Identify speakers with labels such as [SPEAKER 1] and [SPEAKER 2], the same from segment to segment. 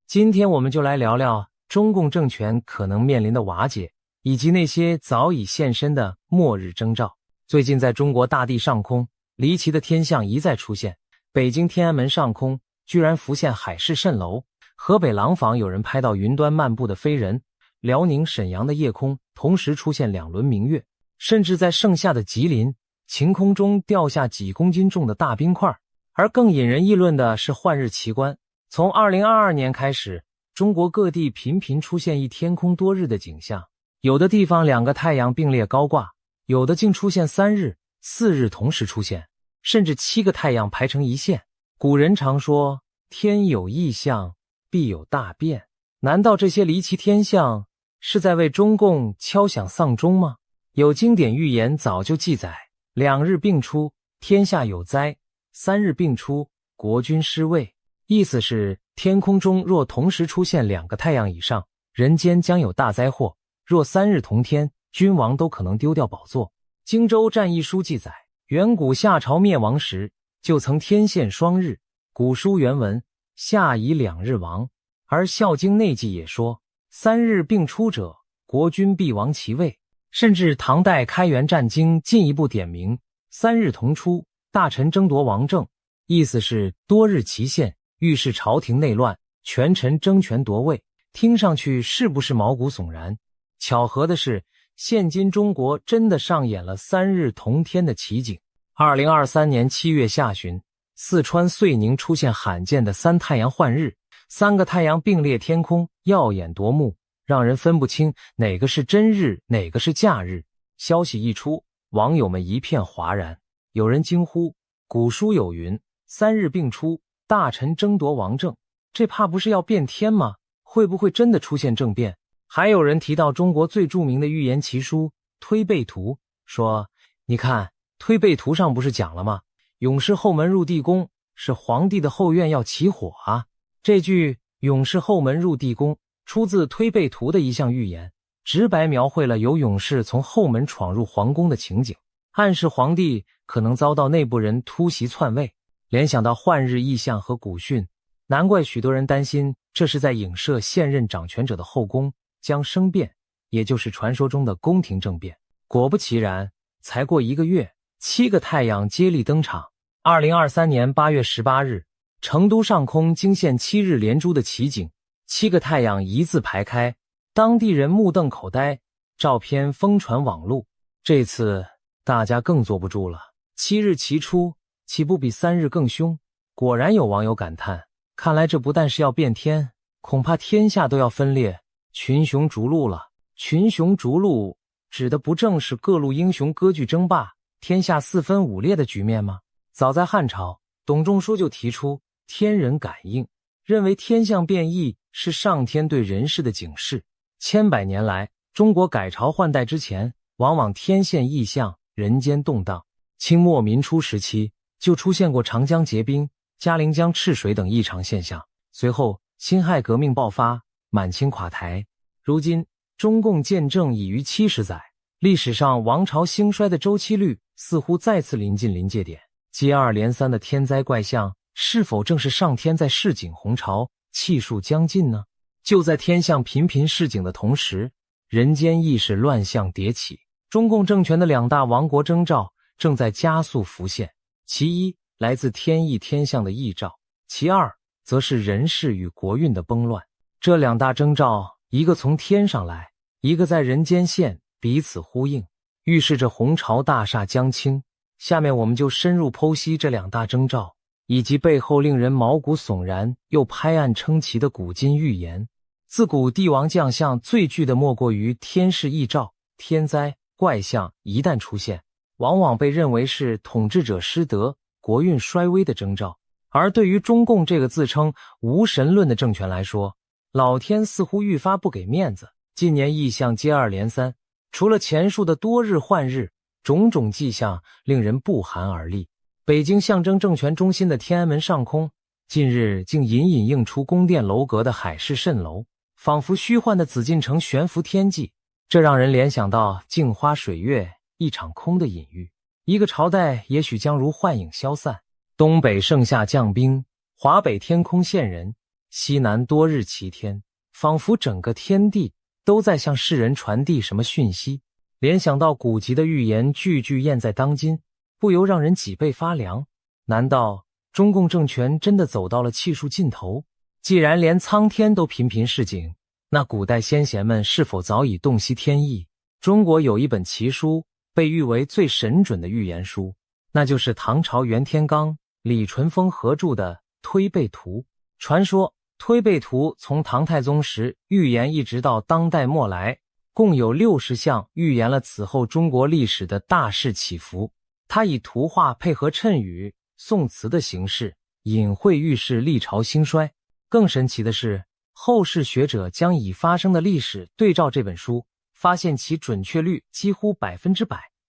[SPEAKER 1] 今天我们就来聊聊中共政权可能面临的瓦解，以及那些早已现身的末日征兆。最近在中国大地上空，离奇的天象一再出现，北京天安门上空居然浮现海市蜃楼，河北廊坊有人拍到云端漫步的飞人，辽宁沈阳的夜空同时出现2轮明月，甚至在盛夏的吉林，晴空中掉下几公斤重的大冰块。而更引人议论的是换日奇观，从2022年开始，中国各地频频出现一天空多日的景象，有的地方2个太阳并列高挂，有的竟出现3日、4日同时出现，甚至7个太阳排成一线。古人常说，天有异象，必有大变。难道这些离奇天象是在为中共敲响丧钟吗？有经典预言早就记载，2日并出，天下有灾；3日并出，国君失位。意思是天空中若同时出现2个太阳以上，人间将有大灾祸；若3日同天，君王都可能丢掉宝座。荆州战役书记载，远古夏朝灭亡时，就曾天现双日。古书原文，夏以2日亡。而孝经内记也说，3日并出者，国君必亡其位。甚至唐代开元战经进一步点明，3日同出，大臣争夺王政。意思是多日齐现，预示朝廷内乱，权臣争权夺位。听上去是不是毛骨悚然？巧合的是，现今中国真的上演了3日同天的奇景。2023年7月下旬，四川遂宁出现罕见的3太阳换日，3个太阳并列天空，耀眼夺目，让人分不清哪个是真日，哪个是假日。消息一出，网友们一片哗然，有人惊呼，古书有云，3日并出，大臣争夺王政，这怕不是要变天吗？会不会真的出现政变？还有人提到中国最著名的预言奇书《推背图》，说你看推背图上不是讲了吗？勇士后门入地宫，是皇帝的后院要起火啊。这句勇士后门入地宫出自推背图的一项预言，直白描绘了有勇士从后门闯入皇宫的情景，暗示皇帝可能遭到内部人突袭篡位。联想到换日异象和古训，难怪许多人担心这是在影射现任掌权者的后宫将生变，也就是传说中的宫廷政变。果不其然，才过1个月，7个太阳接力登场。2023年8月18日，成都上空惊现7日连珠的奇景，7个太阳一字排开，当地人目瞪口呆，照片疯传网路。这次大家更坐不住了，7日齐出，岂不比3日更凶？果然有网友感叹，看来这不但是要变天，恐怕天下都要分裂，群雄逐鹿了。群雄逐鹿指的不正是各路英雄割据争霸，天下4分5裂的局面吗？早在汉朝，董仲舒就提出天人感应，认为天象变异是上天对人世的警示。千百年来，中国改朝换代之前，往往天现异象，人间动荡。清末民初时期就出现过长江结冰、嘉陵江赤水等异常现象，随后辛亥革命爆发，满清垮台。如今中共建政已逾70载，历史上王朝兴衰的周期率似乎再次临近临界点。接二连三的天灾怪象，是否正是上天在示警红潮，气数将尽呢？就在天象频频示警的同时，人间亦是乱象迭起。中共政权的2大亡国征兆正在加速浮现，其一来自天意天象的异兆，其二则是人事与国运的崩乱。这2大征兆，一个从天上来，一个在人间现，彼此呼应，预示着红潮大厦将倾。下面我们就深入剖析这2大征兆，以及背后令人毛骨悚然又拍案称奇的古今预言。自古帝王将相最惧的莫过于天势异兆，天灾怪象一旦出现，往往被认为是统治者失德、国运衰微的征兆。而对于中共这个自称无神论的政权来说，老天似乎愈发不给面子。近年异象接二连三，除了前述的多日换日，种种迹象令人不寒而栗。北京象征政权中心的天安门上空，近日竟隐隐映出宫殿楼阁的海市蜃楼，仿佛虚幻的紫禁城悬浮天际。这让人联想到镜花水月一场空的隐喻，一个朝代也许将如幻影消散。东北盛夏降冰，华北天空现人，西南多日齐天，仿佛整个天地都在向世人传递什么讯息。联想到古籍的预言句句验在当今，不由让人脊背发凉。难道中共政权真的走到了气数尽头？既然连苍天都频频示警，那古代先贤们是否早已洞悉天意？中国有一本奇书，被誉为最神准的预言书，那就是唐朝袁天罡、李淳风合著的《推背图》。传说推背图从唐太宗时预言一直到当代末来，共有60项预言了此后中国历史的大势起伏。它以图画配合谶语、宋词的形式，隐晦预示历朝兴衰。更神奇的是，后世学者将已发生的历史对照这本书，发现其准确率几乎100%，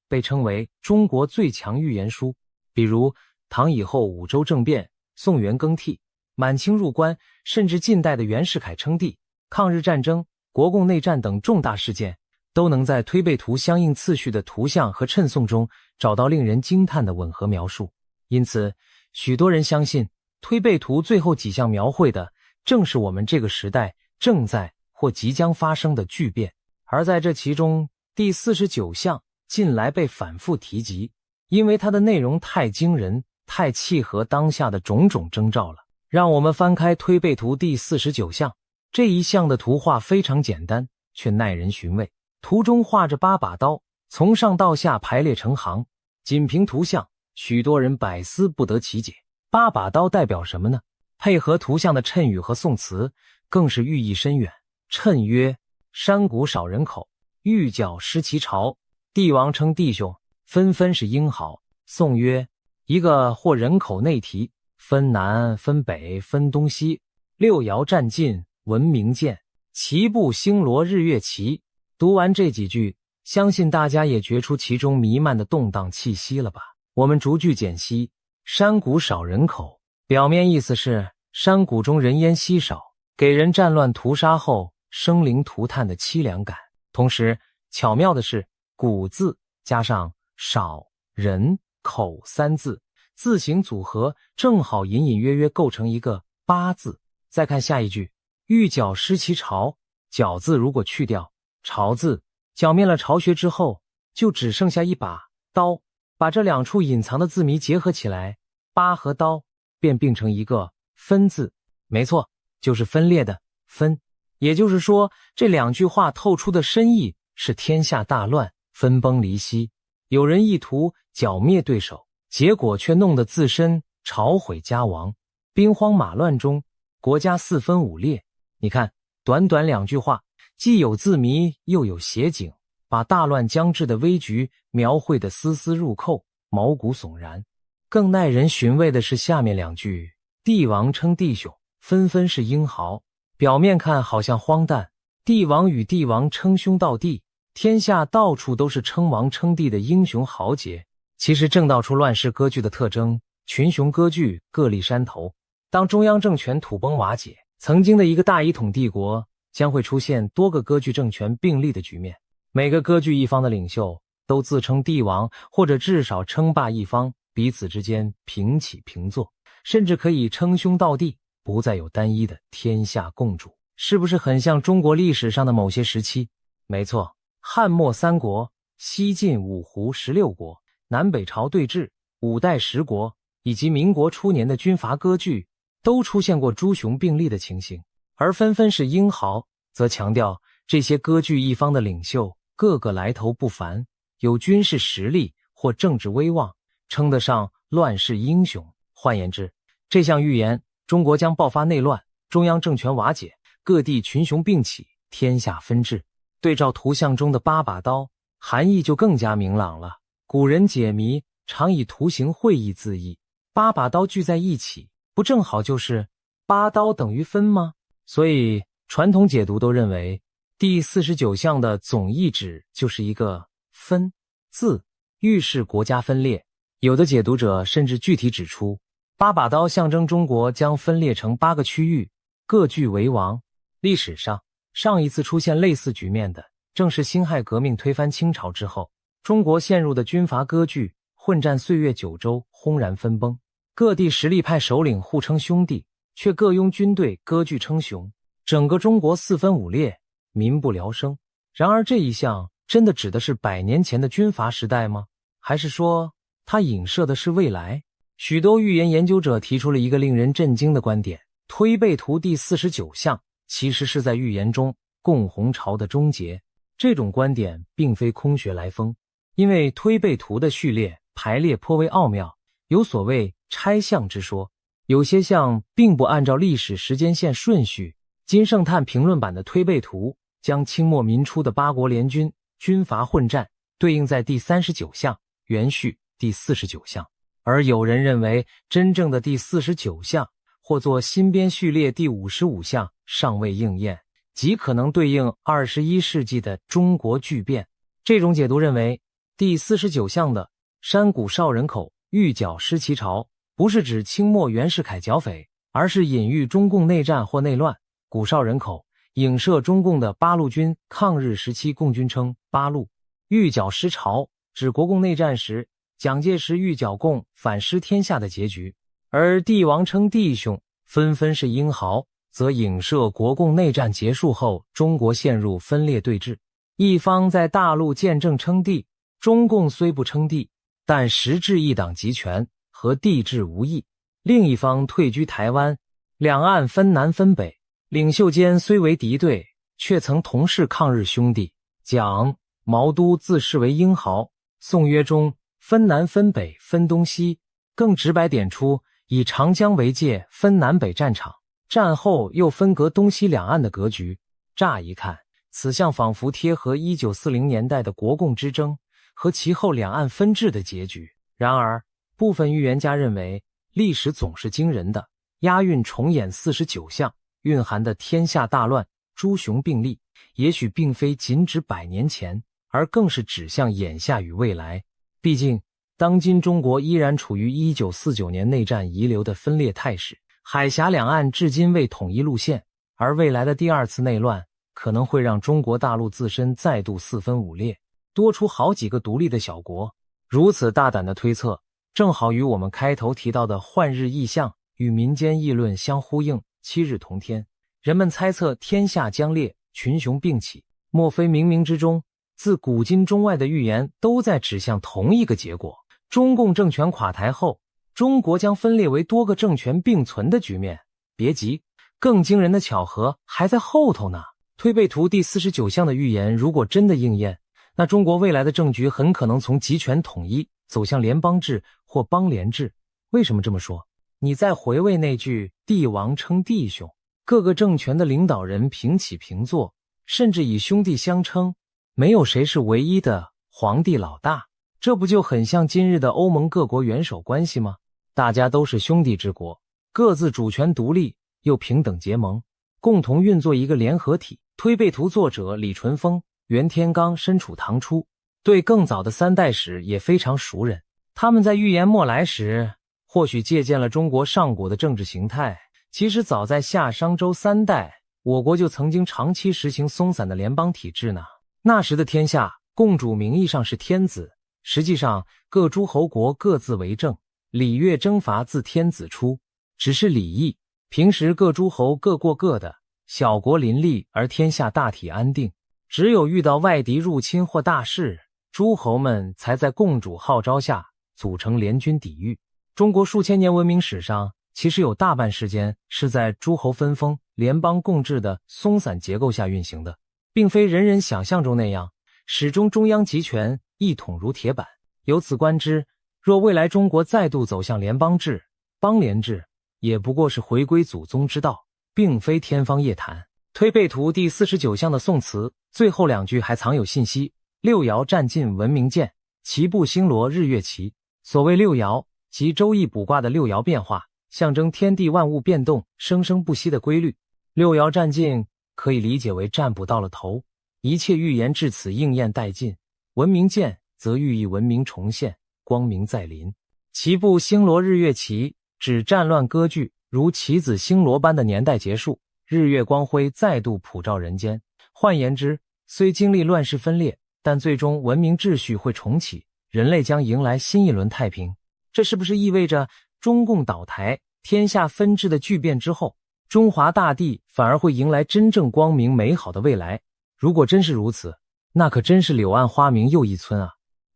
[SPEAKER 1] 被称为中国最强预言书。比如唐以后5州政变、宋元更替、满清入关，甚至近代的袁世凯称帝、抗日战争、国共内战等重大事件，都能在推背图相应次序的图像和谶颂中找到令人惊叹的吻合描述。因此，许多人相信推背图最后几项描绘的正是我们这个时代正在或即将发生的巨变。而在这其中，第49项近来被反复提及，因为它的内容太惊人，太契合当下的种种征兆了。让我们翻开推背图第49项。这一项的图画非常简单，却耐人寻味。图中画着8把刀，从上到下排列成行。仅凭图像，许多人百思不得其解。8把刀代表什么呢？配合图像的谶语和宋词，更是寓意深远。谶曰：山谷少人口，玉角失其巢。帝王称弟兄，纷纷是英豪。宋曰：一个或人口内提，分南分北分东西，六爻占尽，闻名见，齐步星罗日月齐。读完这几句，相信大家也觉出其中弥漫的动荡气息了吧？我们逐句解析。山谷少人口，表面意思是山谷中人烟稀少，给人战乱屠杀后生灵涂炭的凄凉感。同时巧妙的是，谷字加上少人口3字，字形组合正好隐隐约约构成一个八字。再看下一句，玉角失其巢，角字如果去掉，巢字剿灭了巢穴之后，就只剩下一把刀。把这两处隐藏的字谜结合起来，八和刀便并成一个分字。没错，就是分裂的分。也就是说，这两句话透出的深意是天下大乱，分崩离析。有人意图剿灭对手，结果却弄得自身朝毁家亡，兵荒马乱中，国家4分5裂。你看，短短2句话，既有字谜，又有写景，把大乱将至的危局描绘得丝丝入扣，毛骨悚然。更耐人寻味的是下面2句，帝王称弟兄，纷纷是英豪。表面看好像荒诞，帝王与帝王称兄道弟，天下到处都是称王称帝的英雄豪杰，其实正道出乱世割据的特征，群雄割据，各立山头。当中央政权土崩瓦解，曾经的一个大一统帝国将会出现多个割据政权并立的局面，每个割据一方的领袖都自称帝王，或者至少称霸一方，彼此之间平起平坐，甚至可以称兄道弟，不再有单一的天下共主。是不是很像中国历史上的某些时期？没错，汉末3国、西晋五胡16国、南北朝对峙、五代10国，以及民国初年的军阀割据，都出现过诸雄并立的情形。而纷纷是英豪，则强调这些割据一方的领袖个个来头不凡，有军事实力或政治威望，称得上乱世英雄。换言之，这项预言中国将爆发内乱，中央政权瓦解，各地群雄并起，天下分治。对照图像中的8把刀，含义就更加明朗了。古人解谜常以图形会意自意，8把刀聚在一起，不正好就是8刀等于分吗？所以传统解读都认为，第49项的总意旨就是一个分字，预示国家分裂。有的解读者甚至具体指出，8把刀象征中国将分裂成8个区域，各据为王。历史上，上一次出现类似局面的，正是辛亥革命推翻清朝之后，中国陷入的军阀割据，混战岁月9州，轰然分崩。各地实力派首领互称兄弟，却各拥军队，割据称雄，整个中国四分五裂，民不聊生。然而这一项真的指的是100年前的军阀时代吗？还是说它影射的是未来？许多预言研究者提出了一个令人震惊的观点：推背图第49象其实是在预言中共洪朝的终结。这种观点并非空穴来风，因为推背图的序列排列颇为奥妙，有所谓拆象之说，有些象并不按照历史时间线顺序。金圣叹评论版的推背图将清末民初的八国联军军阀混战对应在第39象，原序第49象。而有人认为真正的第49象或作新编序列第55象尚未应验，极可能对应21世纪的中国巨变。这种解读认为，第49象的山谷少人口欲剿失其巢，不是指清末袁世凯剿匪，而是隐喻中共内战或内乱。谷少人口影射中共的八路军抗日时期共军称八路。欲剿失巢指国共内战时蒋介石欲剿共反失天下的结局，而帝王称弟兄纷纷是英豪，则影射国共内战结束后中国陷入分裂对峙，一方在大陆见证称帝，中共虽不称帝，但实质一党集权，和帝制无异；另一方退居台湾，两岸分南分北，领袖间虽为敌对，却曾同是抗日兄弟。蒋、毛都自视为英豪，宋约中分南分北分东西，更直白点出以长江为界分南北战场，战后又分隔东西两岸的格局。乍一看，此项仿佛贴合1940年代的国共之争和其后两岸分治的结局。然而，部分预言家认为，历史总是惊人的，押韵重演49象，蕴含的天下大乱、诸雄并立，也许并非仅指100年前，而更是指向眼下与未来。毕竟，当今中国依然处于1949年内战遗留的分裂态势，海峡两岸至今未统一路线，而未来的第二次内乱可能会让中国大陆自身再度四分五裂，多出好几个独立的小国。如此大胆的推测，正好与我们开头提到的换日异象与民间议论相呼应，七日同天。人们猜测天下将裂，群雄并起，莫非冥冥之中，自古今中外的预言都在指向同一个结果：中共政权垮台后，中国将分裂为多个政权并存的局面。别急，更惊人的巧合还在后头呢。推背图第49象的预言如果真的应验，那中国未来的政局很可能从集权统一走向联邦制或邦联制。为什么这么说？你再回味那句帝王称弟兄，各个政权的领导人平起平坐，甚至以兄弟相称，没有谁是唯一的皇帝老大，这不就很像今日的欧盟各国元首关系吗？大家都是兄弟之国，各自主权独立又平等结盟，共同运作一个联合体。推背图作者李淳风、袁天罡身处唐初，对更早的三代史也非常熟稔。他们在预言末来时，或许借鉴了中国上古的政治形态。其实早在夏商周三代，我国就曾经长期实行松散的联邦体制呢。那时的天下，共主名义上是天子，实际上各诸侯国各自为政，礼乐征伐自天子出，只是礼义。平时各诸侯各过各的，小国林立，而天下大体安定。只有遇到外敌入侵或大事，诸侯们才在共主号召下组成联军抵御。中国数千年文明史上，其实有大半时间是在诸侯分封、联邦共治的松散结构下运行的，并非人人想象中那样，始终中央集权，一统如铁板。由此观之，若未来中国再度走向联邦制、邦联制，也不过是回归祖宗之道，并非天方夜谭。推背图第49象的宋词最后两句还藏有信息：六爻占尽文明见，其部星罗日月齐。所谓六爻，即周易卜卦的六爻变化，象征天地万物变动生生不息的规律。六爻占尽可以理解为占卜到了头，一切预言至此应验殆尽。文明见则寓意文明重现，光明再临。其部星罗日月齐，指战乱割据如棋子星罗般的年代结束，日月光辉再度普照人间。换言之，虽经历乱世分裂，但最终文明秩序会重启，人类将迎来新一轮太平。这是不是意味着中共倒台天下分治的巨变之后，中华大地反而会迎来真正光明美好的未来。如果真是如此，那可真是柳暗花明又一村啊！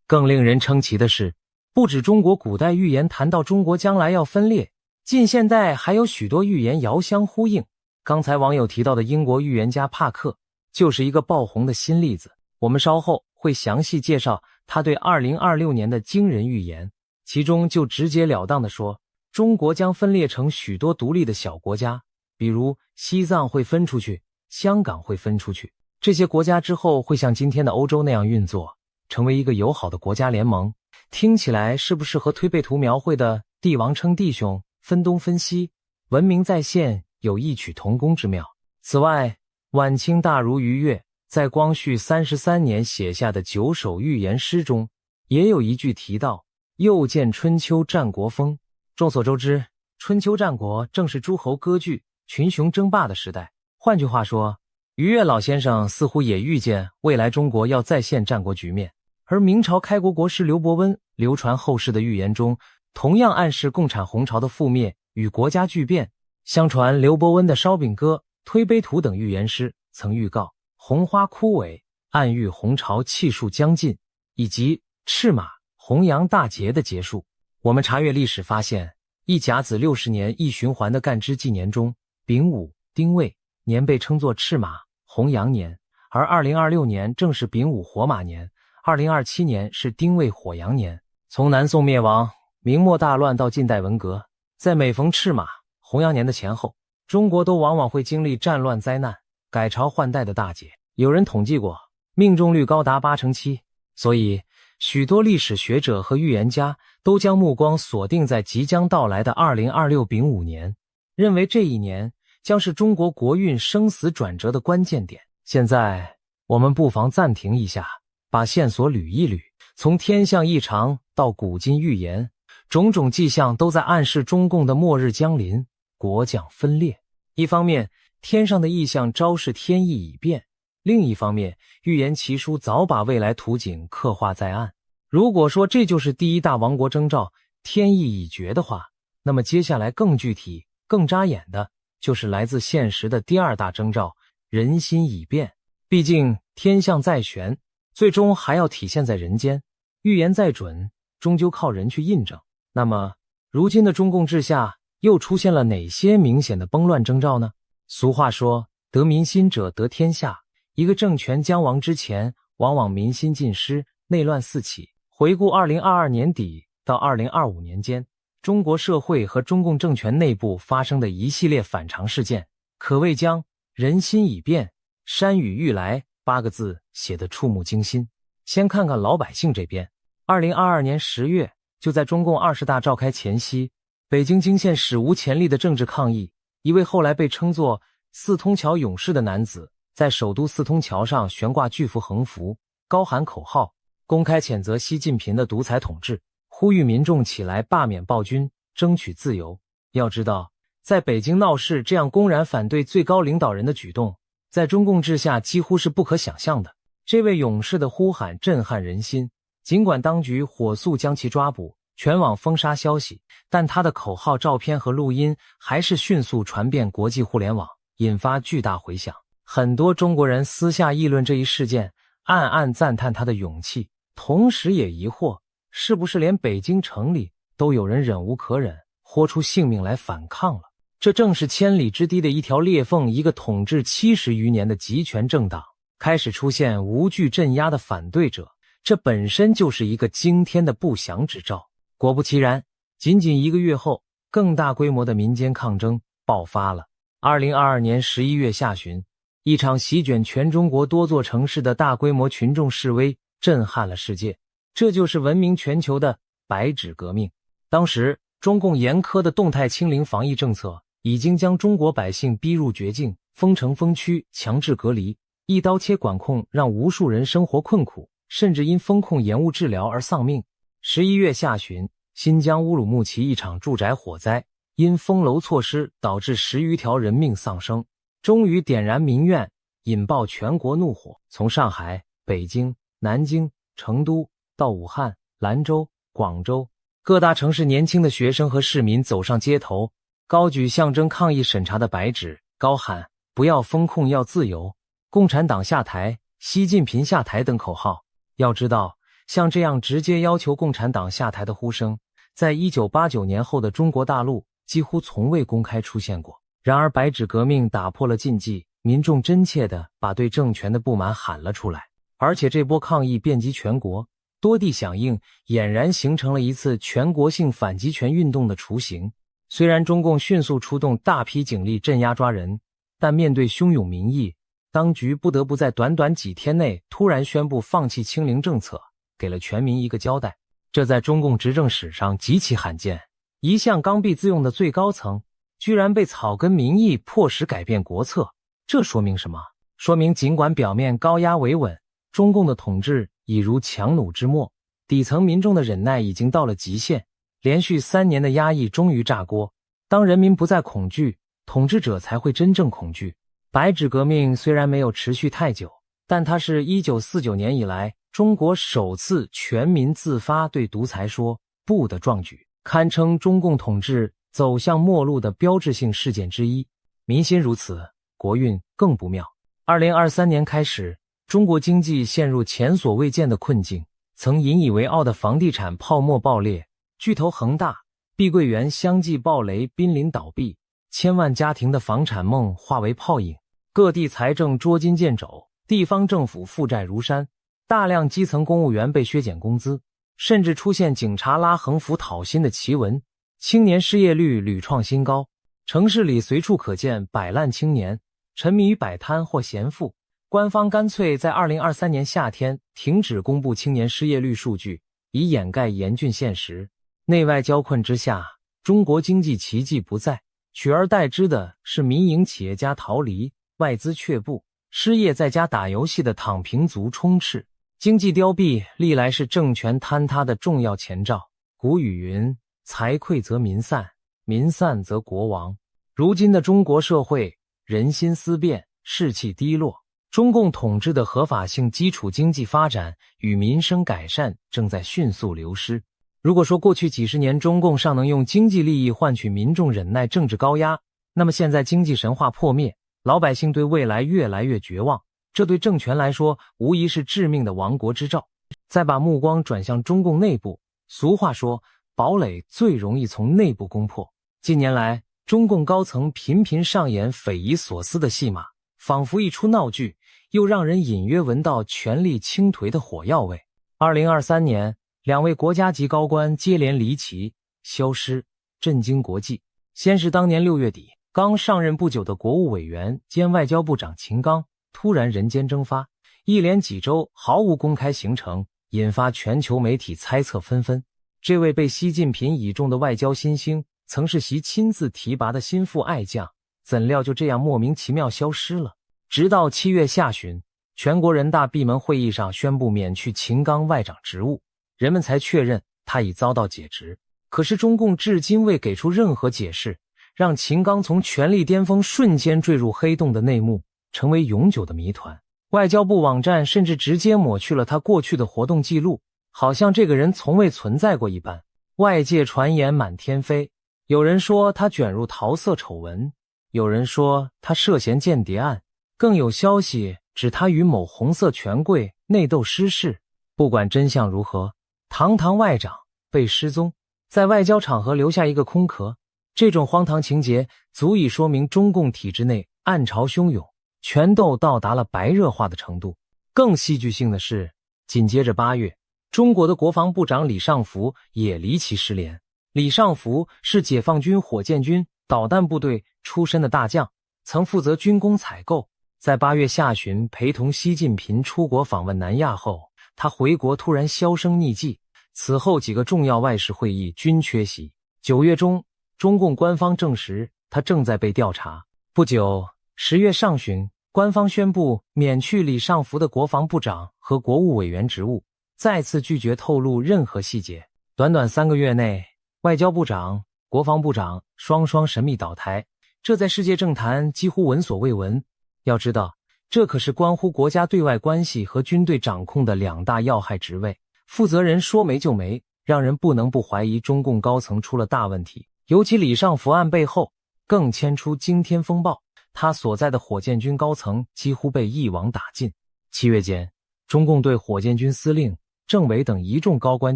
[SPEAKER 1] 更令人称奇的是，不止中国古代预言谈到中国将来要分裂，近现代还有许多预言遥相呼应。刚才网友提到的英国预言家帕克就是一个爆红的新例子，我们稍后会详细介绍他对2026年的惊人预言，其中就直截了当地说，中国将分裂成许多独立的小国家，比如西藏会分出去，香港会分出去，这些国家之后会像今天的欧洲那样运作，成为一个友好的国家联盟。听起来是不是和推背图描绘的帝王称弟兄，分东分西，文明再现有异曲同工之妙？此外，晚清大儒于越在光绪33年写下的9首预言诗中，也有一句提到又见春秋战国风。众所周知，春秋战国正是诸侯割据、群雄争霸的时代。换句话说，于越老先生似乎也预见未来中国要再现战国局面。而明朝开国国师刘伯温流传后世的预言中，同样暗示共产红潮的覆灭与国家巨变。相传刘伯温的《烧饼歌》《推背图》等预言诗曾预告红花枯萎，暗喻红潮气数将尽，以及赤马、红羊大节的结束。我们查阅历史发现，一甲子60年一循环的干支纪年中，丙午、丁未年被称作赤马、红羊年，而2026年正是丙午火马年，2027年是丁未火羊年。从南宋灭亡、明末大乱到近代文革，在每逢赤马、红羊年的前后，中国都往往会经历战乱灾难、改朝换代的大劫。有人统计过，命中率高达87%。所以，许多历史学者和预言家都将目光锁定在即将到来的2026丙午年，认为这一年将是中国国运生死转折的关键点。现在，我们不妨暂停一下，把线索捋一捋，从天象异常到古今预言，种种迹象都在暗示中共的末日将临，国将分裂。一方面，天上的异象昭示天意已变；另一方面，预言奇书早把未来图景刻画在案。如果说这就是第一大亡国征兆，天意已决的话，那么接下来更具体、更扎眼的，就是来自现实的第二大征兆，人心已变。毕竟天象再玄，最终还要体现在人间，预言再准，终究靠人去印证。那么，如今的中共治下又出现了哪些明显的崩乱征兆呢？俗话说，得民心者得天下。一个政权将亡之前，往往民心尽失，内乱四起。回顾2022年底到2025年间，中国社会和中共政权内部发生的一系列反常事件，可谓将人心已变，山雨欲来8个字写得触目惊心。先看看老百姓这边，2022年10月，就在中共20大召开前夕，北京惊现史无前例的政治抗议。一位后来被称作四通桥勇士的男子，在首都四通桥上悬挂巨幅横幅，高喊口号，公开谴责习近平的独裁统治，呼吁民众起来罢免暴君，争取自由。要知道，在北京闹事这样公然反对最高领导人的举动，在中共治下几乎是不可想象的。这位勇士的呼喊震撼人心，尽管当局火速将其抓捕，全网封杀消息，但他的口号照片和录音还是迅速传遍国际互联网，引发巨大回响。很多中国人私下议论这一事件，暗暗赞叹他的勇气，同时也疑惑，是不是连北京城里都有人忍无可忍，豁出性命来反抗了。这正是千里之堤的一条裂缝，一个统治70余年的集权政党开始出现无惧镇压的反对者，这本身就是一个惊天的不祥之兆。果不其然，仅仅1个月后，更大规模的民间抗争爆发了。2022年11月下旬，一场席卷全中国多座城市的大规模群众示威震撼了世界，这就是闻名全球的白纸革命。当时，中共严苛的动态清零防疫政策已经将中国百姓逼入绝境，封城封区，强制隔离，一刀切管控让无数人生活困苦，甚至因封控延误治疗而丧命。11月下旬，新疆乌鲁木齐一场住宅火灾，因封楼措施导致10余条人命丧生，终于点燃民怨，引爆全国怒火。从上海、北京、南京、成都到武汉、兰州、广州，各大城市年轻的学生和市民走上街头，高举象征抗议审查的白纸，高喊不要封控要自由，共产党下台，习近平下台等口号。要知道，像这样直接要求共产党下台的呼声，在1989年后的中国大陆几乎从未公开出现过。然而白纸革命打破了禁忌，民众真切地把对政权的不满喊了出来，而且这波抗议遍及全国，多地响应，俨然形成了一次全国性反极权运动的雏形。虽然中共迅速出动大批警力镇压抓人，但面对汹涌民意，当局不得不在短短几天内突然宣布放弃清零政策，给了全民一个交代。这在中共执政史上极其罕见，一向刚愎自用的最高层居然被草根民意迫使改变国策。这说明什么？说明尽管表面高压维稳，中共的统治已如强弩之末，底层民众的忍耐已经到了极限，连续3年的压抑终于炸锅。当人民不再恐惧，统治者才会真正恐惧。白纸革命虽然没有持续太久，但它是1949年以来中国首次全民自发对独裁说不的壮举，堪称中共统治走向末路的标志性事件之一。民心如此，国运更不妙。2023年开始，中国经济陷入前所未见的困境，曾引以为傲的房地产泡沫爆裂，巨头恒大、碧桂园相继暴雷濒临倒闭，千万家庭的房产梦化为泡影，各地财政捉襟见肘，地方政府负债如山，大量基层公务员被削减工资，甚至出现警察拉横幅讨薪的奇闻，青年失业率屡创新高，城市里随处可见摆烂青年，沉迷于摆摊或闲富。官方干脆在2023年夏天停止公布青年失业率数据，以掩盖严峻现实。内外交困之下，中国经济奇迹不再，取而代之的是民营企业家逃离，外资却步，失业在家打游戏的躺平族充斥。经济凋敝历来是政权坍塌的重要前兆。古语云：财匮则民散，民散则国亡。如今的中国社会，人心思变，士气低落，中共统治的合法性基础经济发展与民生改善正在迅速流失。如果说过去几十年中共尚能用经济利益换取民众忍耐政治高压，那么现在经济神话破灭，老百姓对未来越来越绝望，这对政权来说无疑是致命的亡国之兆。再把目光转向中共内部，俗话说，堡垒最容易从内部攻破。近年来，中共高层频频上演匪夷所思的戏码，仿佛一出闹剧，又让人隐约闻到权力倾颓的火药味。2023年，2位国家级高官接连离奇消失，震惊国际。先是当年6月底，刚上任不久的国务委员兼外交部长秦刚突然人间蒸发，一连几周毫无公开行程，引发全球媒体猜测纷纷。这位被习近平倚重的外交新星，曾是习亲自提拔的心腹爱将，怎料就这样莫名其妙消失了。直到7月下旬，全国人大闭门会议上宣布免去秦刚外长职务，人们才确认他已遭到解职。可是中共至今未给出任何解释，让秦刚从权力巅峰瞬间坠入黑洞的内幕成为永久的谜团。外交部网站甚至直接抹去了他过去的活动记录，好像这个人从未存在过一般。外界传言满天飞，有人说他卷入桃色丑闻，有人说他涉嫌间谍案，更有消息指他与某红色权贵内斗失势。不管真相如何，堂堂外长被失踪，在外交场合留下一个空壳，这种荒唐情节足以说明中共体制内暗潮汹涌，权斗到达了白热化的程度。更戏剧性的是，紧接着8月，中国的国防部长李尚福也离奇失联。李尚福是解放军火箭军导弹部队出身的大将，曾负责军工采购。在8月下旬陪同习近平出国访问南亚后，他回国突然销声匿迹，此后几个重要外事会议均缺席。9月中，中共官方证实他正在被调查。不久，10月上旬，官方宣布免去李尚福的国防部长和国务委员职务，再次拒绝透露任何细节。短短3个月内，外交部长、国防部长双双神秘倒台，这在世界政坛几乎闻所未闻。要知道，这可是关乎国家对外关系和军队掌控的2大要害职位，负责人说没就没，让人不能不怀疑中共高层出了大问题。尤其李尚福案背后更牵出惊天风暴，他所在的火箭军高层几乎被一网打尽。7月间，中共对火箭军司令、政委等一众高官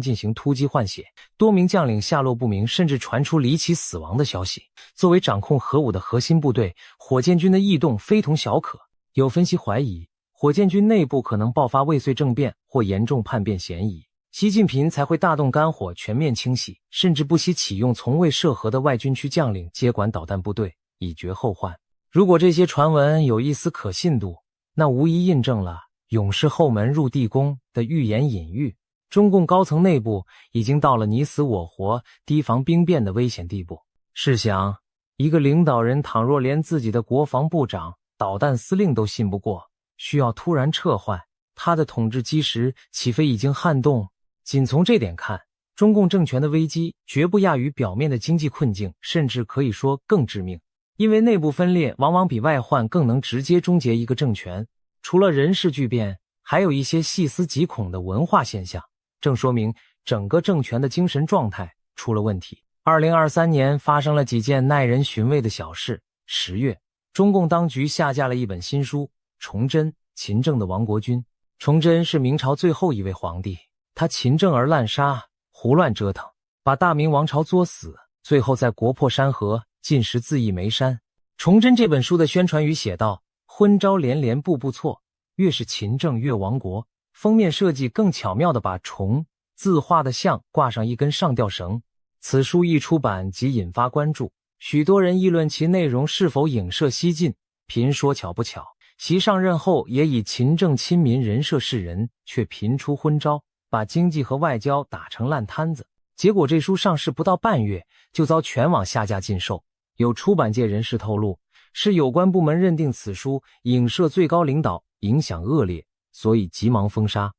[SPEAKER 1] 进行突击换血，多名将领下落不明，甚至传出离奇死亡的消息。作为掌控核武的核心部队，火箭军的异动非同小可。有分析怀疑，火箭军内部可能爆发未遂政变或严重叛变嫌疑，习近平才会大动肝火全面清洗，甚至不惜启用从未涉核的外军区将领接管导弹部队，以绝后患。如果这些传闻有一丝可信度，那无疑印证了勇士后门入地宫的预言隐喻。中共高层内部已经到了你死我活、提防兵变的危险地步。试想，一个领导人倘若连自己的国防部长、导弹司令都信不过，需要突然撤换，他的统治基石岂非已经撼动？仅从这点看，中共政权的危机绝不亚于表面的经济困境，甚至可以说更致命。因为内部分裂往往比外患更能直接终结一个政权。除了人事巨变，还有一些细思极恐的文化现象，正说明整个政权的精神状态出了问题。2023年发生了几件耐人寻味的小事。10月，中共当局下架了一本新书《崇祯：勤政的亡国君》。崇祯是明朝最后一位皇帝，他勤政而滥杀，胡乱折腾，把大明王朝作死，最后在国破山河，尽时自缢煤山。崇祯这本书的宣传语写道：昏招连连步步错，越是勤政越亡国。封面设计更巧妙地把崇字画的像挂上一根上吊绳。此书一出版即引发关注，许多人议论其内容是否影射西晋。贫说巧不巧，习上任后也以勤政亲民人设示人，却频出昏招，把经济和外交打成烂摊子。结果这书上市不到半月，就遭全网下架禁售。有出版界人士透露，是有关部门认定此书影射最高领导，影响恶劣，所以急忙封杀。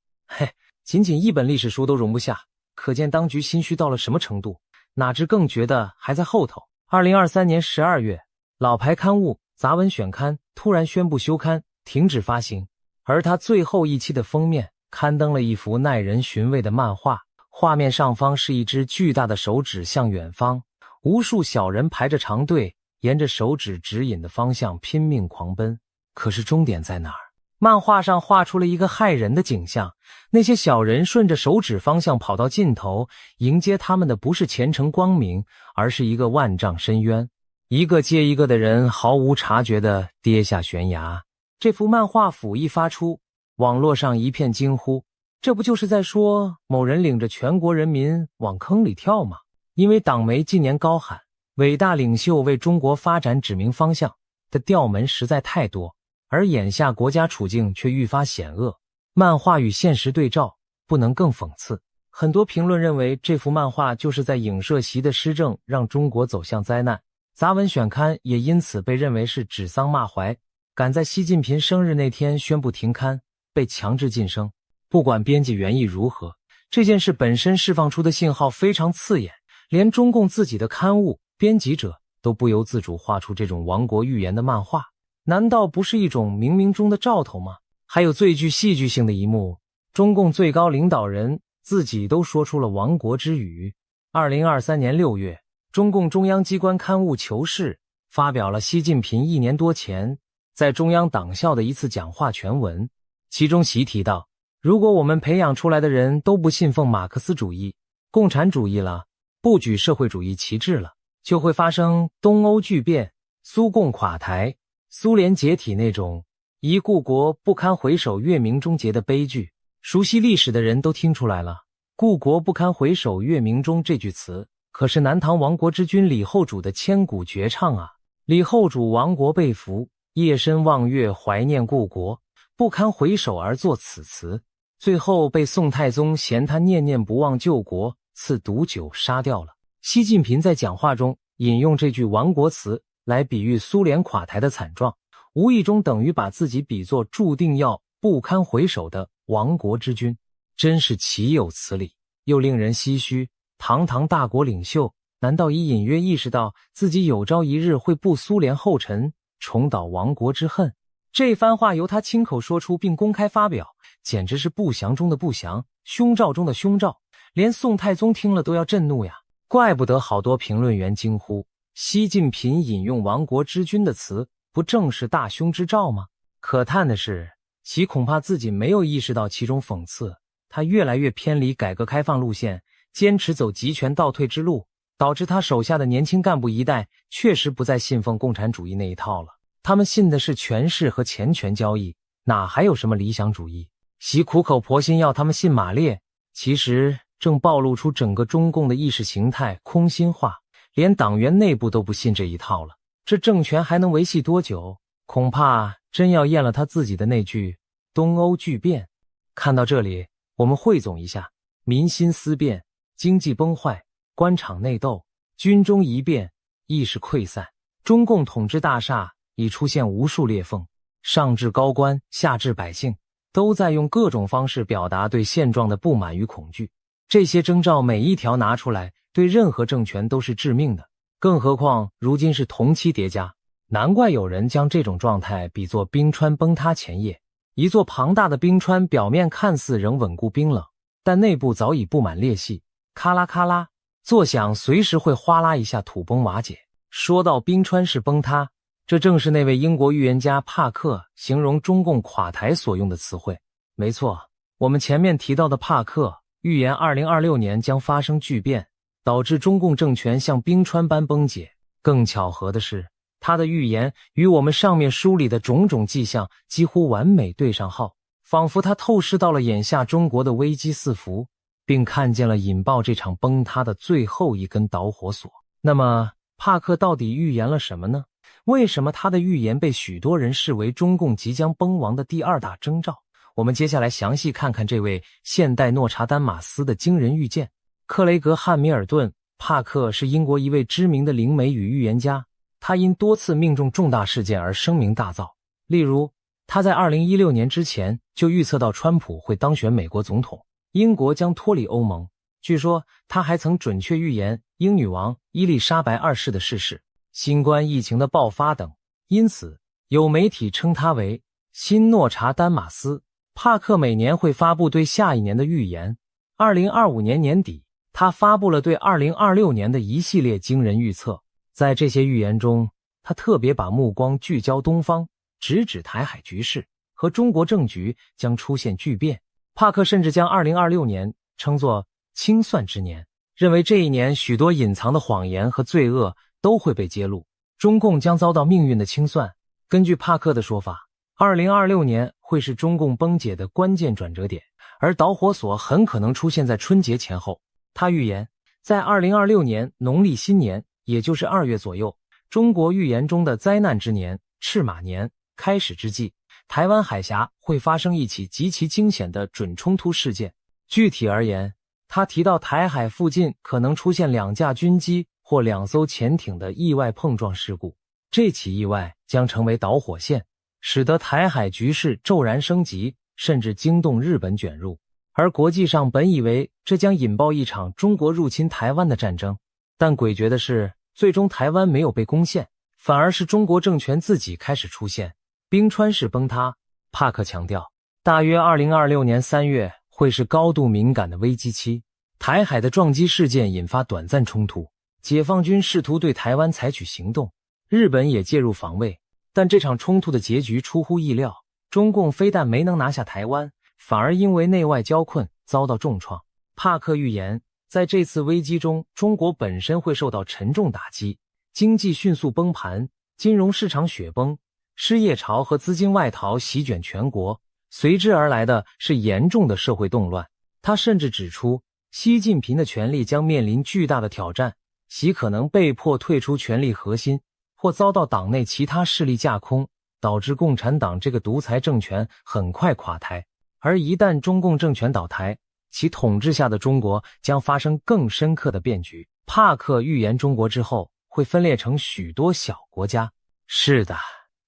[SPEAKER 1] 仅仅一本历史书都容不下，可见当局心虚到了什么程度，哪知更觉得还在后头。2023年12月，老牌刊物《杂文选刊》突然宣布休刊，停止发行，而它最后一期的封面刊登了一幅耐人寻味的漫画，画面上方是一只巨大的手指向远方，无数小人排着长队，沿着手指指引的方向拼命狂奔。可是终点在哪儿？漫画上画出了一个骇人的景象，那些小人顺着手指方向跑到尽头，迎接他们的不是前程光明，而是一个万丈深渊。一个接一个的人毫无察觉地跌下悬崖。这幅漫画甫一发出，网络上一片惊呼，这不就是在说某人领着全国人民往坑里跳吗？因为党媒近年高喊伟大领袖为中国发展指明方向的调门实在太多，而眼下国家处境却愈发险恶，漫画与现实对照，不能更讽刺。很多评论认为这幅漫画就是在影射习的施政让中国走向灾难，杂文选刊也因此被认为是指桑骂槐，赶在习近平生日那天宣布停刊，被强制晋升。不管编辑原意如何，这件事本身释放出的信号非常刺眼，连中共自己的刊物编辑者都不由自主画出这种亡国预言的漫画，难道不是一种冥冥中的兆头吗？还有最具戏剧性的一幕，中共最高领导人自己都说出了亡国之语。2023年6月，中共中央机关刊物《求是》发表了习近平1年多前在中央党校的一次讲话全文，其中习提到，如果我们培养出来的人都不信奉马克思主义、共产主义了，不举社会主义旗帜了，就会发生东欧剧变、苏共垮台、苏联解体那种一故国不堪回首月明中节的悲剧。熟悉历史的人都听出来了，故国不堪回首月明中这句词可是南唐亡国之君李后主的千古绝唱啊！李后主亡国被俘，夜深望月怀念故国，不堪回首而作此词，最后被宋太宗嫌他念念不忘救国，赐毒酒杀掉了。习近平在讲话中引用这句亡国词来比喻苏联垮台的惨状，无意中等于把自己比作注定要不堪回首的亡国之君，真是岂有此理，又令人唏嘘。堂堂大国领袖，难道已隐约意识到自己有朝一日会步苏联后尘，重蹈亡国之恨？这番话由他亲口说出并公开发表，简直是不祥中的不祥，凶兆中的凶兆，连宋太宗听了都要震怒呀！怪不得好多评论员惊呼，习近平引用亡国之君的词，不正是大凶之兆吗？可叹的是，习恐怕自己没有意识到其中讽刺，他越来越偏离改革开放路线，坚持走集权倒退之路，导致他手下的年轻干部一代确实不再信奉共产主义那一套了。他们信的是权势和钱权交易，哪还有什么理想主义？习苦口婆心要他们信马列，其实正暴露出整个中共的意识形态空心化，连党员内部都不信这一套了。这政权还能维系多久？恐怕真要验了他自己的那句东欧剧变。看到这里，我们汇总一下：民心思变，经济崩坏，官场内斗，军中疑变，意识溃散，中共统治大厦已出现无数裂缝，上至高官，下至百姓，都在用各种方式表达对现状的不满与恐惧。这些征兆每一条拿出来，对任何政权都是致命的，更何况如今是同期叠加。难怪有人将这种状态比作冰川崩塌前夜。一座庞大的冰川表面看似仍稳固冰冷，但内部早已布满裂隙，咔啦咔啦作响，随时会哗啦一下土崩瓦解。说到冰川式崩塌，这正是那位英国预言家帕克形容中共垮台所用的词汇。没错，我们前面提到的帕克预言2026年将发生巨变，导致中共政权像冰川般崩解。更巧合的是，他的预言与我们上面梳理的种种迹象几乎完美对上号，仿佛他透视到了眼下中国的危机四伏，并看见了引爆这场崩塌的最后一根导火索。那么，帕克到底预言了什么呢？为什么他的预言被许多人视为中共即将崩亡的第二大征兆？我们接下来详细看看这位现代诺查丹马斯的惊人预见。克雷格·汉密尔顿·帕克是英国一位知名的灵媒与预言家，他因多次命中重大事件而声名大噪。例如，他在2016年之前就预测到川普会当选美国总统，英国将脱离欧盟。据说他还曾准确预言英女王伊丽莎白二世的逝世、新冠疫情的爆发等，因此有媒体称他为新诺查丹马斯。帕克每年会发布对下一年的预言。2025年年底，他发布了对2026年的一系列惊人预测。在这些预言中，他特别把目光聚焦东方，直指台海局势和中国政局将出现巨变。帕克甚至将2026年称作清算之年，认为这一年许多隐藏的谎言和罪恶都会被揭露，中共将遭到命运的清算。根据帕克的说法，2026年会是中共崩解的关键转折点，而导火索很可能出现在春节前后。他预言，在2026年农历新年，也就是2月左右，中国预言中的灾难之年赤马年开始之际，台湾海峡会发生一起极其惊险的准冲突事件。具体而言，他提到台海附近可能出现2架军机或2艘潜艇的意外碰撞事故，这起意外将成为导火线，使得台海局势骤然升级，甚至惊动日本卷入。而国际上本以为这将引爆一场中国入侵台湾的战争，但诡谲的是，最终台湾没有被攻陷，反而是中国政权自己开始出现冰川式崩塌。帕克强调，大约2026年3月会是高度敏感的危机期，台海的撞击事件引发短暂冲突，解放军试图对台湾采取行动，日本也介入防卫，但这场冲突的结局出乎意料，中共非但没能拿下台湾，反而因为内外交困遭到重创。帕克预言，在这次危机中，中国本身会受到沉重打击，经济迅速崩盘，金融市场雪崩，失业潮和资金外逃席卷全国，随之而来的是严重的社会动乱。他甚至指出，习近平的权力将面临巨大的挑战，习可能被迫退出权力核心，或遭到党内其他势力架空，导致共产党这个独裁政权很快垮台。而一旦中共政权倒台，其统治下的中国将发生更深刻的变局。帕克预言中国之后会分裂成许多小国家。是的，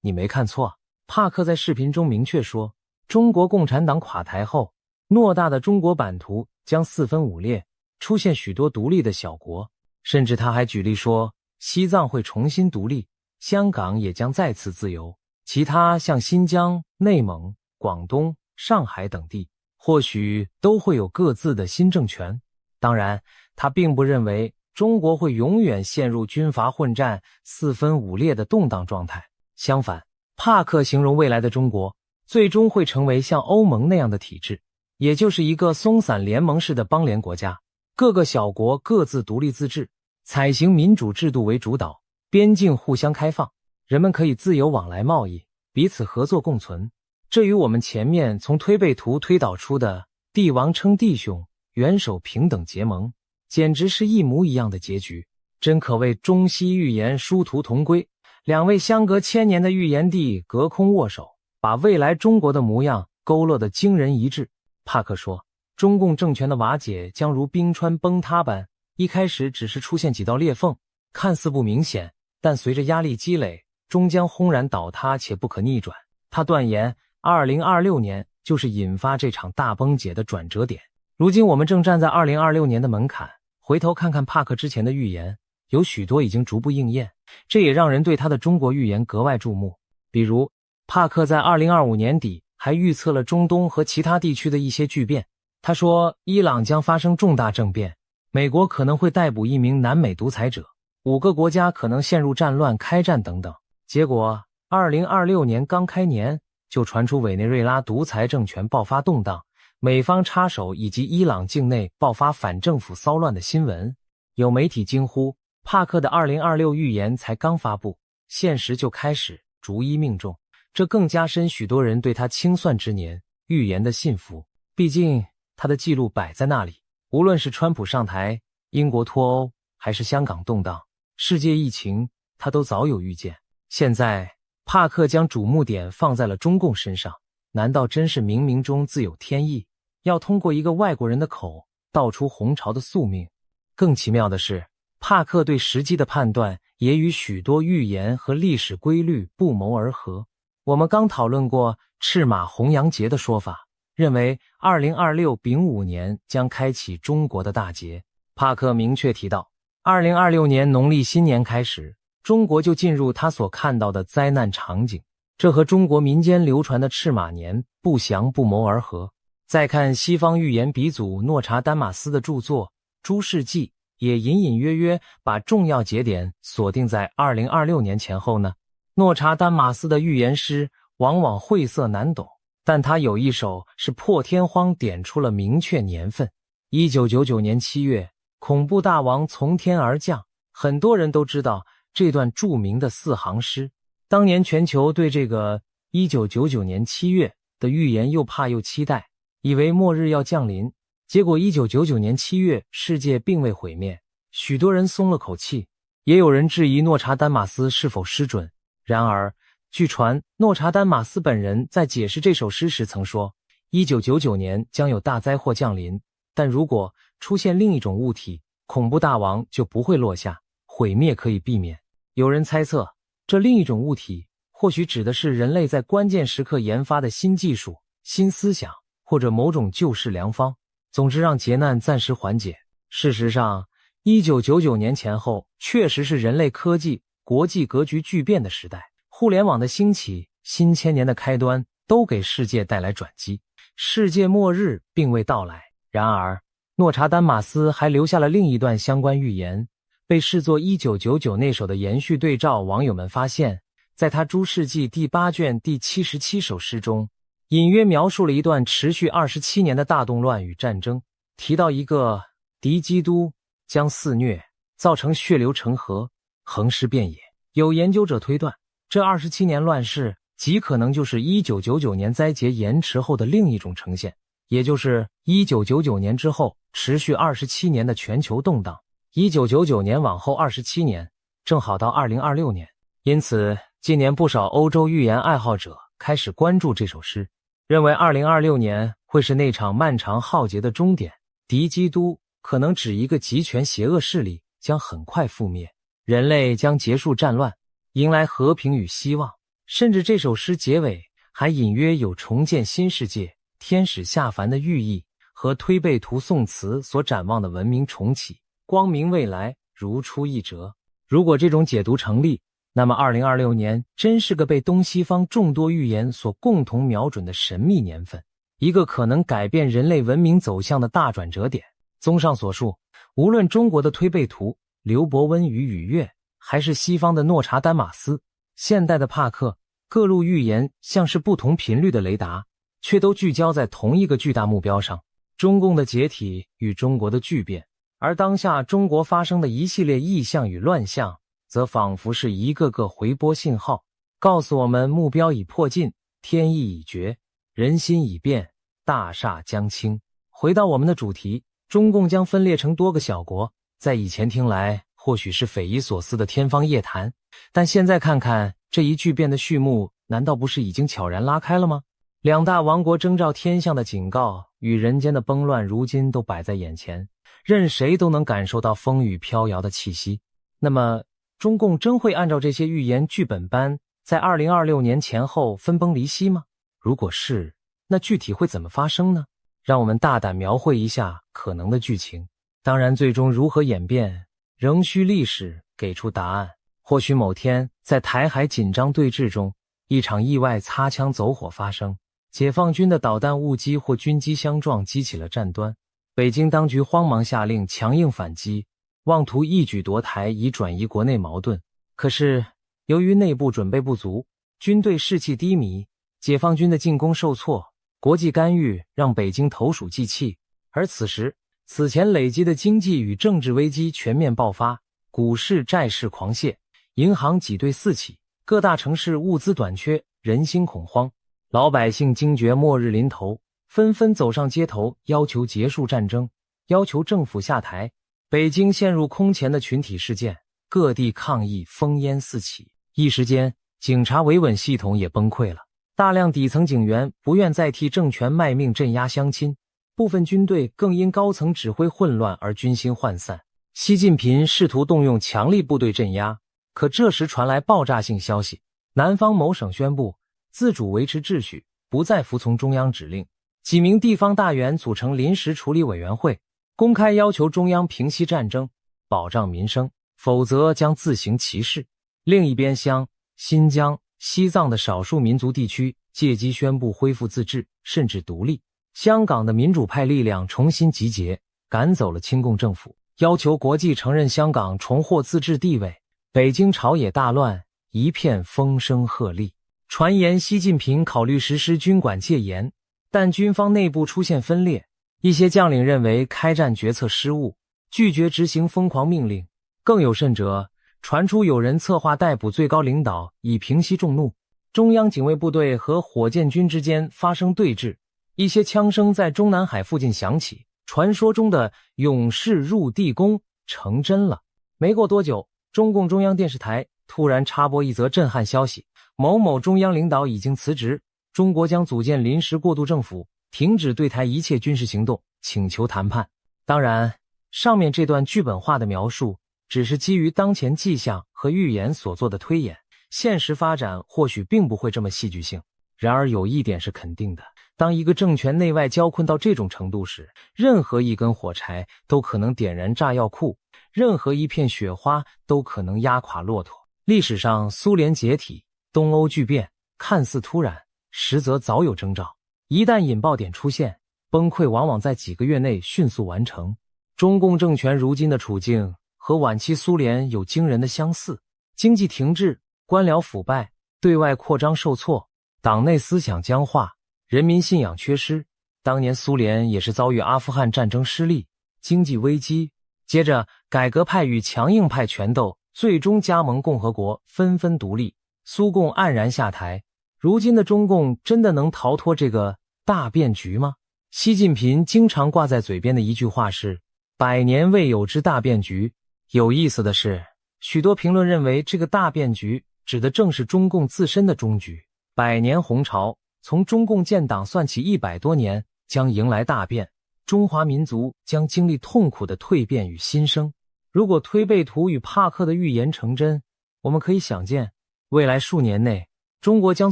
[SPEAKER 1] 你没看错，帕克在视频中明确说，中国共产党垮台后，偌大的中国版图将四分五裂，出现许多独立的小国。甚至他还举例说，西藏会重新独立，香港也将再次自由，其他像新疆、内蒙、广东、上海等地或许都会有各自的新政权。当然，他并不认为中国会永远陷入军阀混战、四分五裂的动荡状态。相反，帕克形容未来的中国最终会成为像欧盟那样的体制，也就是一个松散联盟式的邦联国家，各个小国各自独立自治，采行民主制度为主导，边境互相开放，人们可以自由往来贸易，彼此合作共存。这与我们前面从推背图推导出的帝王称帝兄、元首平等结盟，简直是一模一样的结局，真可谓中西预言殊途同归。两位相隔1000年的预言帝隔空握手，把未来中国的模样勾勒得惊人一致。帕克说，中共政权的瓦解将如冰川崩塌般，一开始只是出现几道裂缝，看似不明显，但随着压力积累，终将轰然倒塌且不可逆转。他断言2026年就是引发这场大崩解的转折点。如今我们正站在2026年的门槛，回头看看帕克之前的预言，有许多已经逐步应验，这也让人对他的中国预言格外注目。比如，帕克在2025年底还预测了中东和其他地区的一些巨变。他说，伊朗将发生重大政变，美国可能会逮捕1名南美独裁者，5个国家可能陷入战乱开战等等。结果2026年刚开年，就传出委内瑞拉独裁政权爆发动荡，美方插手以及伊朗境内爆发反政府骚乱的新闻。有媒体惊呼，帕克的2026预言才刚发布，现实就开始逐一命中，这更加深许多人对他清算之年预言的信服。毕竟他的记录摆在那里，无论是川普上台、英国脱欧，还是香港动荡、世界疫情，他都早有预见。现在帕克将瞩目点放在了中共身上，难道真是冥冥中自有天意，要通过一个外国人的口道出红潮的宿命？更奇妙的是，帕克对时机的判断也与许多预言和历史规律不谋而合。我们刚讨论过赤马红羊节的说法，认为2026丙午年将开启中国的大劫。帕克明确提到，2026年农历新年开始，中国就进入他所看到的灾难场景，这和中国民间流传的赤马年不祥不谋而合。再看西方预言鼻祖诺查丹马斯的著作《诸世纪》，也隐隐约约把重要节点锁定在2026年前后呢。诺查丹马斯的预言诗往往晦涩难懂，但他有一首是破天荒点出了明确年份，1999年7月，恐怖大王从天而降。很多人都知道这段著名的4行诗。当年全球对这个1999年7月的预言又怕又期待，以为末日要降临，结果1999年7月世界并未毁灭，许多人松了口气，也有人质疑诺查丹马斯是否失准。然而，据传诺查丹马斯本人在解释这首诗时曾说，1999年将有大灾祸降临，但如果出现另一种物体，恐怖大王就不会落下，毁灭可以避免。有人猜测，这另一种物体或许指的是人类在关键时刻研发的新技术、新思想，或者某种救世良方，总之让劫难暂时缓解。事实上，1999年前后确实是人类科技、国际格局巨变的时代，互联网的兴起、新千年的开端都给世界带来转机，世界末日并未到来。然而，诺查丹马斯还留下了另一段相关预言，被视作1999那首的延续对照。网友们发现，在他《诸世纪》第8卷第77首诗中，隐约描述了一段持续27年的大动乱与战争，提到一个敌基督将肆虐，造成血流成河，横尸遍野。有研究者推断，这27年乱世极可能就是1999年灾劫延迟后的另一种呈现，也就是1999年之后持续27年的全球动荡。1999年往后27年，正好到2026年。因此，今年不少欧洲预言爱好者开始关注这首诗，认为2026年会是那场漫长浩劫的终点，敌基督可能指一个极权邪恶势力将很快覆灭，人类将结束战乱，迎来和平与希望。甚至这首诗结尾还隐约有重建新世界、天使下凡的寓意，和推背图宋词所展望的文明重启、光明未来如出一辙。如果这种解读成立，那么2026年真是个被东西方众多预言所共同瞄准的神秘年份，一个可能改变人类文明走向的大转折点。综上所述，无论中国的推背图刘伯温与禹越，还是西方的诺查丹马斯、现代的帕克，各路预言像是不同频率的雷达，却都聚焦在同一个巨大目标上：中共的解体与中国的巨变。而当下中国发生的一系列异象与乱象，则仿佛是一个个回波信号，告诉我们目标已迫近，天意已决，人心已变，大厦将倾。回到我们的主题，中共将分裂成多个小国，在以前听来或许是匪夷所思的天方夜谭，但现在看看这一巨变的序幕，难道不是已经悄然拉开了吗？两大王国征兆天象的警告与人间的崩乱如今都摆在眼前，任谁都能感受到风雨飘摇的气息。那么中共真会按照这些预言剧本般在2026年前后分崩离析吗？如果是，那具体会怎么发生呢？让我们大胆描绘一下可能的剧情。当然最终如何演变，仍需历史给出答案。或许某天在台海紧张对峙中，一场意外擦枪走火发生，解放军的导弹误击或军机相撞激起了战端，北京当局慌忙下令强硬反击，妄图一举夺台以转移国内矛盾。可是由于内部准备不足，军队士气低迷，解放军的进攻受挫，国际干预让北京投鼠忌器。而此时此前累积的经济与政治危机全面爆发，股市债市狂泻，银行挤兑四起，各大城市物资短缺，人心恐慌。老百姓惊觉末日临头，纷纷走上街头，要求结束战争，要求政府下台。北京陷入空前的群体事件，各地抗议烽烟四起，一时间警察维稳系统也崩溃了。大量底层警员不愿再替政权卖命镇压乡亲，部分军队更因高层指挥混乱而军心涣散。习近平试图动用强力部队镇压，可这时传来爆炸性消息，南方某省宣布自主维持秩序，不再服从中央指令。几名地方大员组成临时处理委员会，公开要求中央平息战争，保障民生，否则将自行其事。另一边厢，新疆、西藏的少数民族地区借机宣布恢复自治，甚至独立。香港的民主派力量重新集结，赶走了亲共政府，要求国际承认香港重获自治地位。北京朝野大乱，一片风声鹤唳。传言习近平考虑实施军管戒严，但军方内部出现分裂，一些将领认为开战决策失误，拒绝执行疯狂命令。更有甚者，传出有人策划逮捕最高领导以平息众怒。中央警卫部队和火箭军之间发生对峙，一些枪声在中南海附近响起，传说中的勇士入地宫成真了。没过多久，中共中央电视台突然插播一则震撼消息，某某中央领导已经辞职，中国将组建临时过渡政府，停止对台一切军事行动，请求谈判。当然，上面这段剧本化的描述只是基于当前迹象和预言所做的推演，现实发展或许并不会这么戏剧性。然而有一点是肯定的，当一个政权内外交困到这种程度时，任何一根火柴都可能点燃炸药库，任何一片雪花都可能压垮骆驼。历史上苏联解体、东欧巨变看似突然，实则早有征兆。一旦引爆点出现，崩溃往往在几个月内迅速完成。中共政权如今的处境和晚期苏联有惊人的相似，经济停滞，官僚腐败，对外扩张受挫，党内思想僵化，人民信仰缺失。当年苏联也是遭遇阿富汗战争失利，经济危机，接着改革派与强硬派权斗，最终加盟共和国纷纷独立，苏共黯然下台。如今的中共真的能逃脱这个大变局吗？习近平经常挂在嘴边的一句话是百年未有之大变局。有意思的是，许多评论认为这个大变局指的正是中共自身的终局。百年洪潮，从中共建党算起100多年，将迎来大变，中华民族将经历痛苦的蜕变与新生。如果推背图与帕克的预言成真，我们可以想见，未来数年内，中国将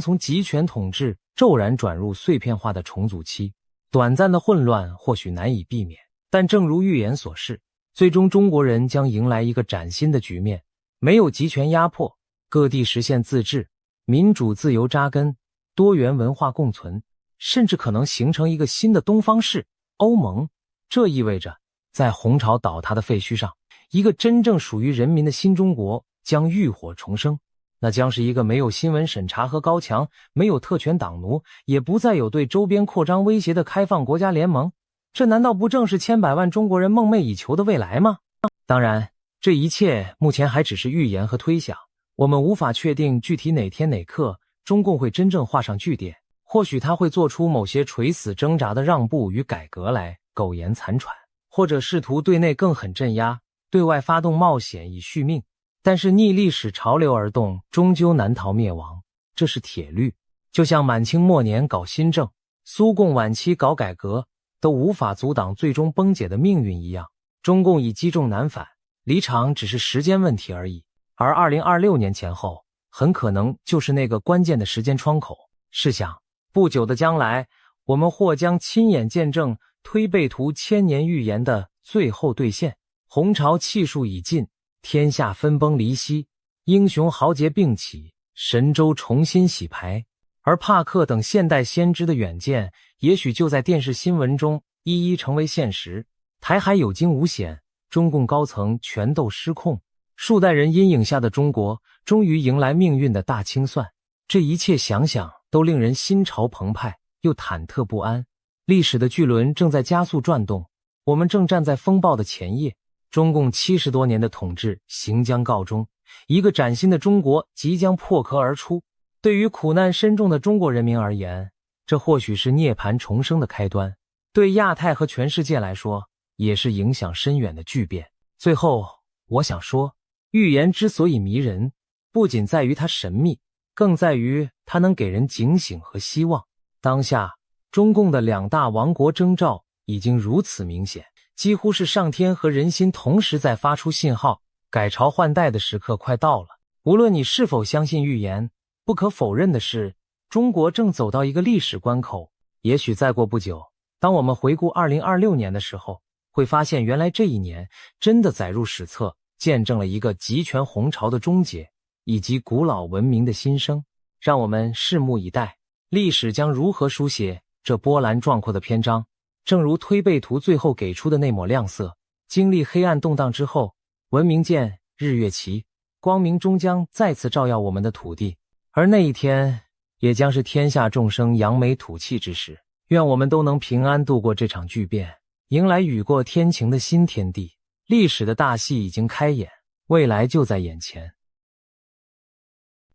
[SPEAKER 1] 从集权统治骤然转入碎片化的重组期。短暂的混乱或许难以避免，但正如预言所示，最终中国人将迎来一个崭新的局面，没有集权压迫，各地实现自治，民主自由扎根，多元文化共存，甚至可能形成一个新的东方式——欧盟。这意味着，在洪潮倒塌的废墟上，一个真正属于人民的新中国将浴火重生。那将是一个没有新闻审查和高墙，没有特权党奴，也不再有对周边扩张威胁的开放国家联盟。这难道不正是千百万中国人梦寐以求的未来吗？当然，这一切目前还只是预言和推想，我们无法确定具体哪天哪刻中共会真正画上句点。或许他会做出某些垂死挣扎的让步与改革来苟延残喘，或者试图对内更狠镇压，对外发动冒险以续命。但是逆历史潮流而动，终究难逃灭亡，这是铁律。就像满清末年搞新政，苏共晚期搞改革，都无法阻挡最终崩解的命运一样，中共已积重难返，离场只是时间问题而已。而2026年前后，很可能就是那个关键的时间窗口。试想，不久的将来，我们或将亲眼见证推背图千年预言的最后兑现。红潮气数已尽，天下分崩离析，英雄豪杰并起，神州重新洗牌。而帕克等现代先知的远见，也许就在电视新闻中一一成为现实。台海有惊无险，中共高层权斗失控，数代人阴影下的中国终于迎来命运的大清算。这一切想想都令人心潮澎湃，又忐忑不安。历史的巨轮正在加速转动，我们正站在风暴的前夜。中共70多年的统治行将告终，一个崭新的中国即将破壳而出。对于苦难深重的中国人民而言，这或许是涅槃重生的开端；对亚太和全世界来说，也是影响深远的巨变。最后，我想说，预言之所以迷人，不仅在于它神秘，更在于它能给人警醒和希望。当下，中共的两大亡国征兆已经如此明显，几乎是上天和人心同时在发出信号，改朝换代的时刻快到了。无论你是否相信预言，不可否认的是，中国正走到一个历史关口。也许再过不久，当我们回顾2026年的时候，会发现原来这一年真的载入史册，见证了一个集权洪潮的终结，以及古老文明的新生。让我们拭目以待，历史将如何书写这波澜壮阔的篇章。正如推背图最后给出的那抹亮色，经历黑暗动荡之后，文明见，日月齐，光明终将再次照耀我们的土地。而那一天，也将是天下众生扬眉吐气之时。愿我们都能平安度过这场巨变，迎来雨过天晴的新天地。历史的大戏已经开演，未来就在眼前。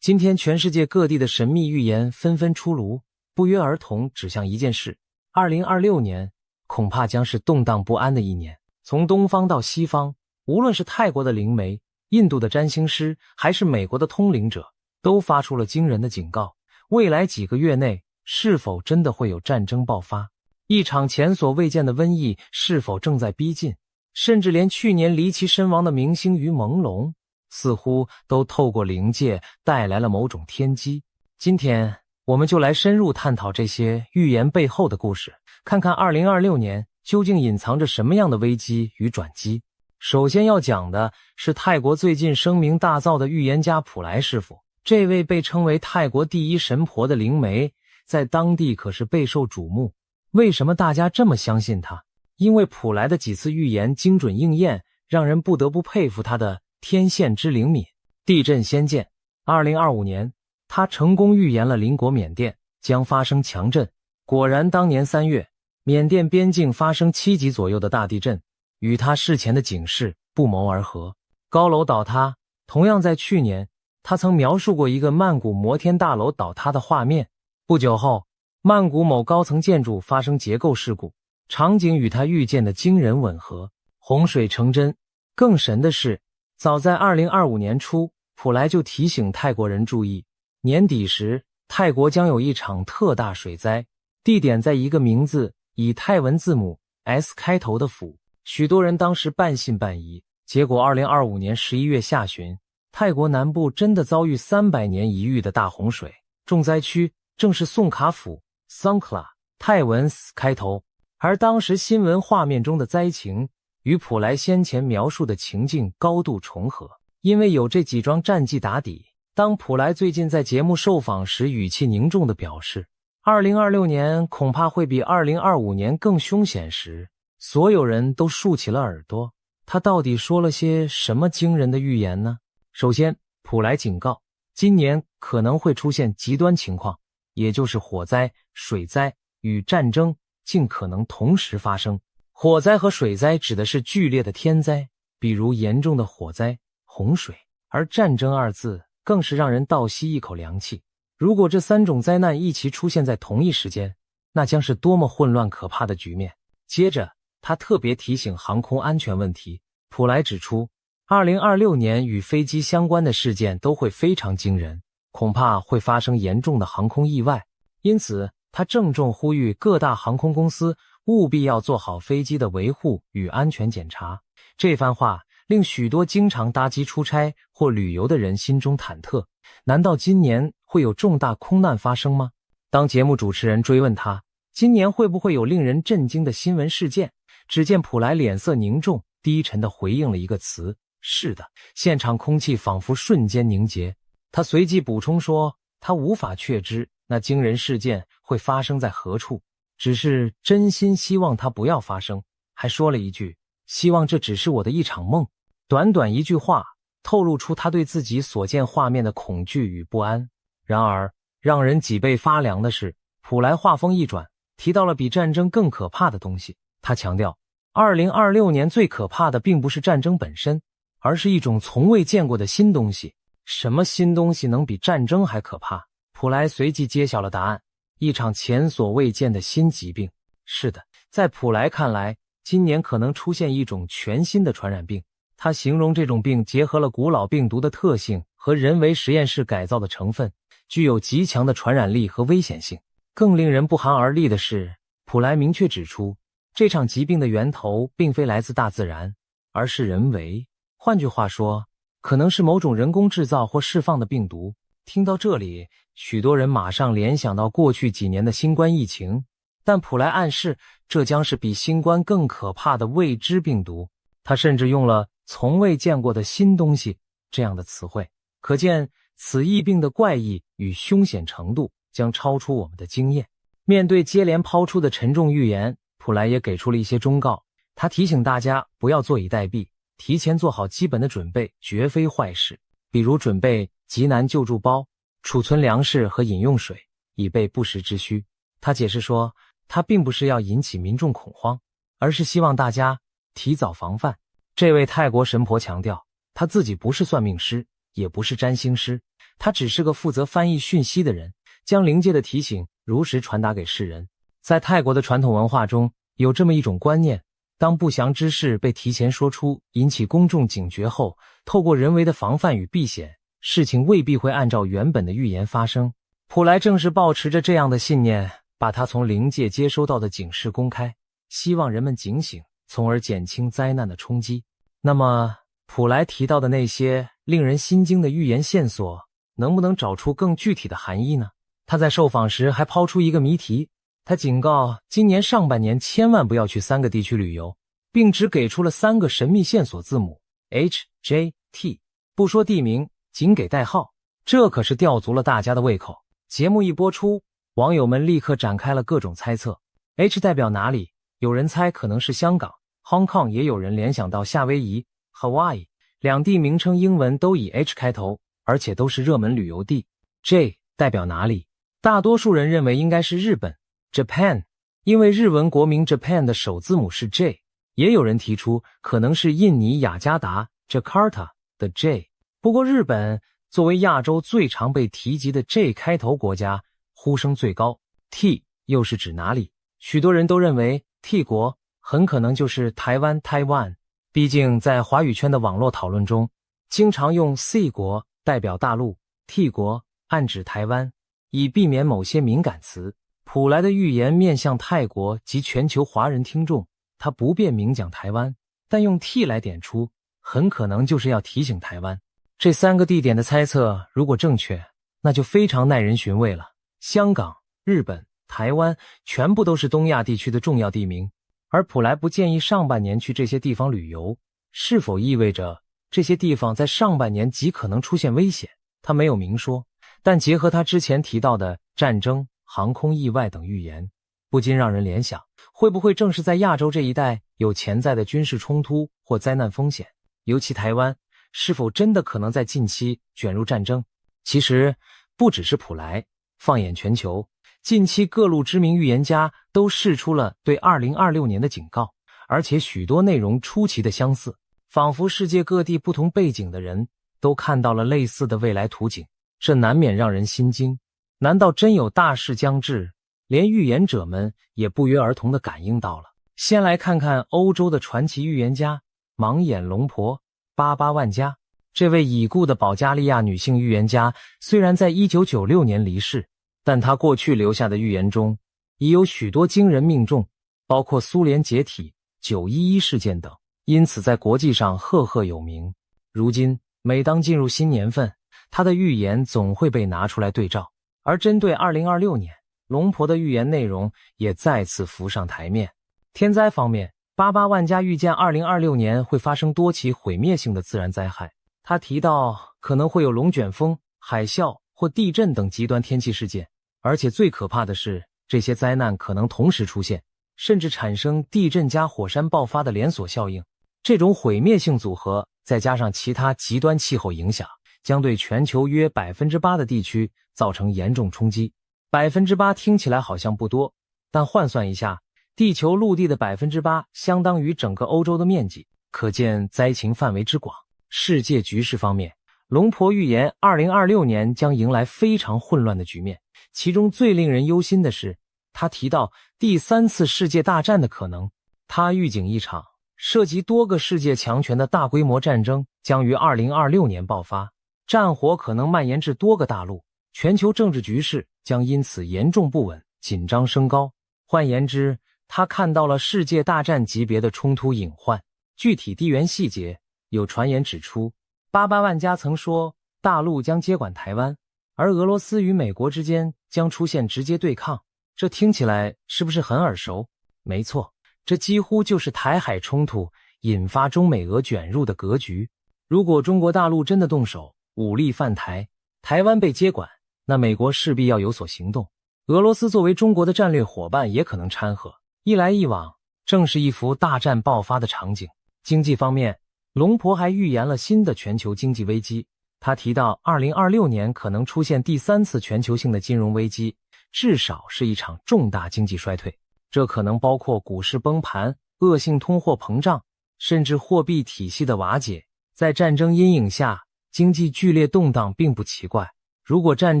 [SPEAKER 1] 今天全世界各地的神秘预言纷纷出炉，不约而同指向一件事：2026年恐怕将是动荡不安的一年。从东方到西方，无论是泰国的灵媒、印度的占星师，还是美国的通灵者，都发出了惊人的警告。未来几个月内，是否真的会有战争爆发？一场前所未见的瘟疫是否正在逼近？甚至连去年离奇身亡的明星于朦胧，似乎都透过灵界带来了某种天机。今天，我们就来深入探讨这些预言背后的故事，看看2026年究竟隐藏着什么样的危机与转机。首先要讲的是泰国最近声名大噪的预言家普莱师傅。这位被称为泰国第一神婆的灵媒，在当地可是备受瞩目。为什么大家这么相信他？因为普莱的几次预言精准应验，让人不得不佩服他的天线之灵敏。地震先见，2025年，他成功预言了邻国缅甸将发生强震。果然，当年3月，缅甸边境发生7级左右的大地震，与他事前的警示不谋而合。高楼倒塌，同样在去年，他曾描述过一个曼谷摩天大楼倒塌的画面。不久后，曼谷某高层建筑发生结构事故，场景与他预见的惊人吻合，洪水成真。更神的是，早在2025年初，普莱就提醒泰国人注意，年底时泰国将有一场特大水灾，地点在一个名字以泰文字母 S 开头的府。许多人当时半信半疑，结果2025年11月下旬，泰国南部真的遭遇300年一遇的大洪水，重灾区正是宋卡府 Songkhla， 泰文 S 开头。而当时新闻画面中的灾情与普莱先前描述的情境高度重合。因为有这几桩战绩打底，当普莱最近在节目受访时语气凝重地表示2026年恐怕会比2025年更凶险时，所有人都竖起了耳朵。他到底说了些什么惊人的预言呢？首先，普莱警告，今年可能会出现极端情况，也就是火灾、水灾与战争尽可能同时发生。火灾和水灾指的是剧烈的天灾，比如严重的火灾、洪水，而战争二字更是让人倒吸一口凉气。如果这三种灾难一起出现在同一时间，那将是多么混乱可怕的局面。接着，他特别提醒航空安全问题。普莱指出，2026年与飞机相关的事件都会非常惊人，恐怕会发生严重的航空意外。因此，他郑重呼吁各大航空公司务必要做好飞机的维护与安全检查。这番话令许多经常搭机出差或旅游的人心中忐忑，难道今年会有重大空难发生吗？当节目主持人追问他今年会不会有令人震惊的新闻事件，只见普莱脸色凝重，低沉地回应了一个词：是的。现场空气仿佛瞬间凝结。他随即补充说，他无法确知那惊人事件会发生在何处，只是真心希望它不要发生，还说了一句，希望这只是我的一场梦。短短一句话，透露出他对自己所见画面的恐惧与不安。然而，让人脊背发凉的是，普莱话锋一转，提到了比战争更可怕的东西。他强调，2026年最可怕的并不是战争本身，而是一种从未见过的新东西。什么新东西能比战争还可怕？普莱随即揭晓了答案，一场前所未见的新疾病。是的，在普莱看来，今年可能出现一种全新的传染病。他形容这种病结合了古老病毒的特性和人为实验室改造的成分，具有极强的传染力和危险性。更令人不寒而栗的是，普莱明确指出，这场疾病的源头并非来自大自然，而是人为。换句话说，可能是某种人工制造或释放的病毒。听到这里，许多人马上联想到过去几年的新冠疫情，但普莱暗示这将是比新冠更可怕的未知病毒。他甚至用了从未见过的新东西这样的词汇，可见此疫病的怪异与凶险程度将超出我们的经验。面对接连抛出的沉重预言，普莱也给出了一些忠告。他提醒大家不要坐以待毙，提前做好基本的准备绝非坏事，比如准备急难救助包，储存粮食和饮用水，以备不时之需。他解释说，他并不是要引起民众恐慌，而是希望大家提早防范。这位泰国神婆强调，他自己不是算命师，也不是占星师，他只是个负责翻译讯息的人，将灵界的提醒如实传达给世人。在泰国的传统文化中，有这么一种观念，当不祥之事被提前说出，引起公众警觉后，透过人为的防范与避险，事情未必会按照原本的预言发生。普莱正是抱持着这样的信念，把他从灵界接收到的警示公开，希望人们警醒，从而减轻灾难的冲击。那么，普莱提到的那些令人心惊的预言线索，能不能找出更具体的含义呢？他在受访时还抛出一个谜题，他警告今年上半年千万不要去3个地区旅游，并只给出了3个神秘线索字母 H、J、T， 不说地名，仅给代号，这可是吊足了大家的胃口。节目一播出，网友们立刻展开了各种猜测。H 代表哪里？有人猜可能是香港 Hong Kong， 也有人联想到夏威夷 Hawaii， 两地名称英文都以 H 开头，而且都是热门旅游地。J 代表哪里？大多数人认为应该是日本 Japan， 因为日文国名 Japan 的首字母是 J。 也有人提出可能是印尼雅加达 Jakarta 的 J。 不过日本作为亚洲最常被提及的 J 开头国家，呼声最高。 T 又是指哪里？许多人都认为 T 国很可能就是台湾 Taiwan， 毕竟在华语圈的网络讨论中，经常用 C 国代表大陆， T 国暗指台湾，以避免某些敏感词。普莱的预言面向泰国及全球华人听众，他不便明讲台湾，但用 T 来点出，很可能就是要提醒台湾。这3个地点的猜测如果正确，那就非常耐人寻味了。香港、日本、台湾全部都是东亚地区的重要地名，而普莱不建议上半年去这些地方旅游，是否意味着这些地方在上半年极可能出现危险？他没有明说，但结合他之前提到的战争、航空意外等预言，不禁让人联想，会不会正是在亚洲这一带有潜在的军事冲突或灾难风险，尤其台湾是否真的可能在近期卷入战争。其实不只是普莱，放眼全球，近期各路知名预言家都释出了对2026年的警告，而且许多内容出奇的相似，仿佛世界各地不同背景的人都看到了类似的未来图景，这难免让人心惊。难道真有大事将至，连预言者们也不约而同地感应到了？先来看看欧洲的传奇预言家盲眼龙婆巴巴万加。这位已故的保加利亚女性预言家虽然在1996年离世，但她过去留下的预言中已有许多惊人命中，包括苏联解体、911事件等，因此在国际上赫赫有名。如今每当进入新年份，她的预言总会被拿出来对照，而针对2026年，龙婆的预言内容也再次浮上台面。天灾方面，巴巴万加预见2026年会发生多起毁灭性的自然灾害。他提到可能会有龙卷风、海啸或地震等极端天气事件，而且最可怕的是，这些灾难可能同时出现，甚至产生地震加火山爆发的连锁效应。这种毁灭性组合再加上其他极端气候影响，将对全球约 8% 的地区造成严重冲击。8% 听起来好像不多，但换算一下，地球陆地的 8% 相当于整个欧洲的面积，可见灾情范围之广。世界局势方面，龙婆预言2026年将迎来非常混乱的局面，其中最令人忧心的是，他提到第3次世界大战的可能。他预警一场涉及多个世界强权的大规模战争将于2026年爆发，战火可能蔓延至多个大陆，全球政治局势将因此严重不稳，紧张升高。换言之，他看到了世界大战级别的冲突隐患，具体地缘细节有传言指出，巴巴万加曾说大陆将接管台湾，而俄罗斯与美国之间将出现直接对抗。这听起来是不是很耳熟？没错，这几乎就是台海冲突引发中美俄卷入的格局。如果中国大陆真的动手，武力犯台，台湾被接管，那美国势必要有所行动，俄罗斯作为中国的战略伙伴也可能掺和，一来一往，正是一幅大战爆发的场景。经济方面，龙婆还预言了新的全球经济危机。他提到2026年可能出现第3次全球性的金融危机，至少是一场重大经济衰退，这可能包括股市崩盘、恶性通货膨胀，甚至货币体系的瓦解。在战争阴影下，经济剧烈动荡并不奇怪。如果战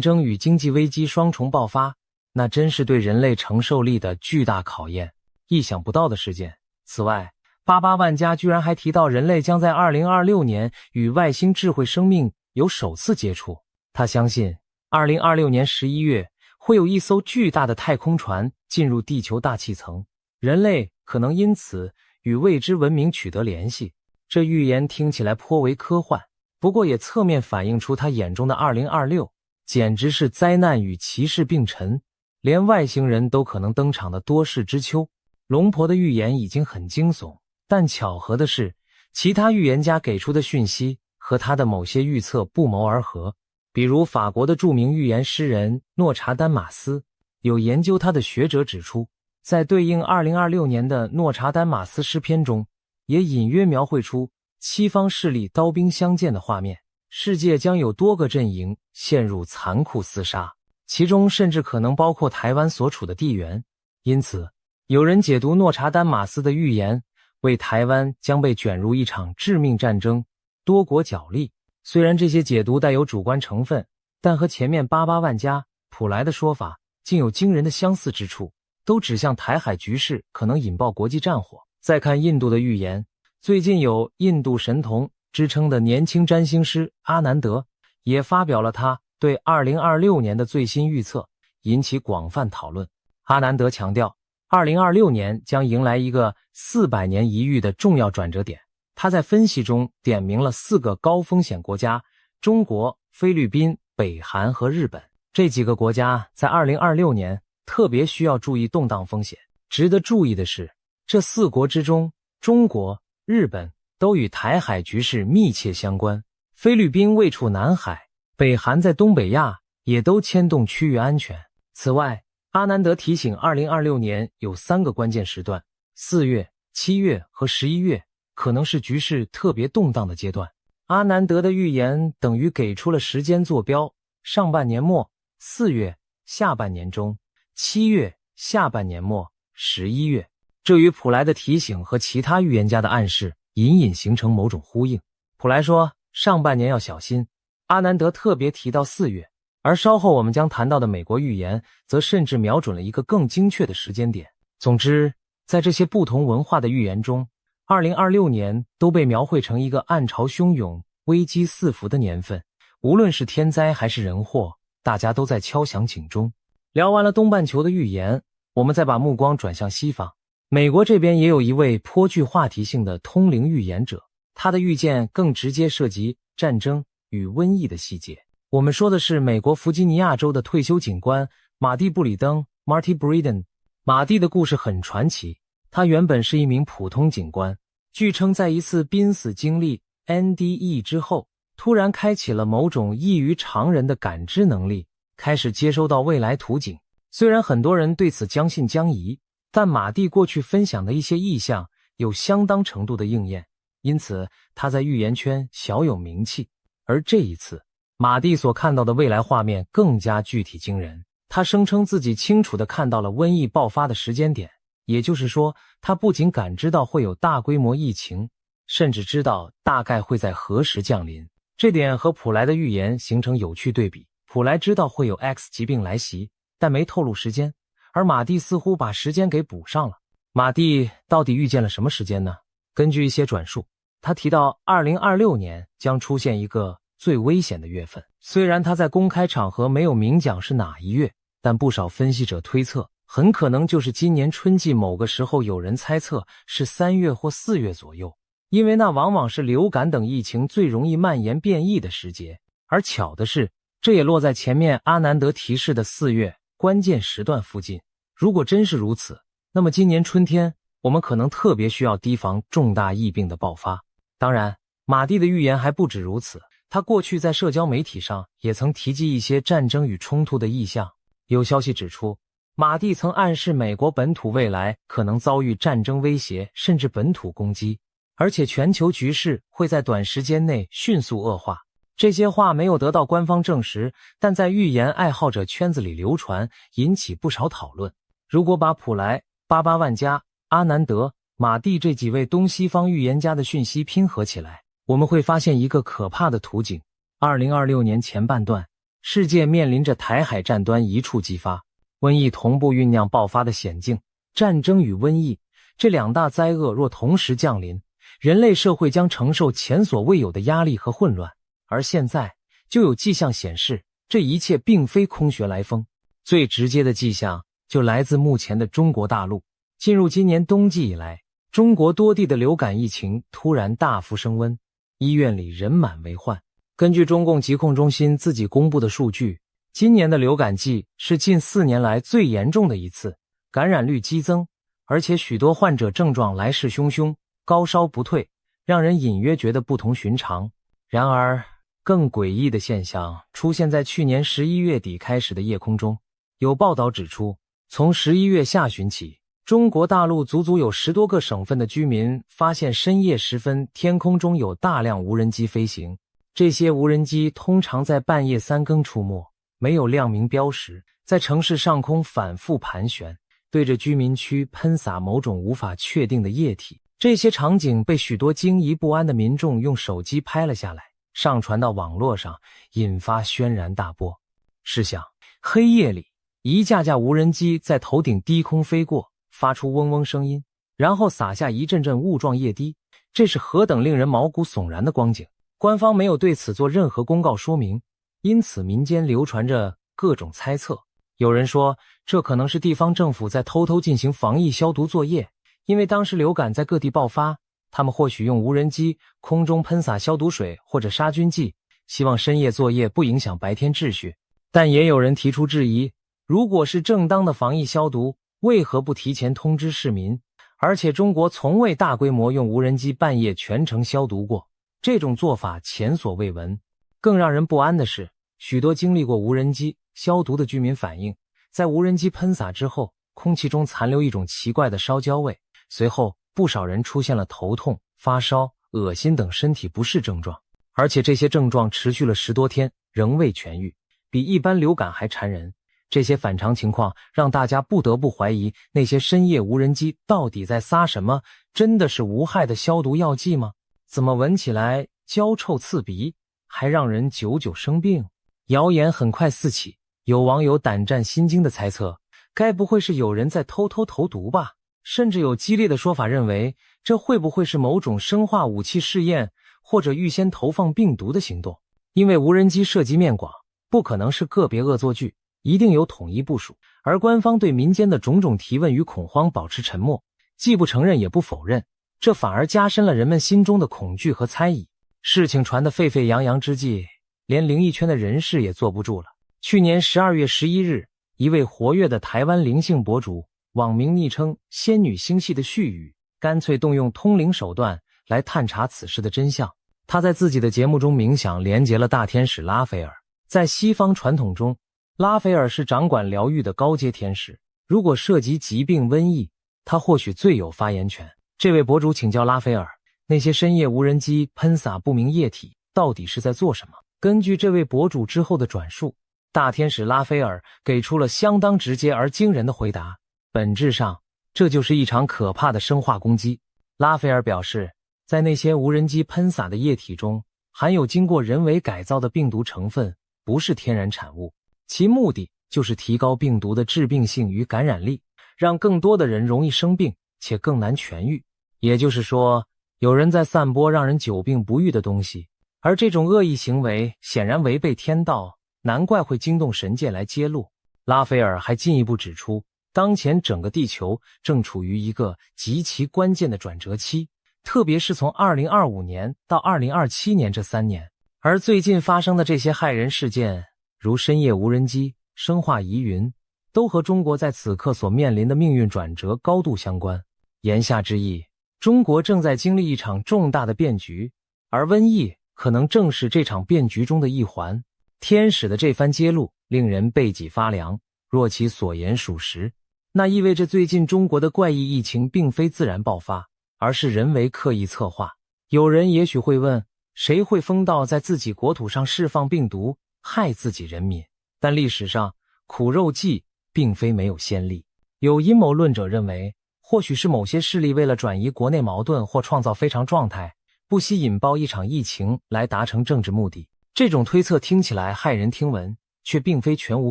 [SPEAKER 1] 争与经济危机双重爆发，那真是对人类承受力的巨大考验，意想不到的事件。此外，巴巴万加居然还提到人类将在2026年与外星智慧生命有首次接触。他相信2026年11月会有一艘巨大的太空船进入地球大气层，人类可能因此与未知文明取得联系。这预言听起来颇为科幻，不过也侧面反映出他眼中的2026简直是灾难与歧视并陈，连外星人都可能登场的多事之秋。龙婆的预言已经很惊悚，但巧合的是，其他预言家给出的讯息和他的某些预测不谋而合。比如法国的著名预言诗人诺查丹马斯，有研究他的学者指出，在对应2026年的诺查丹马斯诗篇中，也隐约描绘出七方势力刀兵相见的画面，世界将有多个阵营陷入残酷厮杀，其中甚至可能包括台湾所处的地缘。因此，有人解读诺查丹马斯的预言为台湾将被卷入一场致命战争，多国角力。虽然这些解读带有主观成分，但和前面巴巴万加、普莱的说法竟有惊人的相似之处，都指向台海局势可能引爆国际战火。再看印度的预言，最近有印度神童之称的年轻占星师阿南德也发表了他对2026年的最新预测，引起广泛讨论。阿南德强调2026年将迎来一个400年一遇的重要转折点。他在分析中点明了4个高风险国家：中国、菲律宾、北韩和日本。这几个国家在2026年特别需要注意动荡风险。值得注意的是，这4国之中，中国、日本都与台海局势密切相关，菲律宾位处南海，北韩在东北亚，也都牵动区域安全。此外，阿南德提醒2026年有3个关键时段：4月、7月和11月可能是局势特别动荡的阶段。阿南德的预言等于给出了时间坐标：上半年末4月，下半年中7月，下半年末11月。这与普莱的提醒和其他预言家的暗示隐隐形成某种呼应。普莱说上半年要小心，阿南德特别提到4月，而稍后我们将谈到的美国预言则甚至瞄准了一个更精确的时间点。总之，在这些不同文化的预言中，2026年都被描绘成一个暗潮汹涌、危机四伏的年份。无论是天灾还是人祸，大家都在敲响警钟。聊完了东半球的预言，我们再把目光转向西方。美国这边也有一位颇具话题性的通灵预言者，他的预见更直接涉及战争与瘟疫的细节。我们说的是美国弗吉尼亚州的退休警官马蒂·布里登 Marty Breeden。马蒂的故事很传奇，他原本是一名普通警官，据称在一次濒死经历 NDE 之后，突然开启了某种异于常人的感知能力，开始接收到未来图景。虽然很多人对此将信将疑，但马蒂过去分享的一些意象有相当程度的应验，因此他在预言圈小有名气。而这一次，马蒂所看到的未来画面更加具体惊人。他声称自己清楚地看到了瘟疫爆发的时间点，也就是说，他不仅感知到会有大规模疫情，甚至知道大概会在何时降临。这点和普莱的预言形成有趣对比。普莱知道会有 X 疾病来袭，但没透露时间，而马蒂似乎把时间给补上了。马蒂到底预见了什么时间呢？根据一些转述，他提到2026年将出现一个最危险的月份。虽然他在公开场合没有明讲是哪一月，但不少分析者推测，很可能就是今年春季某个时候。有人猜测是3月或4月左右，因为那往往是流感等疫情最容易蔓延变异的时节。而巧的是，这也落在前面阿南德提示的4月关键时段附近。如果真是如此，那么今年春天我们可能特别需要提防重大疫病的爆发。当然，马蒂的预言还不止如此，他过去在社交媒体上也曾提及一些战争与冲突的意象。有消息指出，马蒂曾暗示美国本土未来可能遭遇战争威胁，甚至本土攻击，而且全球局势会在短时间内迅速恶化。这些话没有得到官方证实，但在预言爱好者圈子里流传，引起不少讨论。如果把普莱、巴巴万加、阿南德、马蒂这几位东西方预言家的讯息拼合起来，我们会发现一个可怕的图景。2026年前半段，世界面临着台海战端一触即发，瘟疫同步酝酿爆发的险境。战争与瘟疫这两大灾厄若同时降临，人类社会将承受前所未有的压力和混乱。而现在就有迹象显示，这一切并非空穴来风。最直接的迹象就来自目前的中国大陆。进入今年冬季以来，中国多地的流感疫情突然大幅升温，医院里人满为患。根据中共疾控中心自己公布的数据，今年的流感季是近4年来最严重的一次，感染率激增，而且许多患者症状来势汹汹，高烧不退，让人隐约觉得不同寻常。然而，更诡异的现象出现在去年11月底开始的夜空中。有报道指出，从11月下旬起，中国大陆足足有10多个省份的居民发现深夜时分天空中有大量无人机飞行。这些无人机通常在半夜3更出没，没有亮明标识，在城市上空反复盘旋，对着居民区喷洒某种无法确定的液体。这些场景被许多惊疑不安的民众用手机拍了下来，上传到网络上，引发轩然大波。试想，黑夜里，一架架无人机在头顶低空飞过，发出嗡嗡声音，然后洒下一阵阵雾状液滴，这是何等令人毛骨悚然的光景。官方没有对此做任何公告说明，因此民间流传着各种猜测。有人说，这可能是地方政府在偷偷进行防疫消毒作业，因为当时流感在各地爆发，他们或许用无人机空中喷洒消毒水或者杀菌剂，希望深夜作业不影响白天秩序。但也有人提出质疑，如果是正当的防疫消毒，为何不提前通知市民？而且中国从未大规模用无人机半夜全程消毒过，这种做法前所未闻。更让人不安的是，许多经历过无人机消毒的居民反映，在无人机喷洒之后，空气中残留一种奇怪的烧焦味，随后不少人出现了头痛、发烧、恶心等身体不适症状，而且这些症状持续了10多天，仍未痊愈，比一般流感还缠人。这些反常情况让大家不得不怀疑，那些深夜无人机到底在撒什么？真的是无害的消毒药剂吗？怎么闻起来焦臭刺鼻，还让人久久生病？谣言很快四起，有网友胆战心惊地猜测，该不会是有人在偷偷投毒吧？甚至有激烈的说法认为，这会不会是某种生化武器试验，或者预先投放病毒的行动？因为无人机涉及面广，不可能是个别恶作剧，一定有统一部署。而官方对民间的种种提问与恐慌保持沉默，既不承认也不否认，这反而加深了人们心中的恐惧和猜疑。事情传得沸沸扬扬之际，连灵异圈的人士也坐不住了。去年12月11日，一位活跃的台湾灵性博主，网名昵称仙女星系的絮语，干脆动用通灵手段来探查此事的真相。他在自己的节目中冥想连结了大天使拉斐尔。在西方传统中，拉斐尔是掌管疗愈的高阶天使，如果涉及疾病瘟疫，他或许最有发言权。这位博主请教拉斐尔，那些深夜无人机喷洒不明液体到底是在做什么？根据这位博主之后的转述，大天使拉斐尔给出了相当直接而惊人的回答，本质上这就是一场可怕的生化攻击。拉斐尔表示，在那些无人机喷洒的液体中含有经过人为改造的病毒成分，不是天然产物，其目的就是提高病毒的致病性与感染力，让更多的人容易生病且更难痊愈。也就是说，有人在散播让人久病不愈的东西，而这种恶意行为显然违背天道，难怪会惊动神界来揭露。拉斐尔还进一步指出，当前整个地球正处于一个极其关键的转折期，特别是从2025年到2027年这3年，而最近发生的这些骇人事件，如深夜无人机、生化疑云，都和中国在此刻所面临的命运转折高度相关。言下之意，中国正在经历一场重大的变局，而瘟疫可能正是这场变局中的一环。天使的这番揭露令人背脊发凉，若其所言属实，那意味着最近中国的怪异疫情并非自然爆发，而是人为刻意策划。有人也许会问，谁会疯到在自己国土上释放病毒，害自己人民？但历史上苦肉计并非没有先例。有阴谋论者认为，或许是某些势力为了转移国内矛盾或创造非常状态，不惜引爆一场疫情来达成政治目的。这种推测听起来骇人听闻，却并非全无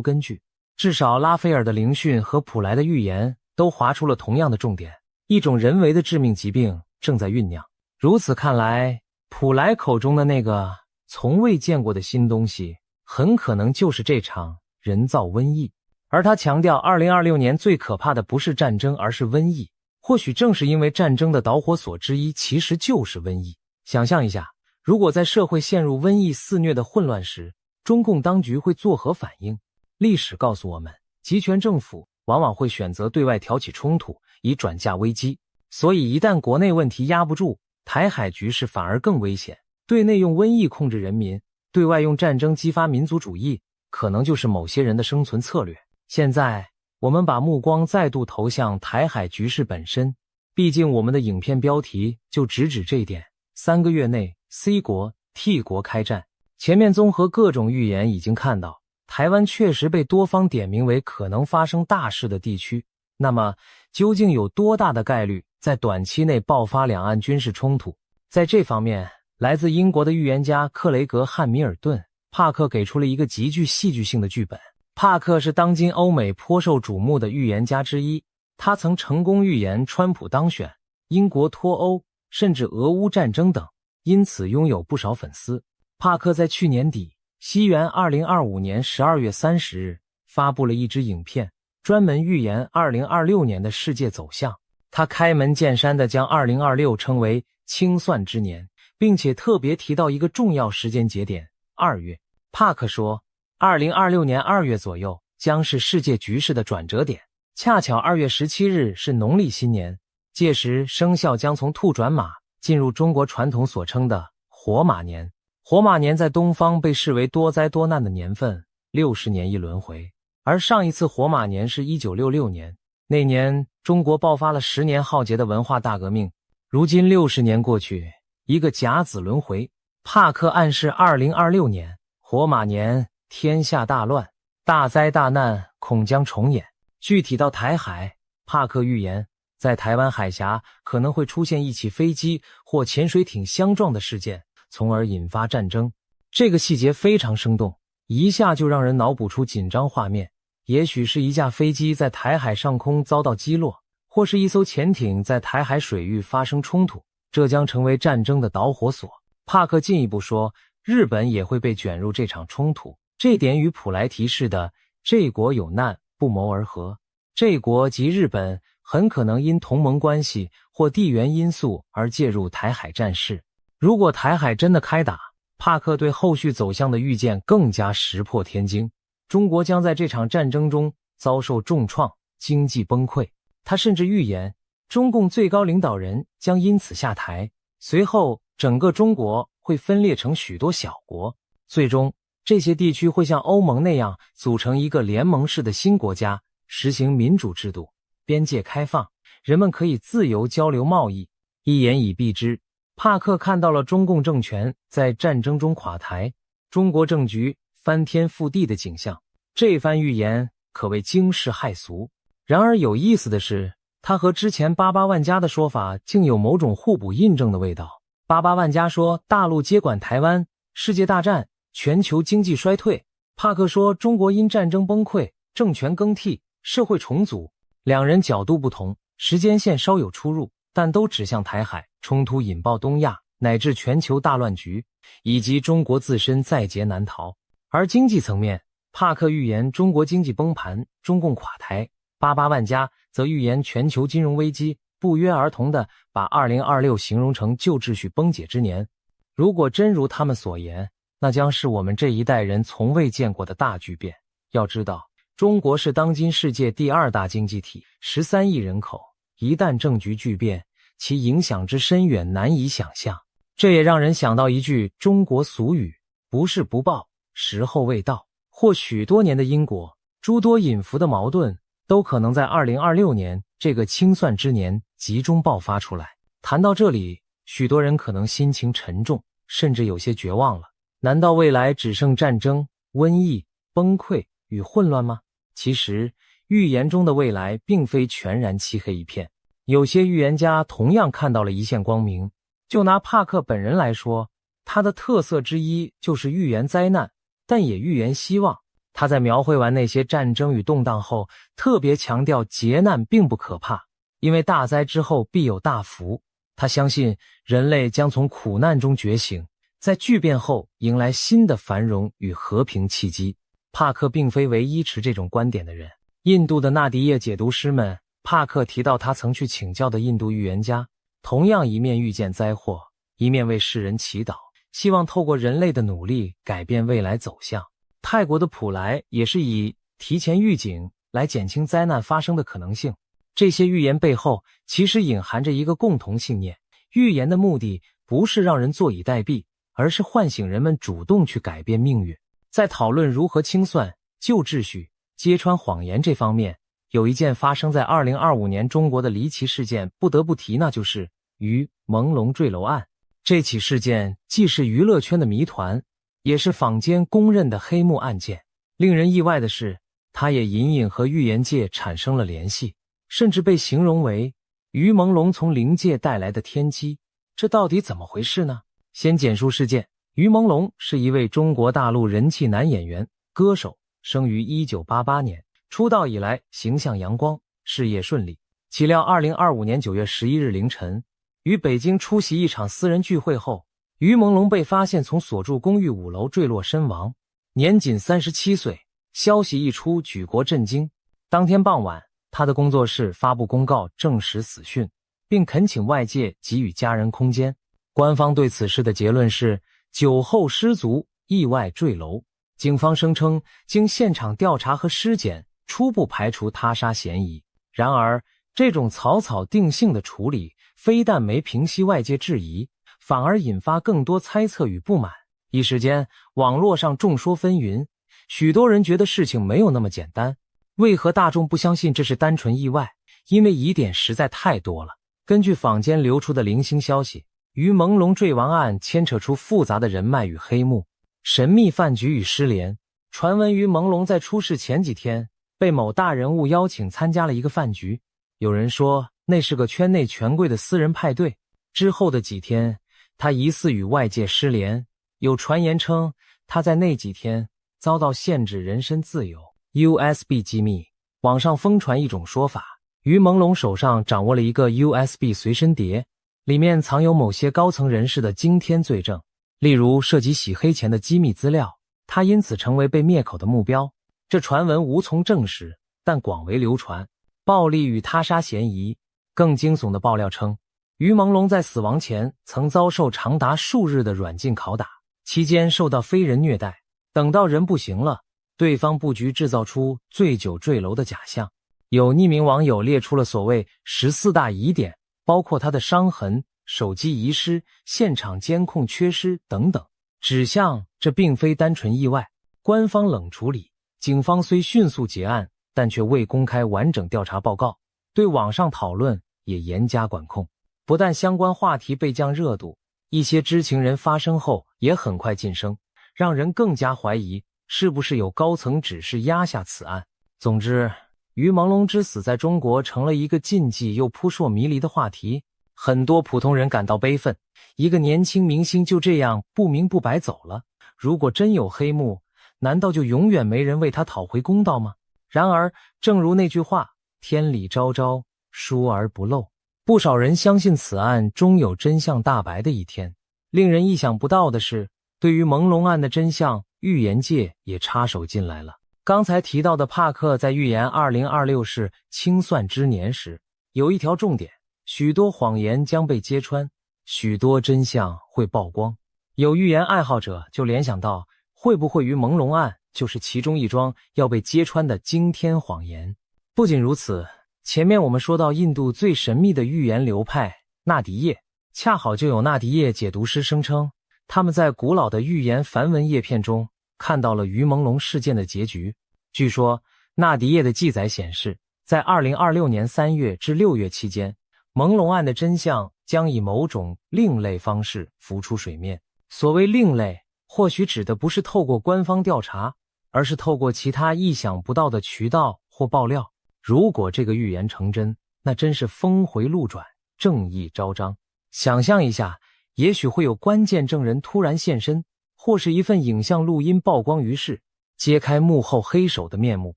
[SPEAKER 1] 根据。至少拉斐尔的灵讯和普莱的预言都划出了同样的重点，一种人为的致命疾病正在酝酿。如此看来，普莱口中的那个从未见过的新东西，很可能就是这场人造瘟疫。而他强调2026年最可怕的不是战争，而是瘟疫。或许正是因为战争的导火索之一其实就是瘟疫。想象一下，如果在社会陷入瘟疫肆虐的混乱时，中共当局会作何反应？历史告诉我们，集权政府往往会选择对外挑起冲突，以转嫁危机。所以一旦国内问题压不住，台海局势反而更危险。对内用瘟疫控制人民，对外用战争激发民族主义，可能就是某些人的生存策略。现在我们把目光再度投向台海局势本身，毕竟我们的影片标题就直指这一点。3个月内 C 国 T 国开战。前面综合各种预言已经看到，台湾确实被多方点名为可能发生大事的地区。那么究竟有多大的概率在短期内爆发两岸军事冲突？在这方面，来自英国的预言家克雷格·汉密尔顿·帕克给出了一个极具戏剧性的剧本。帕克是当今欧美颇受瞩目的预言家之一，他曾成功预言川普当选、英国脱欧，甚至俄乌战争等，因此拥有不少粉丝。帕克在去年底，西元2025年12月30日，发布了一支影片，专门预言2026年的世界走向。他开门见山地将2026称为清算之年，并且特别提到一个重要时间节点2月。帕克说2026年2月左右将是世界局势的转折点，恰巧2月17日是农历新年，届时生肖将从兔转马，进入中国传统所称的火马年。火马年在东方被视为多灾多难的年份，60年一轮回，而上一次火马年是1966年。那年中国爆发了10年浩劫的文化大革命，如今60年过去，一个甲子轮回，帕克暗示2026年火马年天下大乱，大灾大难恐将重演。具体到台海，帕克预言在台湾海峡可能会出现一起飞机或潜水艇相撞的事件，从而引发战争。这个细节非常生动，一下就让人脑补出紧张画面。也许是一架飞机在台海上空遭到击落，或是一艘潜艇在台海水域发生冲突，这将成为战争的导火索。帕克进一步说，日本也会被卷入这场冲突，这点与普莱提式的这国有难不谋而合。这国及日本很可能因同盟关系或地缘因素而介入台海战事。如果台海真的开打，帕克对后续走向的预见更加石破天惊。中国将在这场战争中遭受重创，经济崩溃。他甚至预言，中共最高领导人将因此下台，随后整个中国会分裂成许多小国，最终这些地区会像欧盟那样组成一个联盟式的新国家，实行民主制度，边界开放，人们可以自由交流贸易。一言以蔽之，帕克看到了中共政权在战争中垮台，中国政局翻天覆地的景象。这番预言可谓惊世骇俗。然而有意思的是，他和之前88万家的说法竟有某种互补印证的味道。88万家说大陆接管台湾，世界大战，全球经济衰退。帕克说中国因战争崩溃，政权更替，社会重组。两人角度不同，时间线稍有出入，但都指向台海冲突引爆东亚乃至全球大乱局，以及中国自身在劫难逃。而经济层面，帕克预言中国经济崩盘，中共垮台；88万家则预言全球金融危机，不约而同地把2026形容成旧秩序崩解之年。如果真如他们所言，那将是我们这一代人从未见过的大巨变。要知道，中国是当今世界第2大经济体，13亿人口，一旦政局巨变，其影响之深远难以想象。这也让人想到一句中国俗语，不是不报，时候未到。或许多年的因果，诸多隐伏的矛盾，都可能在2026年这个清算之年集中爆发出来。谈到这里，许多人可能心情沉重，甚至有些绝望了。难道未来只剩战争、瘟疫、崩溃与混乱吗？其实，预言中的未来并非全然漆黑一片，有些预言家同样看到了一线光明。就拿帕克本人来说，他的特色之一就是预言灾难，但也预言希望。他在描绘完那些战争与动荡后，特别强调劫难并不可怕，因为大灾之后必有大福。他相信人类将从苦难中觉醒，在巨变后迎来新的繁荣与和平契机。帕克并非唯一持这种观点的人。印度的纳迪叶解读师们，帕克提到他曾去请教的印度预言家，同样一面预见灾祸，一面为世人祈祷，希望透过人类的努力改变未来走向。泰国的普莱也是以提前预警来减轻灾难发生的可能性。这些预言背后其实隐含着一个共同信念，预言的目的不是让人坐以待毙，而是唤醒人们主动去改变命运。在讨论如何清算、旧秩序、揭穿谎言这方面，有一件发生在2025年中国的离奇事件不得不提，那就是于朦胧坠楼案。这起事件既是娱乐圈的谜团，也是坊间公认的黑幕案件。令人意外的是，它也隐隐和预言界产生了联系，甚至被形容为于朦胧从灵界带来的天机。这到底怎么回事呢？先简述事件。于朦胧是一位中国大陆人气男演员、歌手，生于1988年，出道以来形象阳光，事业顺利。岂料2025年9月11日凌晨，于北京出席一场私人聚会后，于朦胧被发现从所住公寓5楼坠落身亡，年仅37岁。消息一出，举国震惊。当天傍晚，他的工作室发布公告证实死讯，并恳请外界给予家人空间。官方对此事的结论是酒后失足意外坠楼。警方声称，经现场调查和尸检，初步排除他杀嫌疑。然而，这种草草定性的处理，非但没平息外界质疑，反而引发更多猜测与不满。一时间，网络上众说纷纭，许多人觉得事情没有那么简单。为何大众不相信这是单纯意外？因为疑点实在太多了。根据坊间流出的零星消息，于朦胧坠亡案牵扯出复杂的人脉与黑幕，神秘饭局与失联。传闻于朦胧在出事前几天被某大人物邀请参加了一个饭局，有人说那是个圈内权贵的私人派对。之后的几天，他疑似与外界失联，有传言称他在那几天遭到限制人身自由。USB 机密，网上疯传一种说法，于朦胧手上掌握了一个 USB 随身碟，里面藏有某些高层人士的惊天罪证，例如涉及洗黑钱的机密资料，他因此成为被灭口的目标。这传闻无从证实，但广为流传，暴力与他杀嫌疑。更惊悚的爆料称，于朦胧在死亡前曾遭受长达数日的软禁拷打，期间受到非人虐待，等到人不行了，对方布局制造出醉酒坠楼的假象。有匿名网友列出了所谓14大疑点，包括他的伤痕、手机遗失、现场监控缺失等等，指向这并非单纯意外。官方冷处理，警方虽迅速结案，但却未公开完整调查报告，对网上讨论也严加管控。不但相关话题被降热度，一些知情人发声后也很快晋升，让人更加怀疑是不是有高层指示压下此案。总之，于朦胧之死在中国成了一个禁忌又扑朔迷离的话题，很多普通人感到悲愤，一个年轻明星就这样不明不白走了，如果真有黑幕，难道就永远没人为他讨回公道吗？然而，正如那句话，天理昭昭，疏而不漏，不少人相信此案终有真相大白的一天。令人意想不到的是，对于朦胧案的真相，预言界也插手进来了。刚才提到的帕克在预言2026是清算之年时，有一条重点，许多谎言将被揭穿，许多真相会曝光。有预言爱好者就联想到，会不会于朦胧案就是其中一桩要被揭穿的惊天谎言。不仅如此，前面我们说到印度最神秘的预言流派纳迪叶，恰好就有纳迪叶解读师声称，他们在古老的预言梵文叶片中看到了于朦胧事件的结局。据说纳迪叶的记载显示，在2026年3月至6月期间，朦胧案的真相将以某种另类方式浮出水面。所谓另类，或许指的不是透过官方调查，而是透过其他意想不到的渠道或爆料。如果这个预言成真，那真是峰回路转，正义昭彰。想象一下，也许会有关键证人突然现身，或是一份影像录音曝光于世，揭开幕后黑手的面目。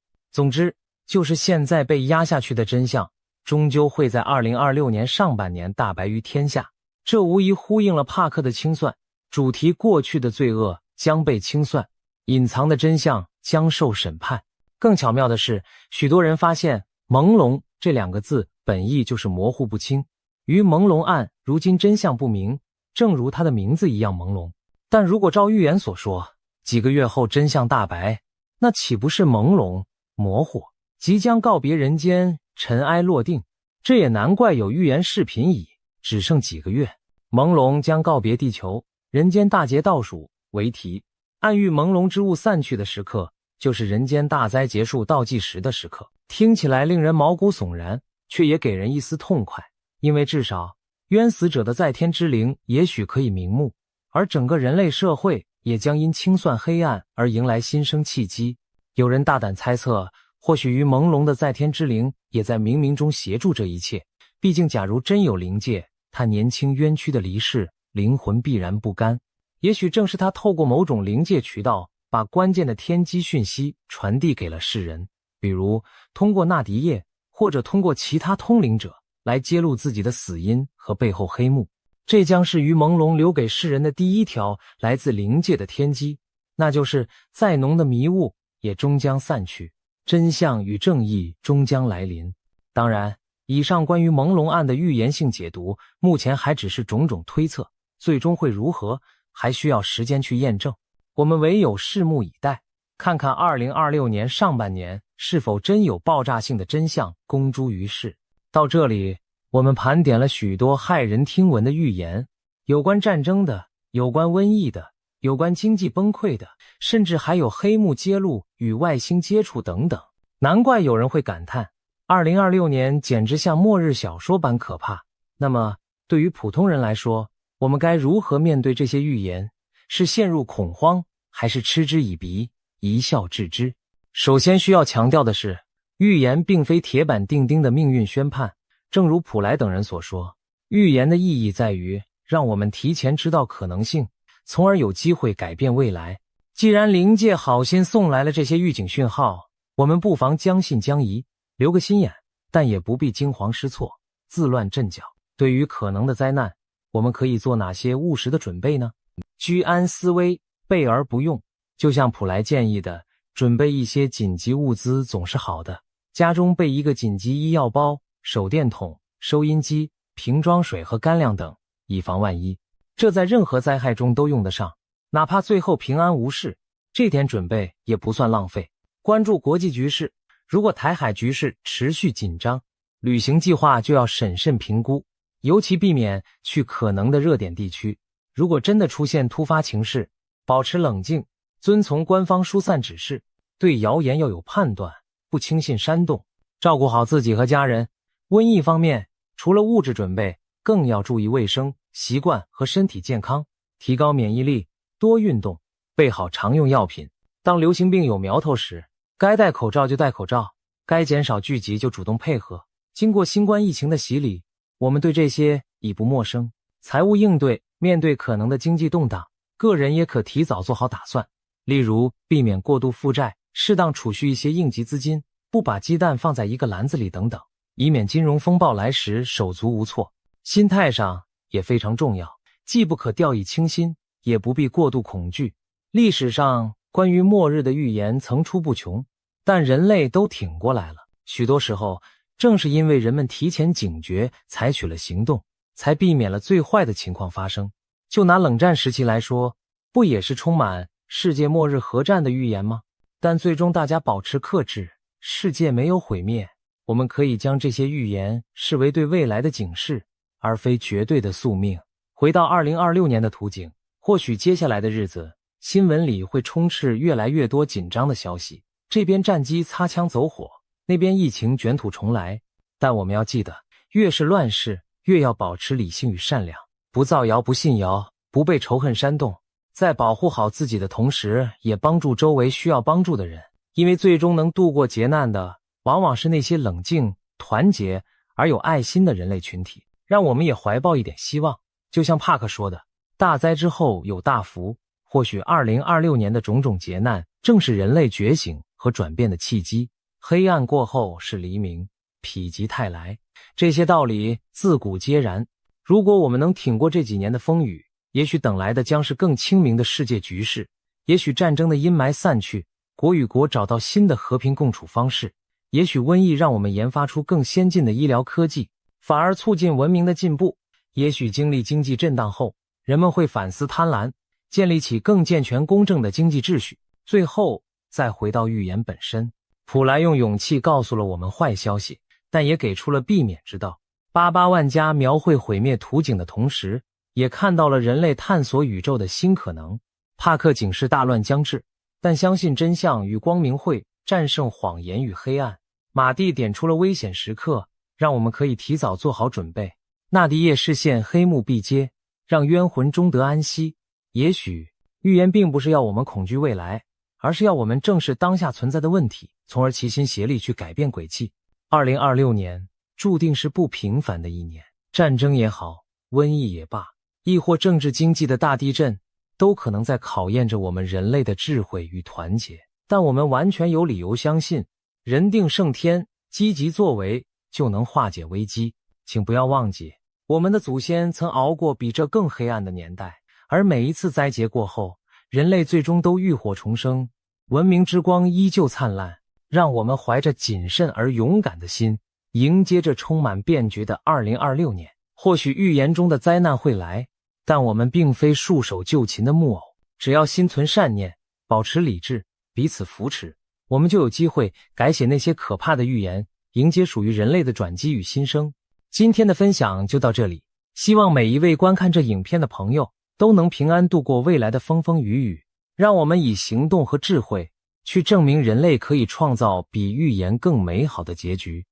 [SPEAKER 1] 总之，就是现在被压下去的真相，终究会在2026年上半年大白于天下。这无疑呼应了帕克的清算主题，过去的罪恶将被清算，隐藏的真相将受审判。更巧妙的是，许多人发现朦胧这两个字本意就是模糊不清。于朦胧案如今真相不明，正如它的名字一样朦胧。但如果照预言所说，几个月后真相大白，那岂不是朦胧、模糊，即将告别人间，尘埃落定？这也难怪有预言视频以只剩几个月，朦胧将告别地球，人间大劫倒数为题，暗喻朦胧之物散去的时刻，就是人间大灾结束倒计时的时刻。听起来令人毛骨悚然，却也给人一丝痛快，因为至少冤死者的在天之灵也许可以瞑目，而整个人类社会也将因清算黑暗而迎来新生契机。有人大胆猜测，或许于朦胧的在天之灵也在冥冥中协助这一切。毕竟假如真有灵界，他年轻冤屈的离世，灵魂必然不甘。也许正是他透过某种灵界渠道，把关键的天机讯息传递给了世人，比如通过纳迪叶，或者通过其他通灵者来揭露自己的死因和背后黑幕。这将是于朦胧留给世人的第一条来自灵界的天机，那就是再浓的迷雾也终将散去，真相与正义终将来临。当然，以上关于朦胧案的预言性解读，目前还只是种种推测，最终会如何，还需要时间去验证。我们唯有拭目以待，看看2026年上半年是否真有爆炸性的真相公诸于世。到这里，我们盘点了许多骇人听闻的预言，有关战争的，有关瘟疫的，有关经济崩溃的，甚至还有黑幕揭露与外星接触等等。难怪有人会感叹2026年简直像末日小说般可怕。那么，对于普通人来说，我们该如何面对这些预言？是陷入恐慌，还是嗤之以鼻，一笑置之？首先需要强调的是，预言并非铁板钉钉的命运宣判。正如普莱等人所说，预言的意义在于让我们提前知道可能性，从而有机会改变未来。既然灵界好心送来了这些预警讯号，我们不妨将信将疑，留个心眼，但也不必惊慌失措，自乱阵脚。对于可能的灾难，我们可以做哪些务实的准备呢？居安思危，备而不用。就像普莱建议的，准备一些紧急物资总是好的。家中备一个紧急医药包、手电筒、收音机、瓶装水和干粮等，以防万一。这在任何灾害中都用得上，哪怕最后平安无事，这点准备也不算浪费。关注国际局势，如果台海局势持续紧张，旅行计划就要审慎评估，尤其避免去可能的热点地区。如果真的出现突发情势，保持冷静，遵从官方疏散指示，对谣言要有判断，不轻信煽动，照顾好自己和家人。瘟疫方面，除了物质准备，更要注意卫生习惯和身体健康，提高免疫力，多运动，备好常用药品。当流行病有苗头时，该戴口罩就戴口罩，该减少聚集就主动配合。经过新冠疫情的洗礼，我们对这些已不陌生。财务应对，面对可能的经济动荡，个人也可提早做好打算，例如避免过度负债，适当储蓄一些应急资金，不把鸡蛋放在一个篮子里等等，以免金融风暴来时手足无措。心态上也非常重要，既不可掉以轻心，也不必过度恐惧。历史上关于末日的预言层出不穷，但人类都挺过来了。许多时候，正是因为人们提前警觉，采取了行动，才避免了最坏的情况发生。就拿冷战时期来说，不也是充满世界末日核战的预言吗？但最终大家保持克制，世界没有毁灭。我们可以将这些预言视为对未来的警示，而非绝对的宿命。回到2026年的图景，或许接下来的日子，新闻里会充斥越来越多紧张的消息，这边战机擦枪走火，那边疫情卷土重来。但我们要记得，越是乱世，越要保持理性与善良，不造谣，不信谣，不被仇恨煽动，在保护好自己的同时，也帮助周围需要帮助的人。因为最终能度过劫难的，往往是那些冷静、团结而有爱心的人类群体。让我们也怀抱一点希望，就像帕克说的，大灾之后有大福。或许2026年的种种劫难，正是人类觉醒和转变的契机。黑暗过后是黎明，否极泰来，这些道理自古皆然。如果我们能挺过这几年的风雨，也许等来的将是更清明的世界局势，也许战争的阴霾散去，国与国找到新的和平共处方式，也许瘟疫让我们研发出更先进的医疗科技，反而促进文明的进步。也许经历经济震荡后，人们会反思贪婪，建立起更健全公正的经济秩序。最后再回到预言本身，普莱用勇气告诉了我们坏消息，但也给出了避免之道。88万家描绘毁灭图景的同时，也看到了人类探索宇宙的新可能。帕克警示大乱将至，但相信真相与光明会战胜谎言与黑暗。马蒂点出了危险时刻，让我们可以提早做好准备。纳迪叶视线黑幕毕揭，让冤魂终得安息。也许预言并不是要我们恐惧未来，而是要我们正视当下存在的问题，从而齐心协力去改变轨迹。2026年注定是不平凡的一年，战争也好，瘟疫也罢，亦或政治经济的大地震，都可能在考验着我们人类的智慧与团结。但我们完全有理由相信，人定胜天，积极作为就能化解危机。请不要忘记，我们的祖先曾熬过比这更黑暗的年代，而每一次灾劫过后，人类最终都浴火重生，文明之光依旧灿烂。让我们怀着谨慎而勇敢的心，迎接着充满变局的2026年。或许预言中的灾难会来，但我们并非束手就擒的木偶，只要心存善念，保持理智，彼此扶持，我们就有机会改写那些可怕的预言，迎接属于人类的转机与新生。今天的分享就到这里，希望每一位观看这影片的朋友都能平安度过未来的风风雨雨。让我们以行动和智慧去证明人类可以创造比预言更美好的结局。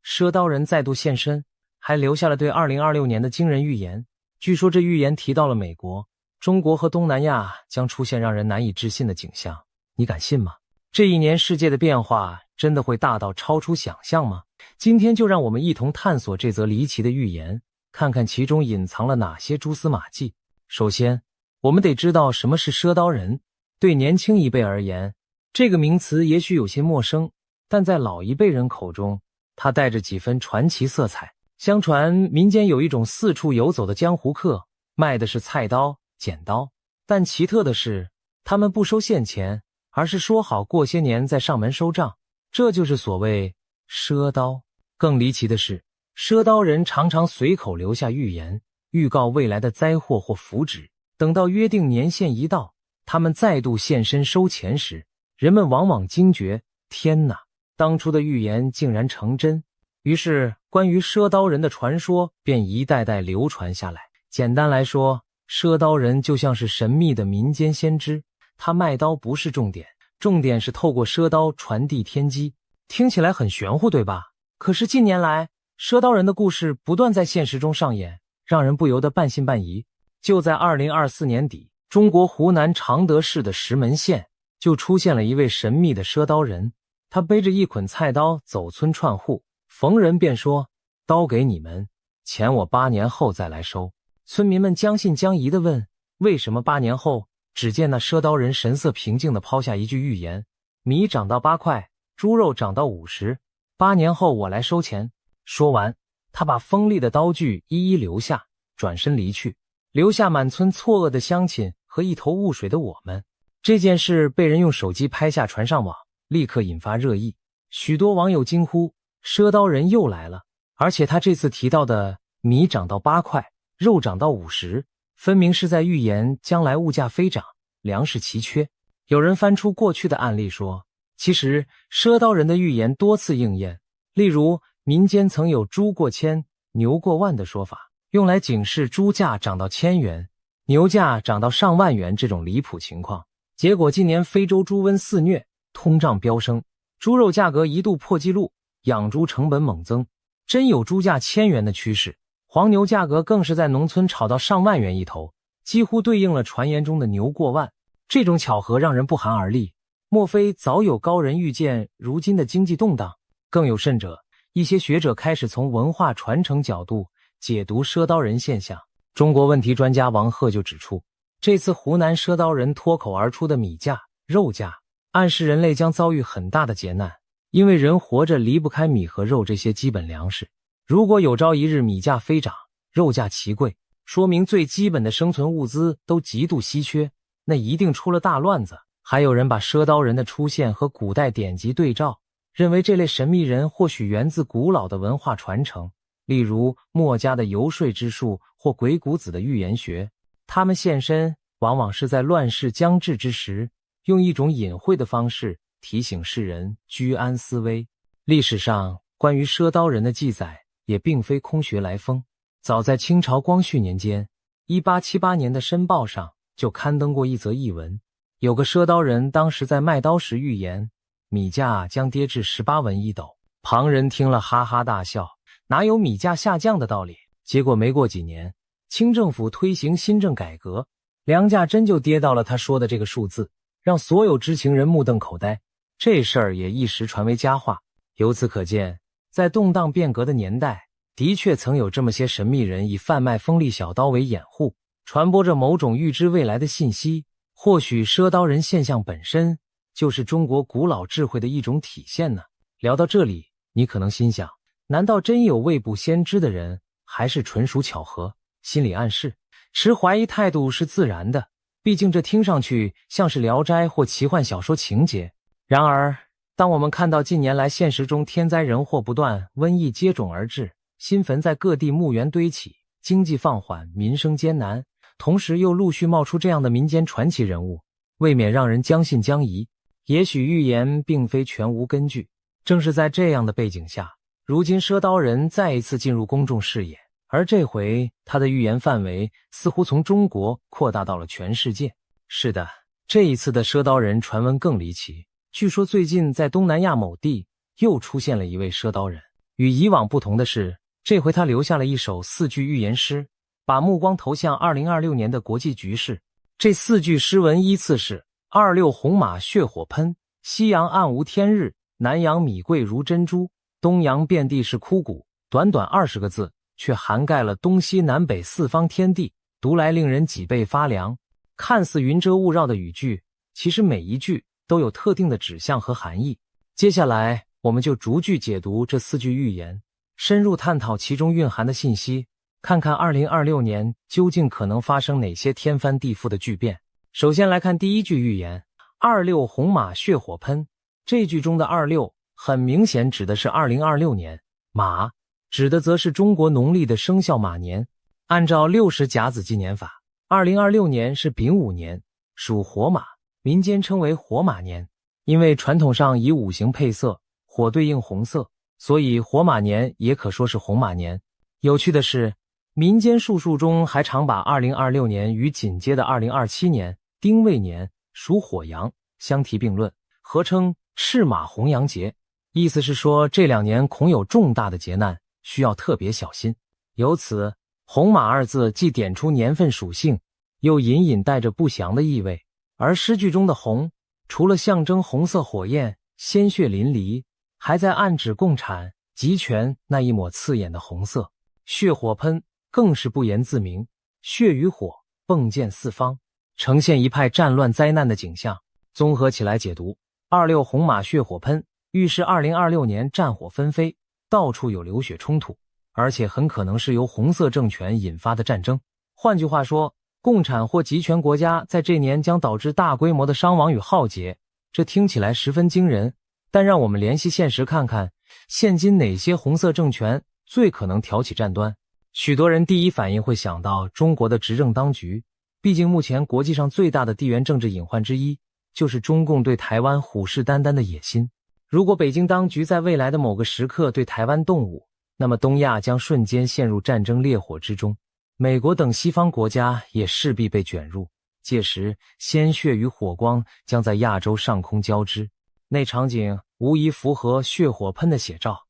[SPEAKER 1] 赊刀人再度现身，还留下了对2026年的惊人预言。据说这预言提到了美国、中国和东南亚将出现让人难以置信的景象，你敢信吗？这一年世界的变化真的会大到超出想象吗？今天就让我们一同探索这则离奇的预言，看看其中隐藏了哪些蛛丝马迹。首先，我们得知道什么是赊刀人。对年轻一辈而言，这个名词也许有些陌生，但在老一辈人口中，它带着几分传奇色彩。相传民间有一种四处游走的江湖客，卖的是菜刀、剪刀，但奇特的是，他们不收现钱，而是说好过些年再上门收账，这就是所谓赊刀。更离奇的是，赊刀人常常随口留下预言，预告未来的灾祸或福祉，等到约定年限一到，他们再度现身收钱时，人们往往惊觉，天哪，当初的预言竟然成真。于是关于赊刀人的传说便一代代流传下来。简单来说，赊刀人就像是神秘的民间先知，他卖刀不是重点，重点是透过赊刀传递天机。听起来很玄乎，对吧？可是近年来，赊刀人的故事不断在现实中上演，让人不由得半信半疑。就在2024年底，中国湖南常德市的石门县就出现了一位神秘的赊刀人，他背着一捆菜刀走村串户，逢人便说，刀给你们，钱我8年后再来收。村民们将信将疑地问，为什么8年后？只见那赊刀人神色平静地抛下一句预言，米涨到8块，猪肉涨到50，8年后我来收钱。说完，他把锋利的刀具一一留下，转身离去，留下满村错愕的乡亲和一头雾水的我们。这件事被人用手机拍下传上网，立刻引发热议，许多网友惊呼，赊刀人又来了。而且他这次提到的米涨到8块，肉涨到50，分明是在预言将来物价飞涨，粮食奇缺。有人翻出过去的案例说，其实赊刀人的预言多次应验，例如民间曾有猪过千、牛过万的说法，用来警示猪价涨到1000元、牛价涨到上万元这种离谱情况。结果近年非洲猪瘟肆虐，通胀飙升，猪肉价格一度破纪录，养猪成本猛增，真有猪价1000元的趋势。黄牛价格更是在农村炒到上万元一头，几乎对应了传言中的牛过万。这种巧合让人不寒而栗，莫非早有高人预见如今的经济动荡？更有甚者，一些学者开始从文化传承角度解读赊刀人现象。中国问题专家王鹤就指出，这次湖南赊刀人脱口而出的米价、肉价，暗示人类将遭遇很大的劫难，因为人活着离不开米和肉这些基本粮食。如果有朝一日米价飞涨，肉价奇贵，说明最基本的生存物资都极度稀缺，那一定出了大乱子。还有人把赊刀人的出现和古代典籍对照，认为这类神秘人或许源自古老的文化传承，例如墨家的游说之术或鬼谷子的预言学。他们现身往往是在乱世将至之时，用一种隐晦的方式提醒世人居安思危。历史上关于赊刀人的记载也并非空穴来风，早在清朝光绪年间1878年的《申报》上就刊登过一则译文，有个赊刀人当时在卖刀时预言米价将跌至18文一斗，旁人听了哈哈大笑，哪有米价下降的道理？结果没过几年，清政府推行新政改革，粮价真就跌到了他说的这个数字，让所有知情人目瞪口呆。这事儿也一时传为佳话。由此可见，在动荡变革的年代，的确曾有这么些神秘人以贩卖锋利小刀为掩护，传播着某种预知未来的信息。或许赊刀人现象本身就是中国古老智慧的一种体现呢。聊到这里，你可能心想，难道真有未卜先知的人，还是纯属巧合？心理暗示，持怀疑态度是自然的，毕竟这听上去像是聊斋或奇幻小说情节。然而当我们看到近年来现实中天灾人祸不断，瘟疫接踵而至，新坟在各地墓园堆起，经济放缓，民生艰难，同时又陆续冒出这样的民间传奇人物，未免让人将信将疑。也许预言并非全无根据。正是在这样的背景下，如今赊刀人再一次进入公众视野，而这回他的预言范围似乎从中国扩大到了全世界。是的，这一次的赊刀人传闻更离奇。据说最近在东南亚某地又出现了一位赊刀人，与以往不同的是，这回他留下了一首4句预言诗，把目光投向2026年的国际局势。这4句诗文依次是：26红马血火喷，西洋暗无天日，南洋米贵如珍珠，东洋遍地是枯骨。短短20个字，却涵盖了东西南北四方天地，读来令人脊背发凉。看似云遮雾绕的语句，其实每一句都有特定的指向和含义。接下来，我们就逐句解读这4句预言，深入探讨其中蕴含的信息，看看2026年究竟可能发生哪些天翻地覆的巨变。首先来看第一句预言，26红马血火喷。这句中的26很明显指的是2026年，马指的则是中国农历的生肖马年。按照60甲子纪年法，2026年是丙午年，属火马，民间称为火马年。因为传统上以五行配色，火对应红色，所以火马年也可说是红马年。有趣的是，民间术数中还常把2026年与紧接的2027年丁未年属火羊相提并论，合称赤马红羊节，意思是说这2年恐有重大的劫难，需要特别小心。由此，红马2字既点出年份属性，又隐隐带着不祥的意味。而诗句中的红，除了象征红色火焰、鲜血淋漓，还在暗指共产、集权那一抹刺眼的红色。血火喷更是不言自明，血与火迸溅四方，呈现一派战乱灾难的景象。综合起来解读，26红马血火喷预示2026年战火纷飞，到处有流血冲突，而且很可能是由红色政权引发的战争。换句话说，共产或集权国家在这年将导致大规模的伤亡与浩劫。这听起来十分惊人，但让我们联系现实看看，现今哪些红色政权最可能挑起战端？许多人第一反应会想到中国的执政当局，毕竟目前国际上最大的地缘政治隐患之一，就是中共对台湾虎视眈眈的野心。如果北京当局在未来的某个时刻对台湾动武，那么东亚将瞬间陷入战争烈火之中，美国等西方国家也势必被卷入，届时鲜血与火光将在亚洲上空交织，那场景无疑符合血火喷的写照。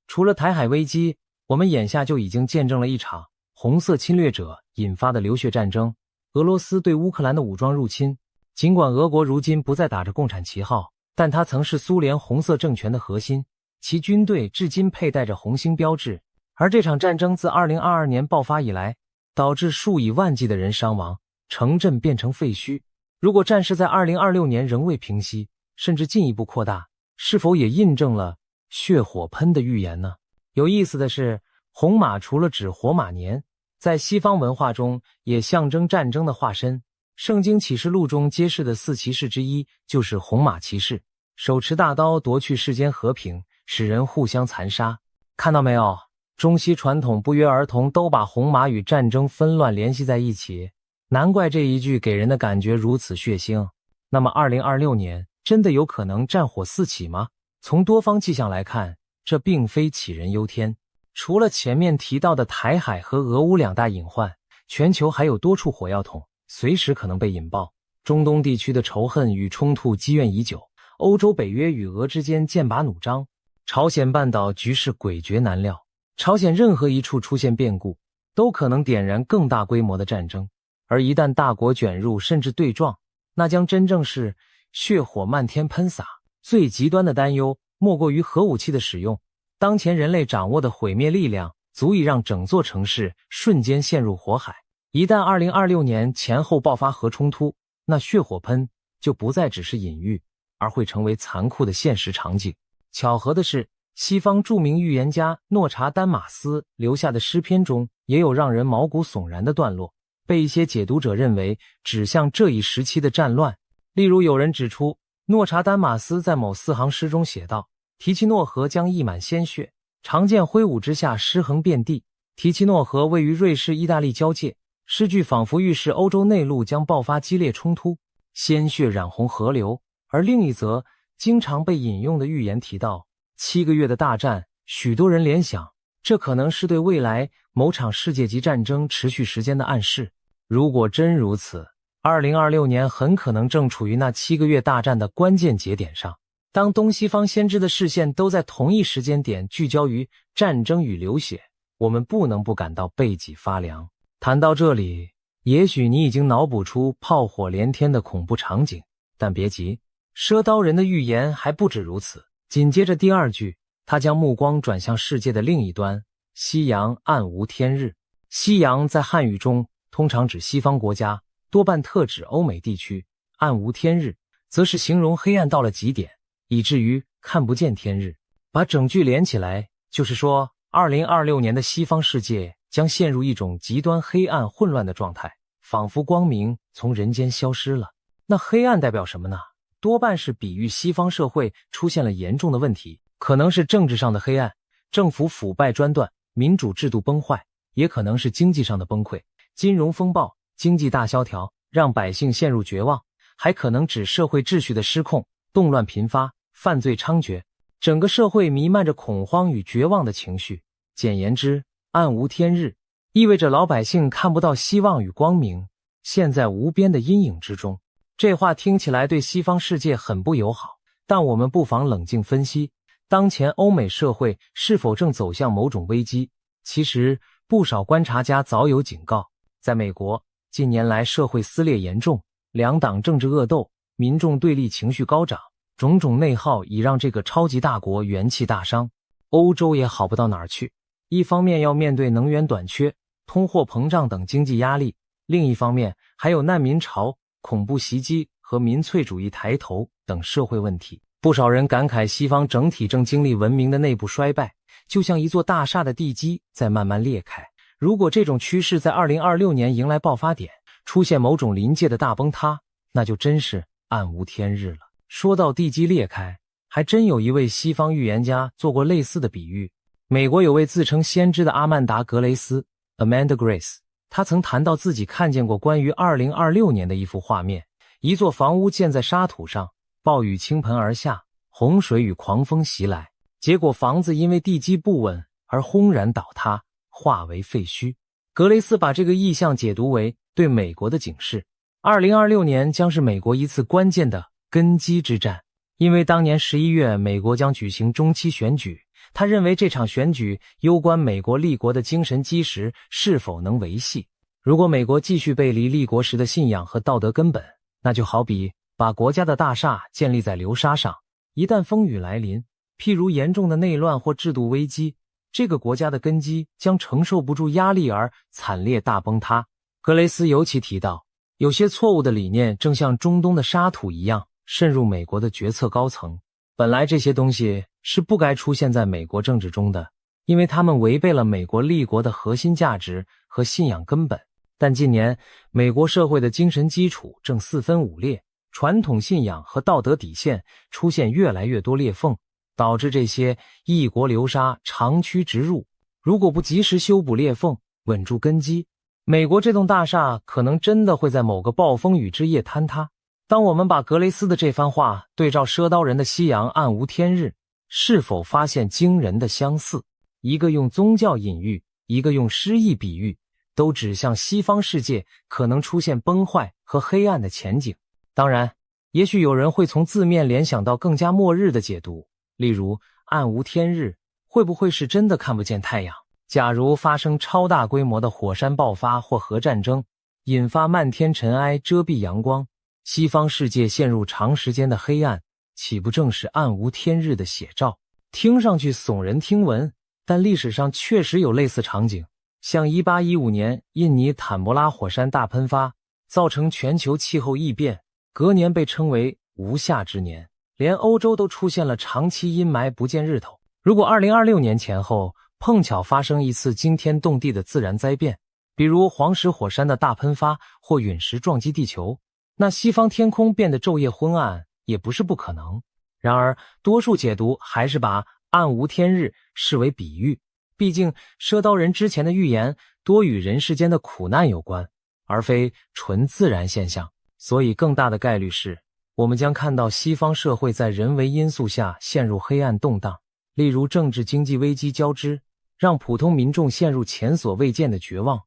[SPEAKER 1] 除了台海危机，我们眼下就已经见证了一场红色侵略者引发的流血战争，俄罗斯对乌克兰的武装入侵。尽管俄国如今不再打着共产旗号，但它曾是苏联红色政权的核心，其军队至今佩戴着红星标志。而这场战争自2022年爆发以来，导致数以万计的人伤亡，城镇变成废墟。如果战事在2026年仍未平息，甚至进一步扩大，是否也印证了血火喷的预言呢？有意思的是，红马除了指火马年，在西方文化中也象征战争的化身。圣经启示录中揭示的4骑士之一就是红马骑士，手持大刀夺去世间和平，使人互相残杀。看到没有？中西传统不约而同都把红马与战争纷乱联系在一起，难怪这一句给人的感觉如此血腥。那么2026年真的有可能战火四起吗？从多方迹象来看，这并非杞人忧天。除了前面提到的台海和俄乌2大隐患，全球还有多处火药桶，随时可能被引爆。中东地区的仇恨与冲突积怨已久，欧洲北约与俄之间剑拔弩张，朝鲜半岛局势诡谲难料。朝鲜任何一处出现变故，都可能点燃更大规模的战争，而一旦大国卷入甚至对撞，那将真正是血火漫天喷洒。最极端的担忧莫过于核武器的使用。当前人类掌握的毁灭力量足以让整座城市瞬间陷入火海。一旦2026年前后爆发核冲突，那血火喷就不再只是隐喻，而会成为残酷的现实场景。巧合的是，西方著名预言家诺查丹马斯留下的诗篇中也有让人毛骨悚然的段落，被一些解读者认为指向这一时期的战乱。例如有人指出，诺查丹马斯在某4行诗中写道：提奇诺河将溢满鲜血，长剑挥舞之下尸横遍地。提奇诺河位于瑞士意大利交界，诗句仿佛预示欧洲内陆将爆发激烈冲突，鲜血染红河流。而另一则经常被引用的预言提到7个月的大战，许多人联想这可能是对未来某场世界级战争持续时间的暗示。如果真如此，2026年很可能正处于那7个月大战的关键节点上。当东西方先知的视线都在同一时间点聚焦于战争与流血，我们不能不感到背脊发凉。谈到这里，也许你已经脑补出炮火连天的恐怖场景，但别急，赊刀人的预言还不止如此。紧接着第二句，他将目光转向世界的另一端，夕阳暗无天日。夕阳在汉语中通常指西方国家，多半特指欧美地区，暗无天日则是形容黑暗到了极点，以至于看不见天日。把整句连起来，就是说2026年的西方世界将陷入一种极端黑暗混乱的状态，仿佛光明从人间消失了。那黑暗代表什么呢？多半是比喻西方社会出现了严重的问题，可能是政治上的黑暗，政府腐败专断，民主制度崩坏，也可能是经济上的崩溃，金融风暴，经济大萧条，让百姓陷入绝望，还可能指社会秩序的失控，动乱频发，犯罪猖獗，整个社会弥漫着恐慌与绝望的情绪。简言之，暗无天日意味着老百姓看不到希望与光明，陷在无边的阴影之中。这话听起来对西方世界很不友好，但我们不妨冷静分析，当前欧美社会是否正走向某种危机？其实，不少观察家早有警告。在美国，近年来社会撕裂严重，两党政治恶斗，民众对立情绪高涨，种种内耗已让这个超级大国元气大伤。欧洲也好不到哪儿去，一方面要面对能源短缺、通货膨胀等经济压力，另一方面还有难民潮、恐怖袭击和民粹主义抬头等社会问题。不少人感慨西方整体正经历文明的内部衰败，就像一座大厦的地基在慢慢裂开。如果这种趋势在2026年迎来爆发点，出现某种临界的大崩塌，那就真是暗无天日了。说到地基裂开，还真有一位西方预言家做过类似的比喻。美国有位自称先知的阿曼达·格雷斯 Amanda Grace， 他曾谈到自己看见过关于2026年的一幅画面，一座房屋建在沙土上，暴雨倾盆而下，洪水与狂风袭来，结果房子因为地基不稳而轰然倒塌，化为废墟。格雷斯把这个意象解读为对美国的警示。2026年将是美国一次关键的根基之战，因为当年11月美国将举行中期选举，他认为这场选举攸关美国立国的精神基石是否能维系。如果美国继续背离立国时的信仰和道德根本，那就好比把国家的大厦建立在流沙上，一旦风雨来临，譬如严重的内乱或制度危机，这个国家的根基将承受不住压力而惨烈大崩塌。格雷斯尤其提到，有些错误的理念正像中东的沙土一样渗入美国的决策高层，本来这些东西是不该出现在美国政治中的，因为他们违背了美国立国的核心价值和信仰根本。但近年，美国社会的精神基础正四分五裂，传统信仰和道德底线出现越来越多裂缝，导致这些一国流沙长驱直入。如果不及时修补裂缝，稳住根基，美国这栋大厦可能真的会在某个暴风雨之夜坍塌。当我们把格雷斯的这番话对照赊刀人的夕阳暗无天日，是否发现惊人的相似？一个用宗教隐喻，一个用诗意比喻，都指向西方世界可能出现崩坏和黑暗的前景。当然，也许有人会从字面联想到更加末日的解读，例如暗无天日，会不会是真的看不见太阳？假如发生超大规模的火山爆发或核战争，引发漫天尘埃遮蔽阳光，西方世界陷入长时间的黑暗，岂不正是暗无天日的写照？听上去耸人听闻，但历史上确实有类似场景，像1815年印尼坦博拉火山大喷发，造成全球气候异变，隔年被称为无夏之年，连欧洲都出现了长期阴霾不见日头。如果2026年前后碰巧发生一次惊天动地的自然灾变，比如黄石火山的大喷发或陨石撞击地球，那西方天空变得昼夜昏暗也不是不可能。然而多数解读还是把暗无天日视为比喻，毕竟赊刀人之前的预言多与人世间的苦难有关，而非纯自然现象，所以更大的概率是我们将看到西方社会在人为因素下陷入黑暗动荡，例如政治经济危机交织，让普通民众陷入前所未见的绝望。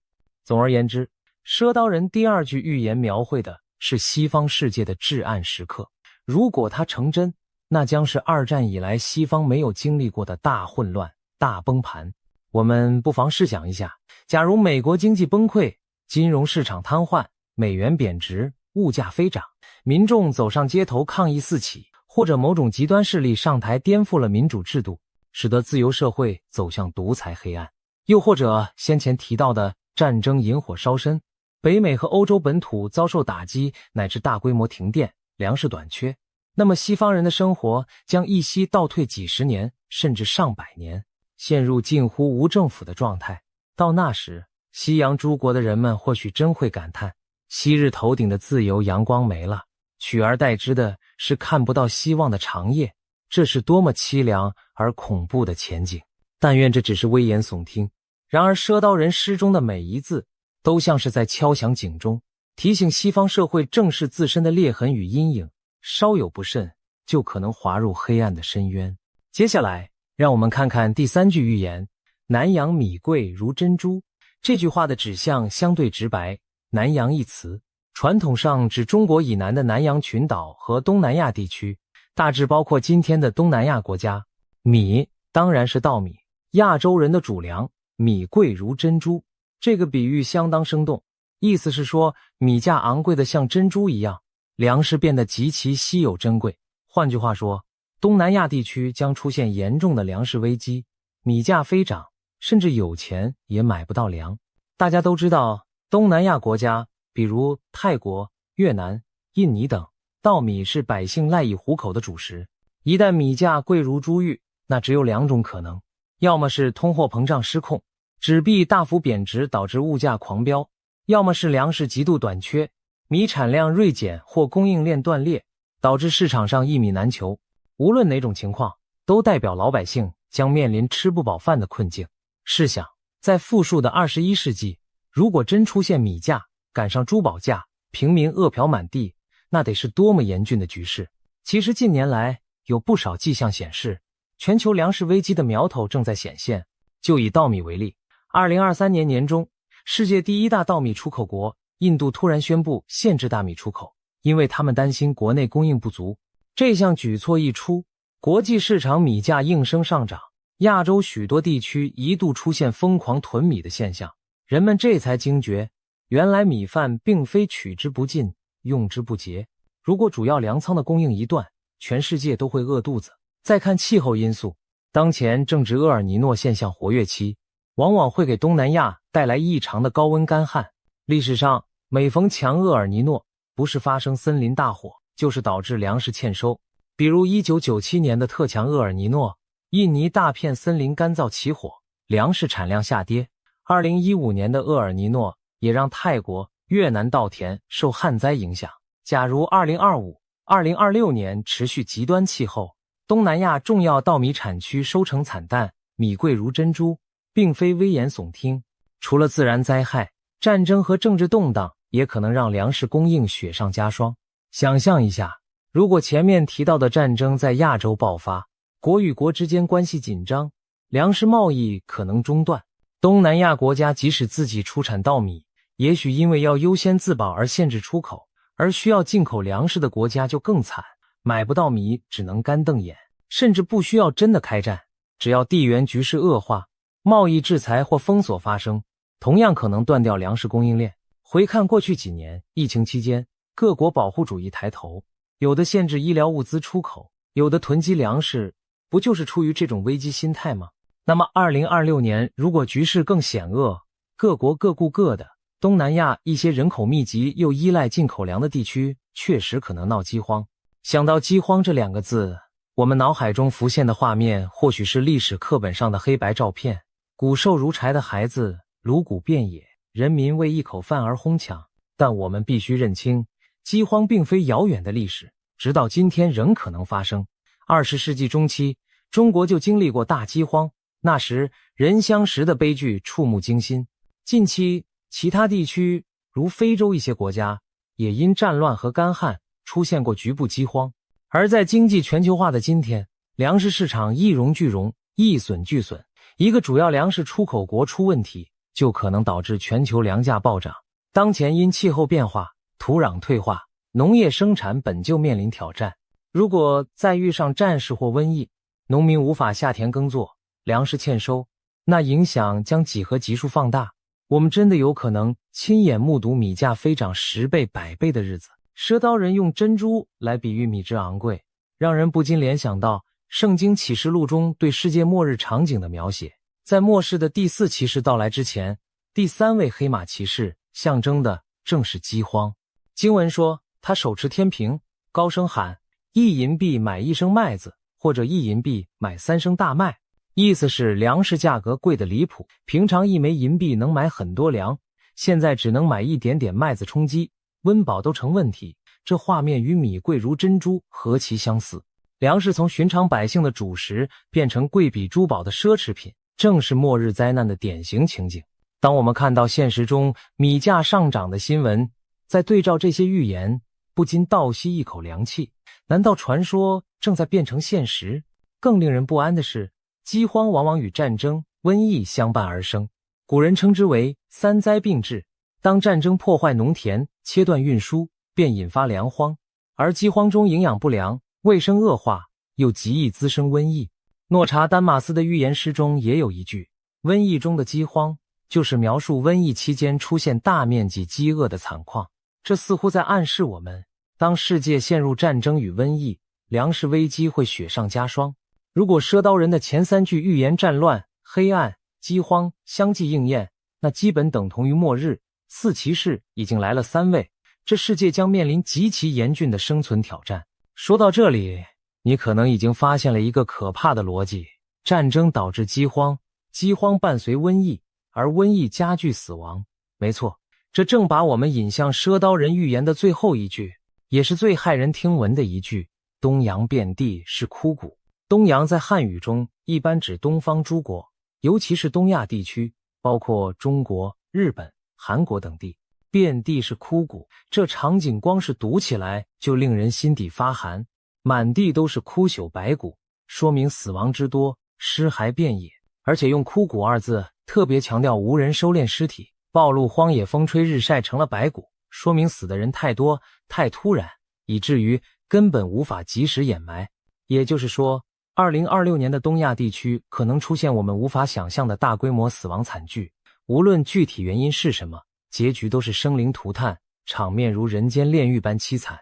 [SPEAKER 1] 总而言之，赊刀人第二句预言描绘的是西方世界的至暗时刻。如果它成真，那将是二战以来西方没有经历过的大混乱、大崩盘。我们不妨试想一下，假如美国经济崩溃，金融市场瘫痪，美元贬值，物价飞涨，民众走上街头抗议四起，或者某种极端势力上台颠覆了民主制度，使得自由社会走向独裁黑暗，又或者先前提到的战争引火烧身，北美和欧洲本土遭受打击，乃至大规模停电、粮食短缺，那么西方人的生活将一夕倒退几十年，甚至上百年，陷入近乎无政府的状态。到那时，西洋诸国的人们或许真会感叹，昔日头顶的自由阳光没了，取而代之的是看不到希望的长夜，这是多么凄凉而恐怖的前景。但愿这只是危言耸听。然而赊刀人诗中的每一字，都像是在敲响警钟，提醒西方社会正视自身的裂痕与阴影，稍有不慎，就可能滑入黑暗的深渊。接下来，让我们看看第3句预言，南洋米贵如珍珠。这句话的指向相对直白，南洋一词，传统上指中国以南的南洋群岛和东南亚地区，大致包括今天的东南亚国家。米当然是稻米，亚洲人的主粮，米贵如珍珠。这个比喻相当生动，意思是说米价昂贵的像珍珠一样，粮食变得极其稀有珍贵。换句话说，东南亚地区将出现严重的粮食危机，米价飞涨，甚至有钱也买不到粮。大家都知道，东南亚国家，比如泰国、越南、印尼等，稻米是百姓赖以糊口的主食。一旦米价贵如珠玉，那只有2种可能，要么是通货膨胀失控，纸币大幅贬值导致物价狂飙，要么是粮食极度短缺，米产量锐减或供应链断裂，导致市场上一米难求。无论哪种情况，都代表老百姓将面临吃不饱饭的困境。试想，在富庶的21世纪，如果真出现米价赶上珠宝价，平民饿殍满地，那得是多么严峻的局势。其实近年来有不少迹象显示，全球粮食危机的苗头正在显现。就以稻米为例，2023年年中，世界第1大稻米出口国印度突然宣布限制大米出口，因为他们担心国内供应不足。这项举措一出，国际市场米价应声上涨，亚洲许多地区一度出现疯狂囤米的现象。人们这才惊觉，原来米饭并非取之不尽，用之不竭。如果主要粮仓的供应一断，全世界都会饿肚子。再看气候因素，当前正值厄尔尼诺现象活跃期，往往会给东南亚带来异常的高温干旱。历史上，每逢强厄尔尼诺，不是发生森林大火，就是导致粮食欠收。比如1997年的特强厄尔尼诺，印尼大片森林干燥起火，粮食产量下跌。2015年的厄尔尼诺也让泰国、越南稻田受旱灾影响。假如2025、2026年持续极端气候，东南亚重要稻米产区收成惨淡，米贵如珍珠，并非危言耸听。除了自然灾害，战争和政治动荡也可能让粮食供应雪上加霜。想象一下，如果前面提到的战争在亚洲爆发，国与国之间关系紧张，粮食贸易可能中断。东南亚国家即使自己出产稻米，也许因为要优先自保而限制出口，而需要进口粮食的国家就更惨，买不到米只能干瞪眼。甚至不需要真的开战，只要地缘局势恶化，贸易制裁或封锁发生，同样可能断掉粮食供应链。回看过去几年，疫情期间，各国保护主义抬头，有的限制医疗物资出口，有的囤积粮食，不就是出于这种危机心态吗？那么2026年如果局势更险恶，各国各顾各的，东南亚一些人口密集又依赖进口粮的地区确实可能闹饥荒。想到饥荒这2个字，我们脑海中浮现的画面或许是历史课本上的黑白照片，骨瘦如柴的孩子，颅骨遍野，人民为一口饭而哄抢。但我们必须认清，饥荒并非遥远的历史，直到今天仍可能发生。20世纪中期，中国就经历过大饥荒，那时人相食的悲剧触目惊心。近期其他地区如非洲一些国家也因战乱和干旱出现过局部饥荒。而在经济全球化的今天，粮食市场一荣俱荣，一损俱损，一个主要粮食出口国出问题，就可能导致全球粮价暴涨。当前因气候变化、土壤退化，农业生产本就面临挑战。如果再遇上战事或瘟疫，农民无法下田耕作，粮食欠收，那影响将几何级数放大。我们真的有可能亲眼目睹米价飞涨10倍、100倍的日子。赊刀人用珍珠来比喻米之昂贵，让人不禁联想到圣经启示录中对世界末日场景的描写。在末世的第4骑士到来之前，第3位黑马骑士象征的正是饥荒。经文说，他手持天平，高声喊，1银币买1升麦子，或者1银币买3升大麦。意思是粮食价格贵得离谱，平常1枚银币能买很多粮，现在只能买一点点麦子充饥，温饱都成问题。这画面与米贵如珍珠何其相似。粮食从寻常百姓的主食变成贵比珠宝的奢侈品，正是末日灾难的典型情景。当我们看到现实中米价上涨的新闻，再对照这些预言，不禁倒吸一口凉气。难道传说正在变成现实？更令人不安的是，饥荒往往与战争、瘟疫相伴而生，古人称之为3灾并至。当战争破坏农田、切断运输，便引发粮荒，而饥荒中营养不良、卫生恶化，又极易滋生瘟疫。诺查丹马斯的预言诗中也有一句，瘟疫中的饥荒，就是描述瘟疫期间出现大面积饥饿的惨况。这似乎在暗示我们，当世界陷入战争与瘟疫，粮食危机会雪上加霜。如果赊刀人的前3句预言战乱、黑暗、饥荒相继应验，那基本等同于末日。4骑士已经来了3位，这世界将面临极其严峻的生存挑战。说到这里，你可能已经发现了一个可怕的逻辑：战争导致饥荒，饥荒伴随瘟疫，而瘟疫加剧死亡。没错，这正把我们引向赊刀人预言的最后一句，也是最骇人听闻的一句：东洋遍地是枯骨。东洋在汉语中一般指东方诸国，尤其是东亚地区，包括中国、日本、韩国等地。遍地是枯骨，这场景光是读起来就令人心底发寒。满地都是枯朽白骨，说明死亡之多，尸骸遍野。而且用枯骨2字特别强调无人收敛尸体，暴露荒野，风吹日晒成了白骨，说明死的人太多太突然，以至于根本无法及时掩埋。也就是说，2026年的东亚地区可能出现我们无法想象的大规模死亡惨剧，无论具体原因是什么，结局都是生灵涂炭，场面如人间炼狱般凄惨。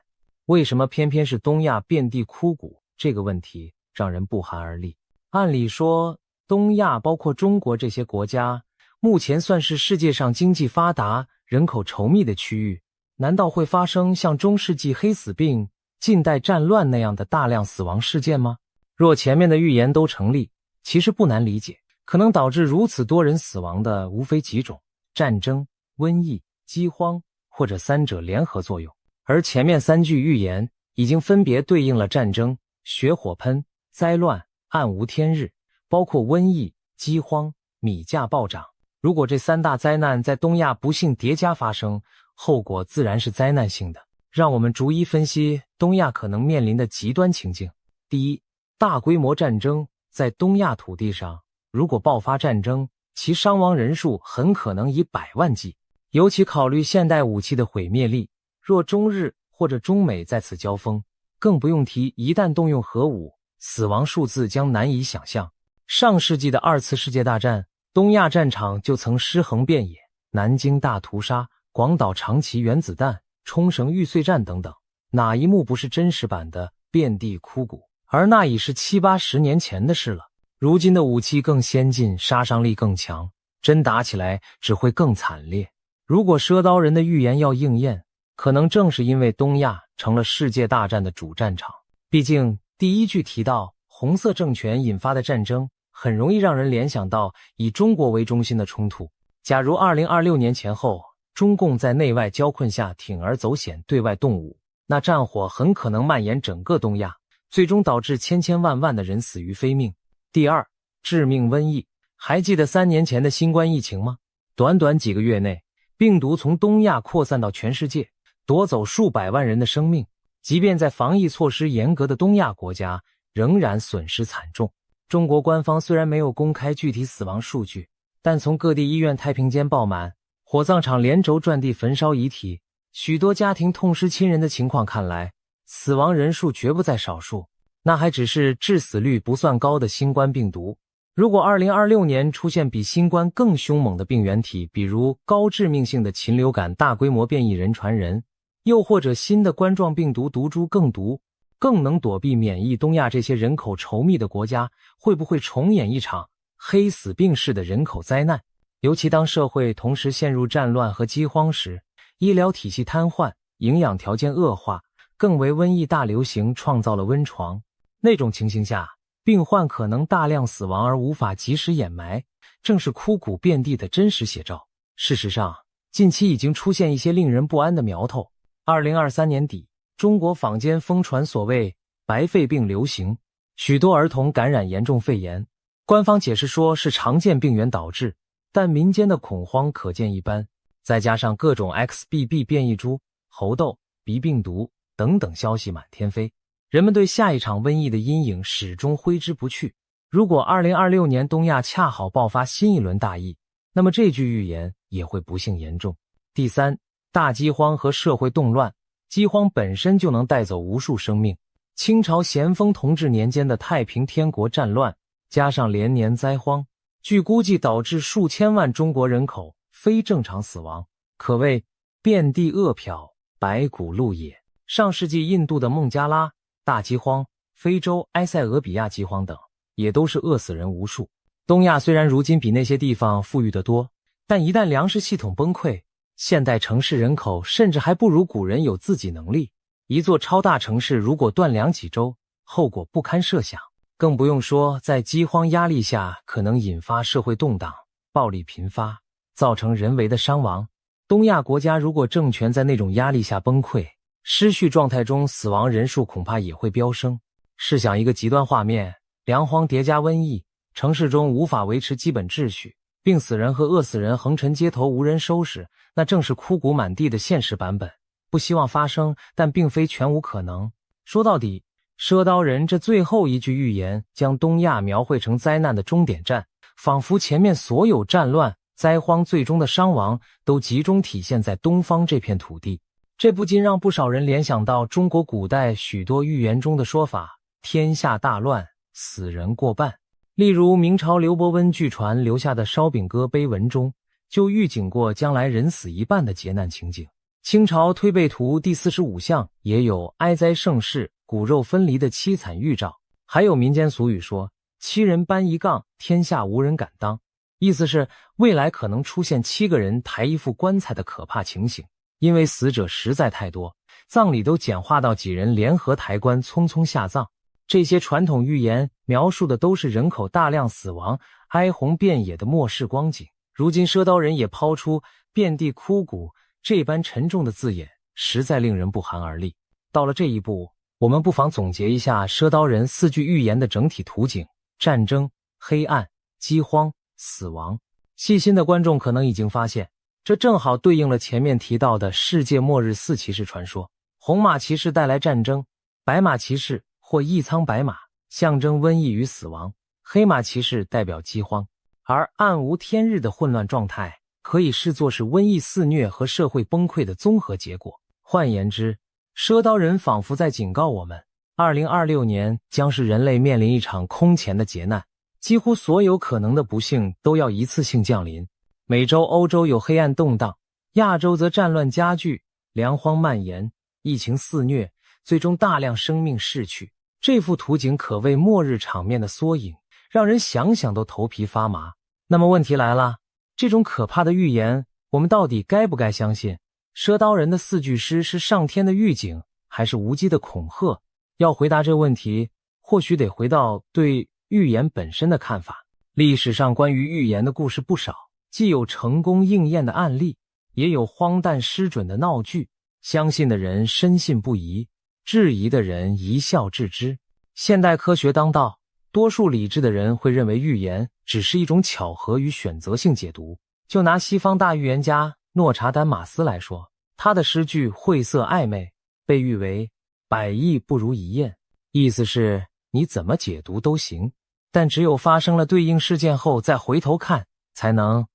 [SPEAKER 1] 为什么偏偏是东亚遍地枯骨？这个问题让人不寒而栗。按理说，东亚包括中国这些国家，目前算是世界上经济发达、人口稠密的区域，难道会发生像中世纪黑死病、近代战乱那样的大量死亡事件吗？若前面的预言都成立，其实不难理解，可能导致如此多人死亡的无非几种：战争、瘟疫、饥荒，或者3者联合作用。而前面3句预言已经分别对应了战争、血火喷、灾乱、暗无天日，包括瘟疫、饥荒、米价暴涨。如果这3大灾难在东亚不幸叠加发生，后果自然是灾难性的。让我们逐一分析东亚可能面临的极端情境。第一，大规模战争。在东亚土地上，如果爆发战争，其伤亡人数很可能以100万计。尤其考虑现代武器的毁灭力，若中日或者中美在此交锋，更不用提一旦动用核武，死亡数字将难以想象。上世纪的2次世界大战，东亚战场就曾尸横遍野，南京大屠杀、广岛长崎原子弹、冲绳玉碎战等等，哪一幕不是真实版的遍地枯骨？而那已是7、80年前的事了。如今的武器更先进，杀伤力更强，真打起来只会更惨烈。如果赊刀人的预言要应验，可能正是因为东亚成了世界大战的主战场。毕竟第1句提到红色政权引发的战争，很容易让人联想到以中国为中心的冲突。假如2026年前后，中共在内外交困下铤而走险对外动武，那战火很可能蔓延整个东亚，最终导致千千万万的人死于非命。第二，致命瘟疫。还记得3年前的新冠疫情吗？短短几个月内，病毒从东亚扩散到全世界，夺走数百万人的生命。即便在防疫措施严格的东亚国家，仍然损失惨重。中国官方虽然没有公开具体死亡数据，但从各地医院太平间爆满，火葬场连轴转地焚烧遗体，许多家庭痛失亲人的情况看来，死亡人数绝不在少数，那还只是致死率不算高的新冠病毒。如果2026年出现比新冠更凶猛的病原体，比如高致命性的禽流感大规模变异人传人，又或者新的冠状病毒毒株更毒，更能躲避免疫，东亚这些人口稠密的国家会不会重演一场黑死病式的人口灾难？尤其当社会同时陷入战乱和饥荒时，医疗体系瘫痪，营养条件恶化，更为瘟疫大流行创造了温床。那种情形下，病患可能大量死亡而无法及时掩埋，正是枯骨遍地的真实写照。事实上，近期已经出现一些令人不安的苗头。2023年底，中国坊间疯传所谓白肺病流行，许多儿童感染严重肺炎，官方解释说是常见病原导致，但民间的恐慌可见一斑。再加上各种 XBB 变异株、猴痘、鼻病毒等等消息满天飞，人们对下一场瘟疫的阴影始终挥之不去。如果2026年东亚恰好爆发新一轮大疫，那么这句预言也会不幸严重。第三，大饥荒和社会动乱。饥荒本身就能带走无数生命。清朝咸丰同治年间的太平天国战乱，加上连年灾荒，据估计导致数千万中国人口非正常死亡，可谓遍地饿殍，白骨露野。上世纪印度的孟加拉大饥荒，非洲埃塞俄比亚饥荒等，也都是饿死人无数。东亚虽然如今比那些地方富裕得多，但一旦粮食系统崩溃，现代城市人口甚至还不如古人有自给能力。一座超大城市如果断粮几周，后果不堪设想。更不用说在饥荒压力下可能引发社会动荡，暴力频发，造成人为的伤亡。东亚国家如果政权在那种压力下崩溃，失序状态中死亡人数恐怕也会飙升。试想一个极端画面，粮荒叠加瘟疫，城市中无法维持基本秩序，病死人和饿死人横陈街头无人收拾，那正是枯骨满地的现实版本。不希望发生，但并非全无可能。说到底，赊刀人这最后一句预言将东亚描绘成灾难的终点站，仿佛前面所有战乱、灾荒最终的伤亡都集中体现在东方这片土地。这不禁让不少人联想到中国古代许多预言中的说法：天下大乱，死人过半。例如明朝刘伯温据传留下的烧饼歌碑文中，就预警过将来人死一半的劫难情景。清朝推背图第45象也有哀哉盛世，骨肉分离的凄惨预兆。还有民间俗语说7人搬一杠，天下无人敢当，意思是未来可能出现7个人抬一副棺材的可怕情形。因为死者实在太多，葬礼都简化到几人联合抬棺匆匆下葬。这些传统预言描述的都是人口大量死亡、哀鸿遍野的末世光景。如今赊刀人也抛出遍地枯骨这般沉重的字眼，实在令人不寒而栗。到了这一步，我们不妨总结一下赊刀人4句预言的整体图景：战争、黑暗、饥荒、死亡。细心的观众可能已经发现，这正好对应了前面提到的世界末日4骑士传说。红马骑士带来战争，白马骑士或一苍白马象征瘟疫与死亡，黑马骑士代表饥荒。而暗无天日的混乱状态可以视作是瘟疫肆虐和社会崩溃的综合结果。换言之，赊刀人仿佛在警告我们，2026年将是人类面临一场空前的劫难，几乎所有可能的不幸都要一次性降临。美洲、欧洲有黑暗动荡，亚洲则战乱加剧，粮荒蔓延，疫情肆虐，最终大量生命逝去。这幅图景可谓末日场面的缩影，让人想想都头皮发麻。那么问题来了，这种可怕的预言，我们到底该不该相信？赊刀人的4句诗是上天的预警，还是无稽的恐吓？要回答这问题，或许得回到对预言本身的看法。历史上关于预言的故事不少，既有成功应验的案例，也有荒诞失准的闹剧。相信的人深信不疑，质疑的人一笑置之。现代科学当道，多数理智的人会认为预言只是一种巧合与选择性解读。就拿西方大预言家诺查丹马斯来说，他的诗句晦涩暧昧，被誉为百益不如一验，意思是你怎么解读都行，但只有发生了对应事件后再回头看，才能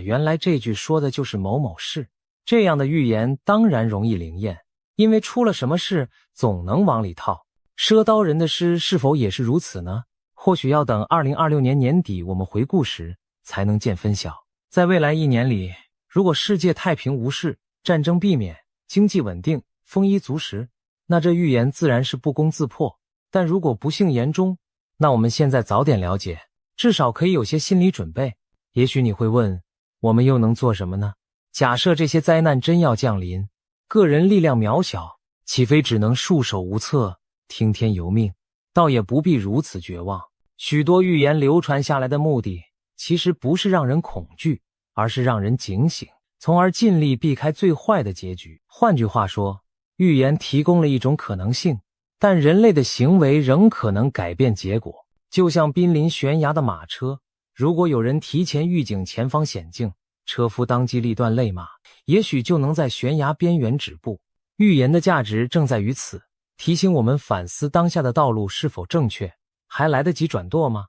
[SPEAKER 1] 原来这句说的就是某某事。这样的预言当然容易灵验，因为出了什么事总能往里套。赊刀人的诗是否也是如此呢？或许要等2026年年底我们回顾时才能见分晓。在未来1年里，如果世界太平无事，战争避免，经济稳定，丰衣足食，那这预言自然是不攻自破。但如果不幸言中，那我们现在早点了解，至少可以有些心理准备。也许你会问，我们又能做什么呢？假设这些灾难真要降临，个人力量渺小，岂非只能束手无策，听天由命？倒也不必如此绝望。许多预言流传下来的目的，其实不是让人恐惧，而是让人警醒，从而尽力避开最坏的结局。换句话说，预言提供了一种可能性，但人类的行为仍可能改变结果。就像濒临悬崖的马车，如果有人提前预警前方险境，车夫当机立断勒马，也许就能在悬崖边缘止步。预言的价值正在于此，提醒我们反思当下的道路是否正确，还来得及转舵吗？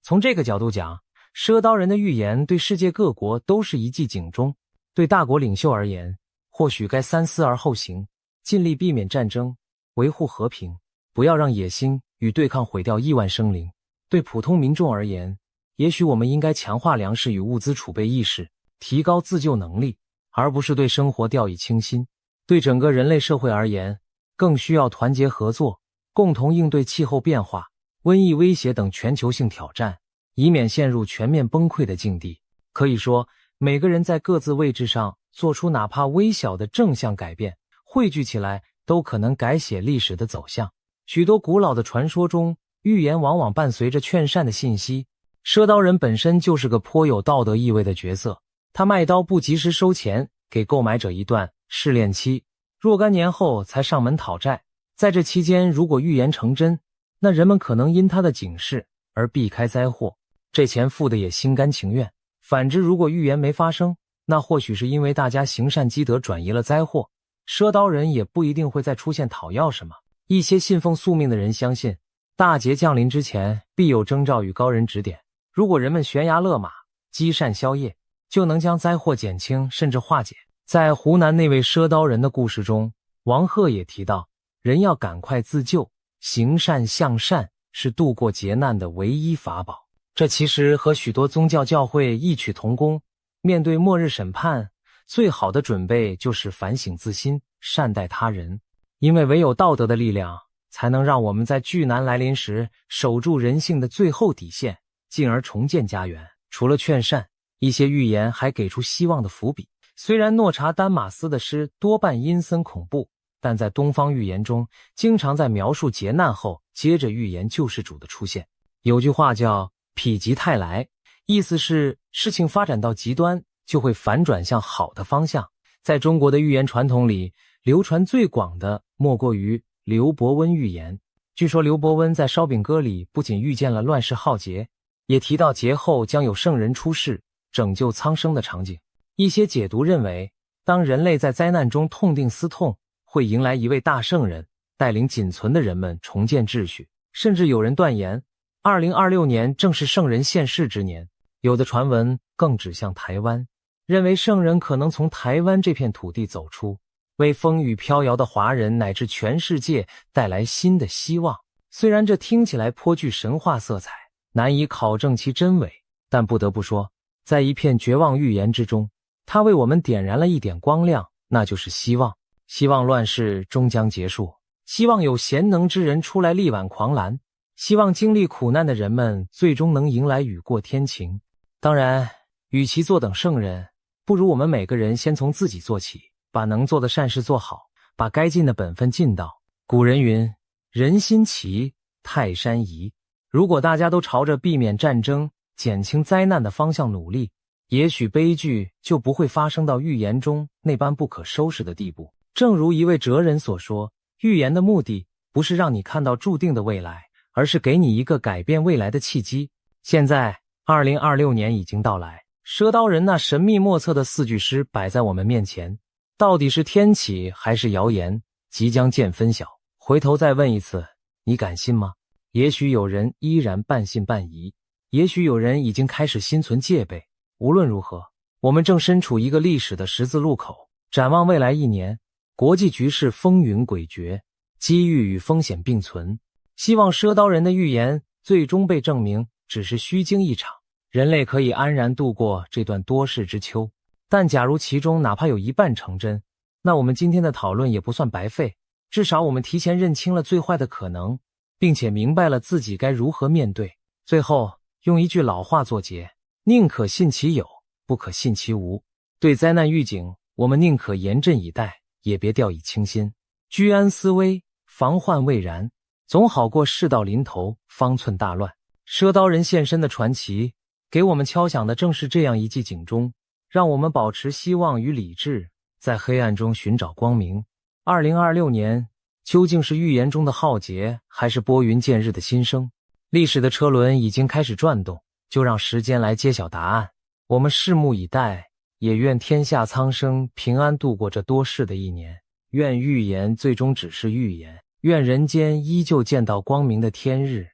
[SPEAKER 1] 从这个角度讲，赊刀人的预言对世界各国都是一记警钟。对大国领袖而言，或许该三思而后行，尽力避免战争，维护和平，不要让野心与对抗毁掉亿万生灵。对普通民众而言，也许我们应该强化粮食与物资储备意识，提高自救能力，而不是对生活掉以轻心。对整个人类社会而言，更需要团结合作，共同应对气候变化、瘟疫威胁等全球性挑战，以免陷入全面崩溃的境地。可以说，每个人在各自位置上做出哪怕微小的正向改变，汇聚起来都可能改写历史的走向。许多古老的传说中，预言往往伴随着劝善的信息。赊刀人本身就是个颇有道德意味的角色，他卖刀不及时收钱，给购买者一段试炼期，若干年后才上门讨债。在这期间，如果预言成真，那人们可能因他的警示而避开灾祸，这钱付的也心甘情愿。反之，如果预言没发生，那或许是因为大家行善积德转移了灾祸，赊刀人也不一定会再出现讨要什么。一些信奉宿命的人相信，大劫降临之前必有征兆与高人指点，如果人们悬崖勒马，积善消业，就能将灾祸减轻甚至化解。在湖南那位赊刀人的故事中，王鹤也提到，人要赶快自救，行善向善是度过劫难的唯一法宝。这其实和许多宗教教会异曲同工。面对末日审判，最好的准备就是反省自心，善待他人。因为唯有道德的力量，才能让我们在巨难来临时守住人性的最后底线，进而重建家园。除了劝善，一些预言还给出希望的伏笔。虽然诺查丹马斯的诗多半阴森恐怖，但在东方预言中，经常在描述劫难后接着预言救世主的出现。有句话叫否极泰来，意思是事情发展到极端就会反转向好的方向。在中国的预言传统里，流传最广的莫过于刘伯温预言。据说刘伯温在《烧饼歌》里不仅预见了乱世浩劫，也提到劫后将有圣人出世，拯救苍生的场景。一些解读认为，当人类在灾难中痛定思痛，会迎来一位大圣人，带领仅存的人们重建秩序。甚至有人断言，2026年正是圣人现世之年。有的传闻更指向台湾，认为圣人可能从台湾这片土地走出，为风雨飘摇的华人乃至全世界带来新的希望。虽然这听起来颇具神话色彩，难以考证其真伪，但不得不说，在一片绝望预言之中，它为我们点燃了一点光亮，那就是希望。希望乱世终将结束，希望有贤能之人出来力挽狂澜，希望经历苦难的人们最终能迎来雨过天晴。当然，与其坐等圣人，不如我们每个人先从自己做起，把能做的善事做好，把该尽的本分尽到。古人云，人心齐，泰山移。如果大家都朝着避免战争、减轻灾难的方向努力，也许悲剧就不会发生到预言中那般不可收拾的地步。正如一位哲人所说，预言的目的不是让你看到注定的未来，而是给你一个改变未来的契机。现在2026年已经到来，赊刀人那神秘莫测的4句诗摆在我们面前，到底是天启还是谣言，即将见分晓。回头再问一次，你敢信吗？也许有人依然半信半疑，也许有人已经开始心存戒备。无论如何，我们正身处一个历史的十字路口，展望未来1年，国际局势风云诡谲，机遇与风险并存。希望赊刀人的预言最终被证明只是虚惊一场，人类可以安然度过这段多事之秋。但假如其中哪怕有一半成真，那我们今天的讨论也不算白费，至少我们提前认清了最坏的可能，并且明白了自己该如何面对。最后用一句老话作结，宁可信其有，不可信其无。对灾难预警，我们宁可严阵以待，也别掉以轻心。居安思危，防患未然，总好过事到临头方寸大乱。赊刀人现身的传奇，给我们敲响的正是这样一记警钟，让我们保持希望与理智，在黑暗中寻找光明。2026年究竟是预言中的浩劫，还是拨云见日的新生？历史的车轮已经开始转动，就让时间来揭晓答案。我们拭目以待，也愿天下苍生平安度过这多事的一年，愿预言最终只是预言，愿人间依旧见到光明的天日。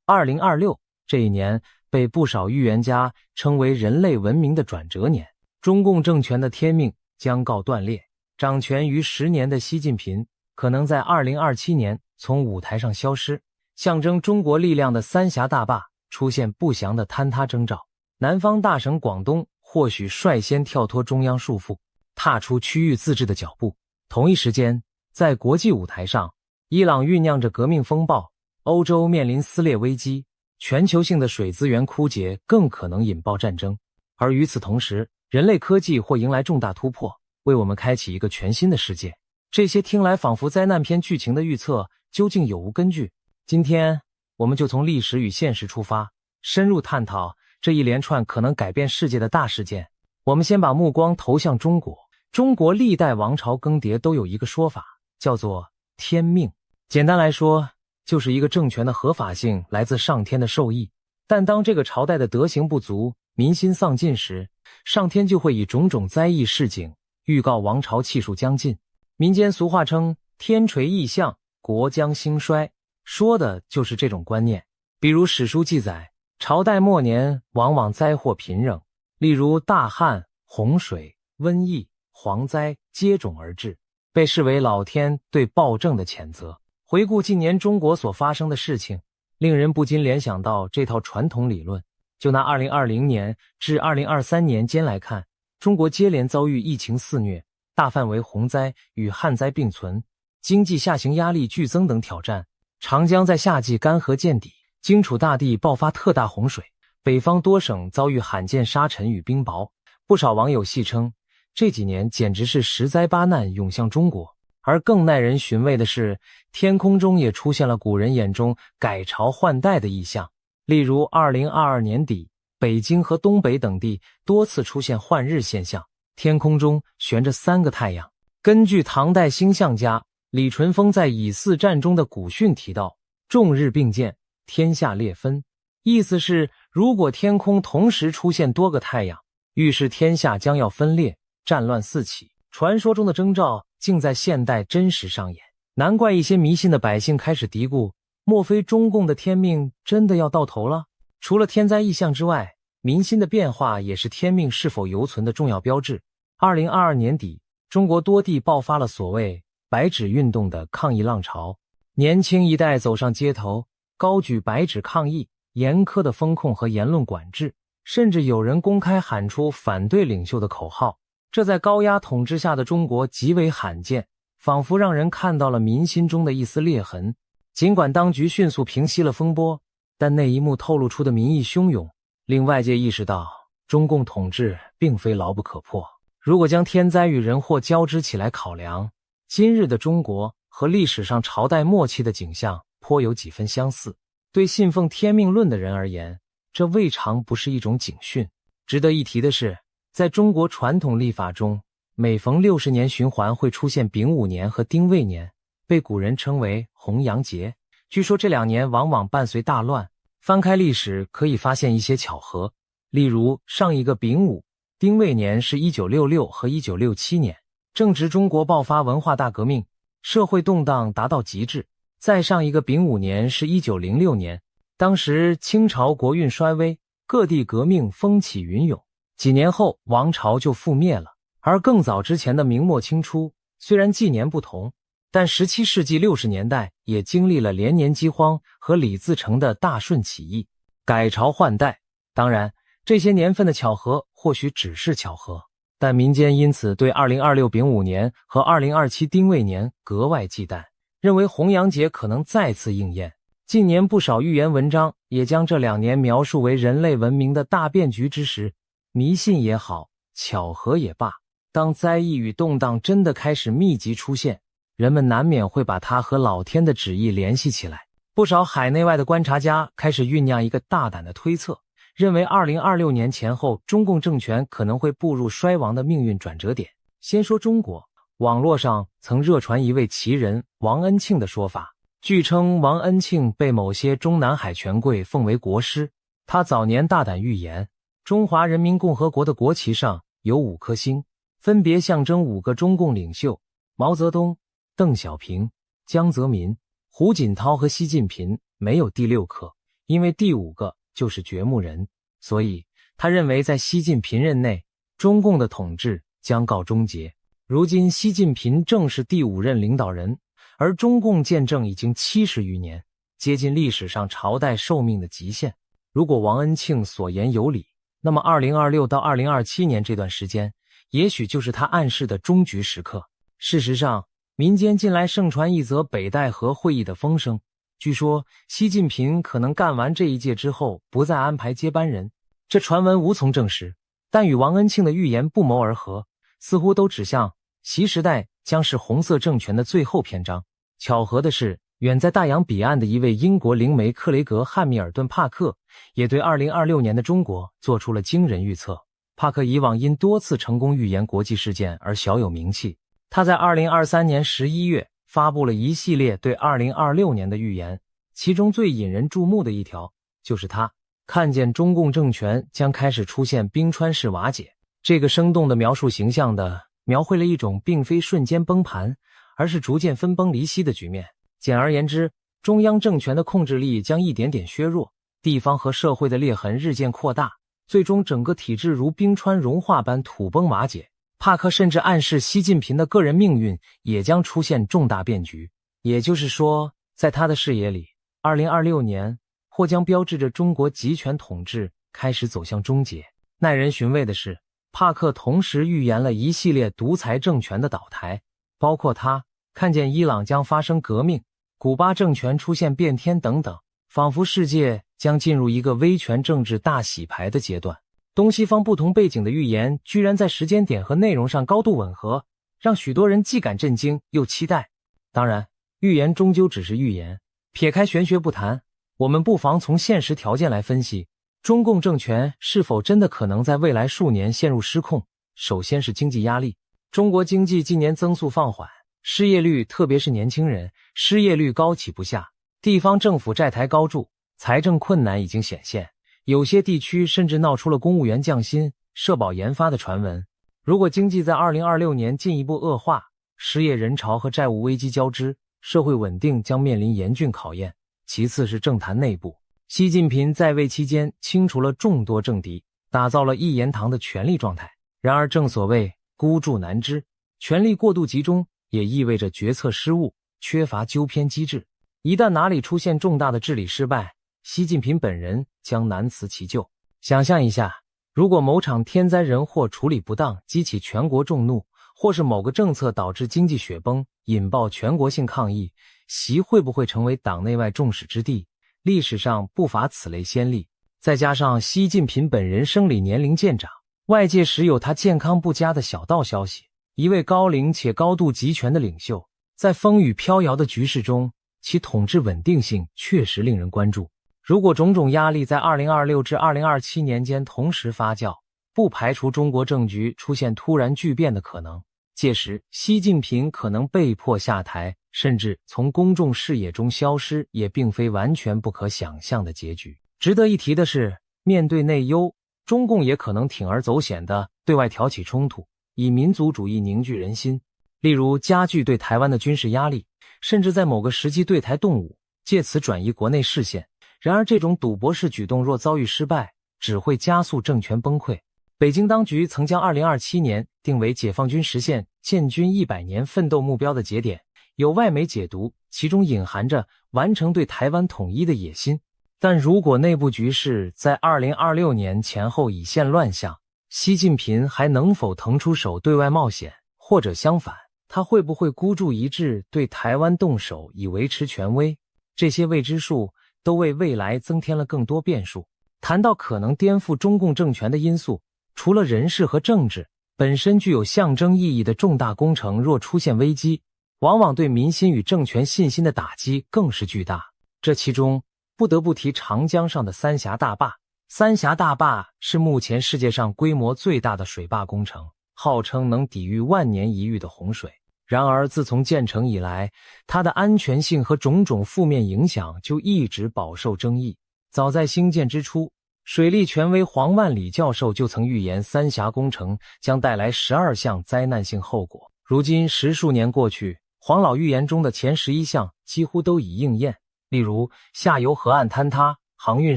[SPEAKER 1] 2026这一年被不少预言家称为人类文明的转折年，中共政权的天命将告断裂，掌权逾10年的习近平可能在2027年从舞台上消失，象征中国力量的三峡大坝出现不祥的坍塌征兆。南方大省广东或许率先跳脱中央束缚，踏出区域自治的脚步。同一时间，在国际舞台上，伊朗酝酿着革命风暴，欧洲面临撕裂危机，全球性的水资源枯竭更可能引爆战争。而与此同时，人类科技或迎来重大突破，为我们开启一个全新的世界。这些听来仿佛灾难片剧情的预测，究竟有无根据？今天，我们就从历史与现实出发，深入探讨这一连串可能改变世界的大事件。我们先把目光投向中国。中国历代王朝更迭都有一个说法，叫做天命。简单来说，就是一个政权的合法性来自上天的授意。但当这个朝代的德行不足，民心丧尽时，上天就会以种种灾异示警，预告王朝气数将尽。民间俗话称天垂异象，国将兴衰，说的就是这种观念。比如史书记载，朝代末年往往灾祸频仍，例如大旱、洪水、瘟疫、蝗灾接踵而至，被视为老天对暴政的谴责。回顾近年中国所发生的事情，令人不禁联想到这套传统理论。就拿2020年至2023年间来看，中国接连遭遇疫情肆虐、大范围洪灾与旱灾并存、经济下行压力剧增等挑战。长江在夏季干涸见底，荆楚大地爆发特大洪水，北方多省遭遇罕见沙尘与冰雹。不少网友戏称，这几年简直是十灾八难涌向中国。而更耐人寻味的是，天空中也出现了古人眼中改朝换代的异象。例如2022年底，北京和东北等地多次出现换日现象，天空中悬着3个太阳。根据唐代星象家李淳风在《以四战》中的古训提到，众日并见，天下裂分，意思是如果天空同时出现多个太阳，预示天下将要分裂，战乱四起。传说中的征兆竟在现代真实上演，难怪一些迷信的百姓开始嘀咕，莫非中共的天命真的要到头了？除了天灾异象之外，民心的变化也是天命是否犹存的重要标志。2022年底，中国多地爆发了所谓白纸运动的抗议浪潮，年轻一代走上街头，高举白纸抗议严苛的风控和言论管制，甚至有人公开喊出反对领袖的口号。这在高压统治下的中国极为罕见，仿佛让人看到了民心中的一丝裂痕。尽管当局迅速平息了风波，但那一幕透露出的民意汹涌，令外界意识到中共统治并非牢不可破。如果将天灾与人祸交织起来考量，今日的中国和历史上朝代末期的景象颇有几分相似。对信奉天命论的人而言，这未尝不是一种警讯。值得一提的是，在中国传统历法中，每逢60年循环会出现丙午年和丁未年，被古人称为红阳节。据说这2年往往伴随大乱。翻开历史可以发现一些巧合，例如上一个丙午、丁未年是1966和1967年，正值中国爆发文化大革命，社会动荡达到极致。再上一个丙午年是1906年，当时清朝国运衰微，各地革命风起云涌，几年后王朝就覆灭了。而更早之前的明末清初，虽然纪年不同，但17世纪60年代也经历了连年饥荒和李自成的大顺起义，改朝换代。当然，这些年份的巧合或许只是巧合，但民间因此对2026丙午年和2027丁未年格外忌惮，认为红阳节可能再次应验。近年不少预言文章也将这2年描述为人类文明的大变局之时，迷信也好，巧合也罢，当灾异与动荡真的开始密集出现，人们难免会把它和老天的旨意联系起来。不少海内外的观察家开始酝酿一个大胆的推测，认为2026年前后中共政权可能会步入衰亡的命运转折点。先说中国，网络上曾热传一位奇人王恩庆的说法，据称王恩庆被某些中南海权贵奉为国师，他早年大胆预言，中华人民共和国的国旗上有5颗星，分别象征5个中共领袖：毛泽东、邓小平、江泽民、胡锦涛和习近平，没有第6颗，因为第5个就是掘墓人，所以他认为在习近平任内，中共的统治将告终结。如今习近平正是第5任领导人，而中共建政已经70余年，接近历史上朝代寿命的极限。如果王恩庆所言有理，那么2026到2027年这段时间，也许就是他暗示的终局时刻。事实上，民间近来盛传一则北戴河会议的风声，据说习近平可能干完这一届之后不再安排接班人。这传闻无从证实，但与王恩庆的预言不谋而合，似乎都指向习时代将是红色政权的最后篇章。巧合的是，远在大洋彼岸的一位英国灵媒克雷格·汉密尔顿·帕克也对2026年的中国做出了惊人预测。帕克以往因多次成功预言国际事件而小有名气，他在2023年11月发布了一系列对2026年的预言，其中最引人注目的一条就是他看见中共政权将开始出现冰川式瓦解。这个生动的描述形象地描绘了一种并非瞬间崩盘，而是逐渐分崩离析的局面。简而言之，中央政权的控制力将一点点削弱，地方和社会的裂痕日渐扩大，最终整个体制如冰川融化般土崩瓦解。帕克甚至暗示习近平的个人命运也将出现重大变局。也就是说，在他的视野里，2026年或将标志着中国集权统治开始走向终结。耐人寻味的是，帕克同时预言了一系列独裁政权的倒台，包括他看见伊朗将发生革命，古巴政权出现变天等等，仿佛世界将进入一个威权政治大洗牌的阶段。东西方不同背景的预言居然在时间点和内容上高度吻合，让许多人既感震惊又期待。当然，预言终究只是预言，撇开玄学不谈，我们不妨从现实条件来分析，中共政权是否真的可能在未来数年陷入失控。首先是经济压力，中国经济近年增速放缓，失业率特别是年轻人失业率高企不下，地方政府债台高筑，财政困难已经显现，有些地区甚至闹出了公务员降薪、社保研发的传闻。如果经济在2026年进一步恶化，失业人潮和债务危机交织，社会稳定将面临严峻考验。其次是政坛内部，习近平在位期间清除了众多政敌，打造了一言堂的权力状态。然而正所谓孤注难支，权力过度集中也意味着决策失误，缺乏纠偏机制。一旦哪里出现重大的治理失败，习近平本人将难辞其咎。想象一下，如果某场天灾人祸处理不当激起全国众怒，或是某个政策导致经济雪崩，引爆全国性抗议，习会不会成为党内外众矢之的？历史上不乏此类先例。再加上习近平本人生理年龄渐长，外界时有他健康不佳的小道消息。一位高龄且高度集权的领袖，在风雨飘摇的局势中，其统治稳定性确实令人关注。如果种种压力在2026至2027年间同时发酵，不排除中国政局出现突然巨变的可能。届时，习近平可能被迫下台，甚至从公众视野中消失，也并非完全不可想象的结局。值得一提的是，面对内忧，中共也可能铤而走险地对外挑起冲突，以民族主义凝聚人心，例如加剧对台湾的军事压力，甚至在某个时机对台动武，借此转移国内视线。然而这种赌博式举动若遭遇失败，只会加速政权崩溃。北京当局曾将2027年定为解放军实现建军100年奋斗目标的节点，有外媒解读，其中隐含着完成对台湾统一的野心。但如果内部局势在2026年前后已现乱象，习近平还能否腾出手对外冒险，或者相反，他会不会孤注一掷对台湾动手以维持权威？这些未知数都为未来增添了更多变数。谈到可能颠覆中共政权的因素，除了人事和政治，本身具有象征意义的重大工程若出现危机，往往对民心与政权信心的打击更是巨大。这其中不得不提长江上的三峡大坝。三峡大坝是目前世界上规模最大的水坝工程，号称能抵御万年一遇的洪水。然而自从建成以来，它的安全性和种种负面影响就一直饱受争议。早在兴建之初，水利权威黄万里教授就曾预言三峡工程将带来12项灾难性后果。如今10数年过去，黄老预言中的前11项几乎都已应验，例如下游河岸坍塌、航运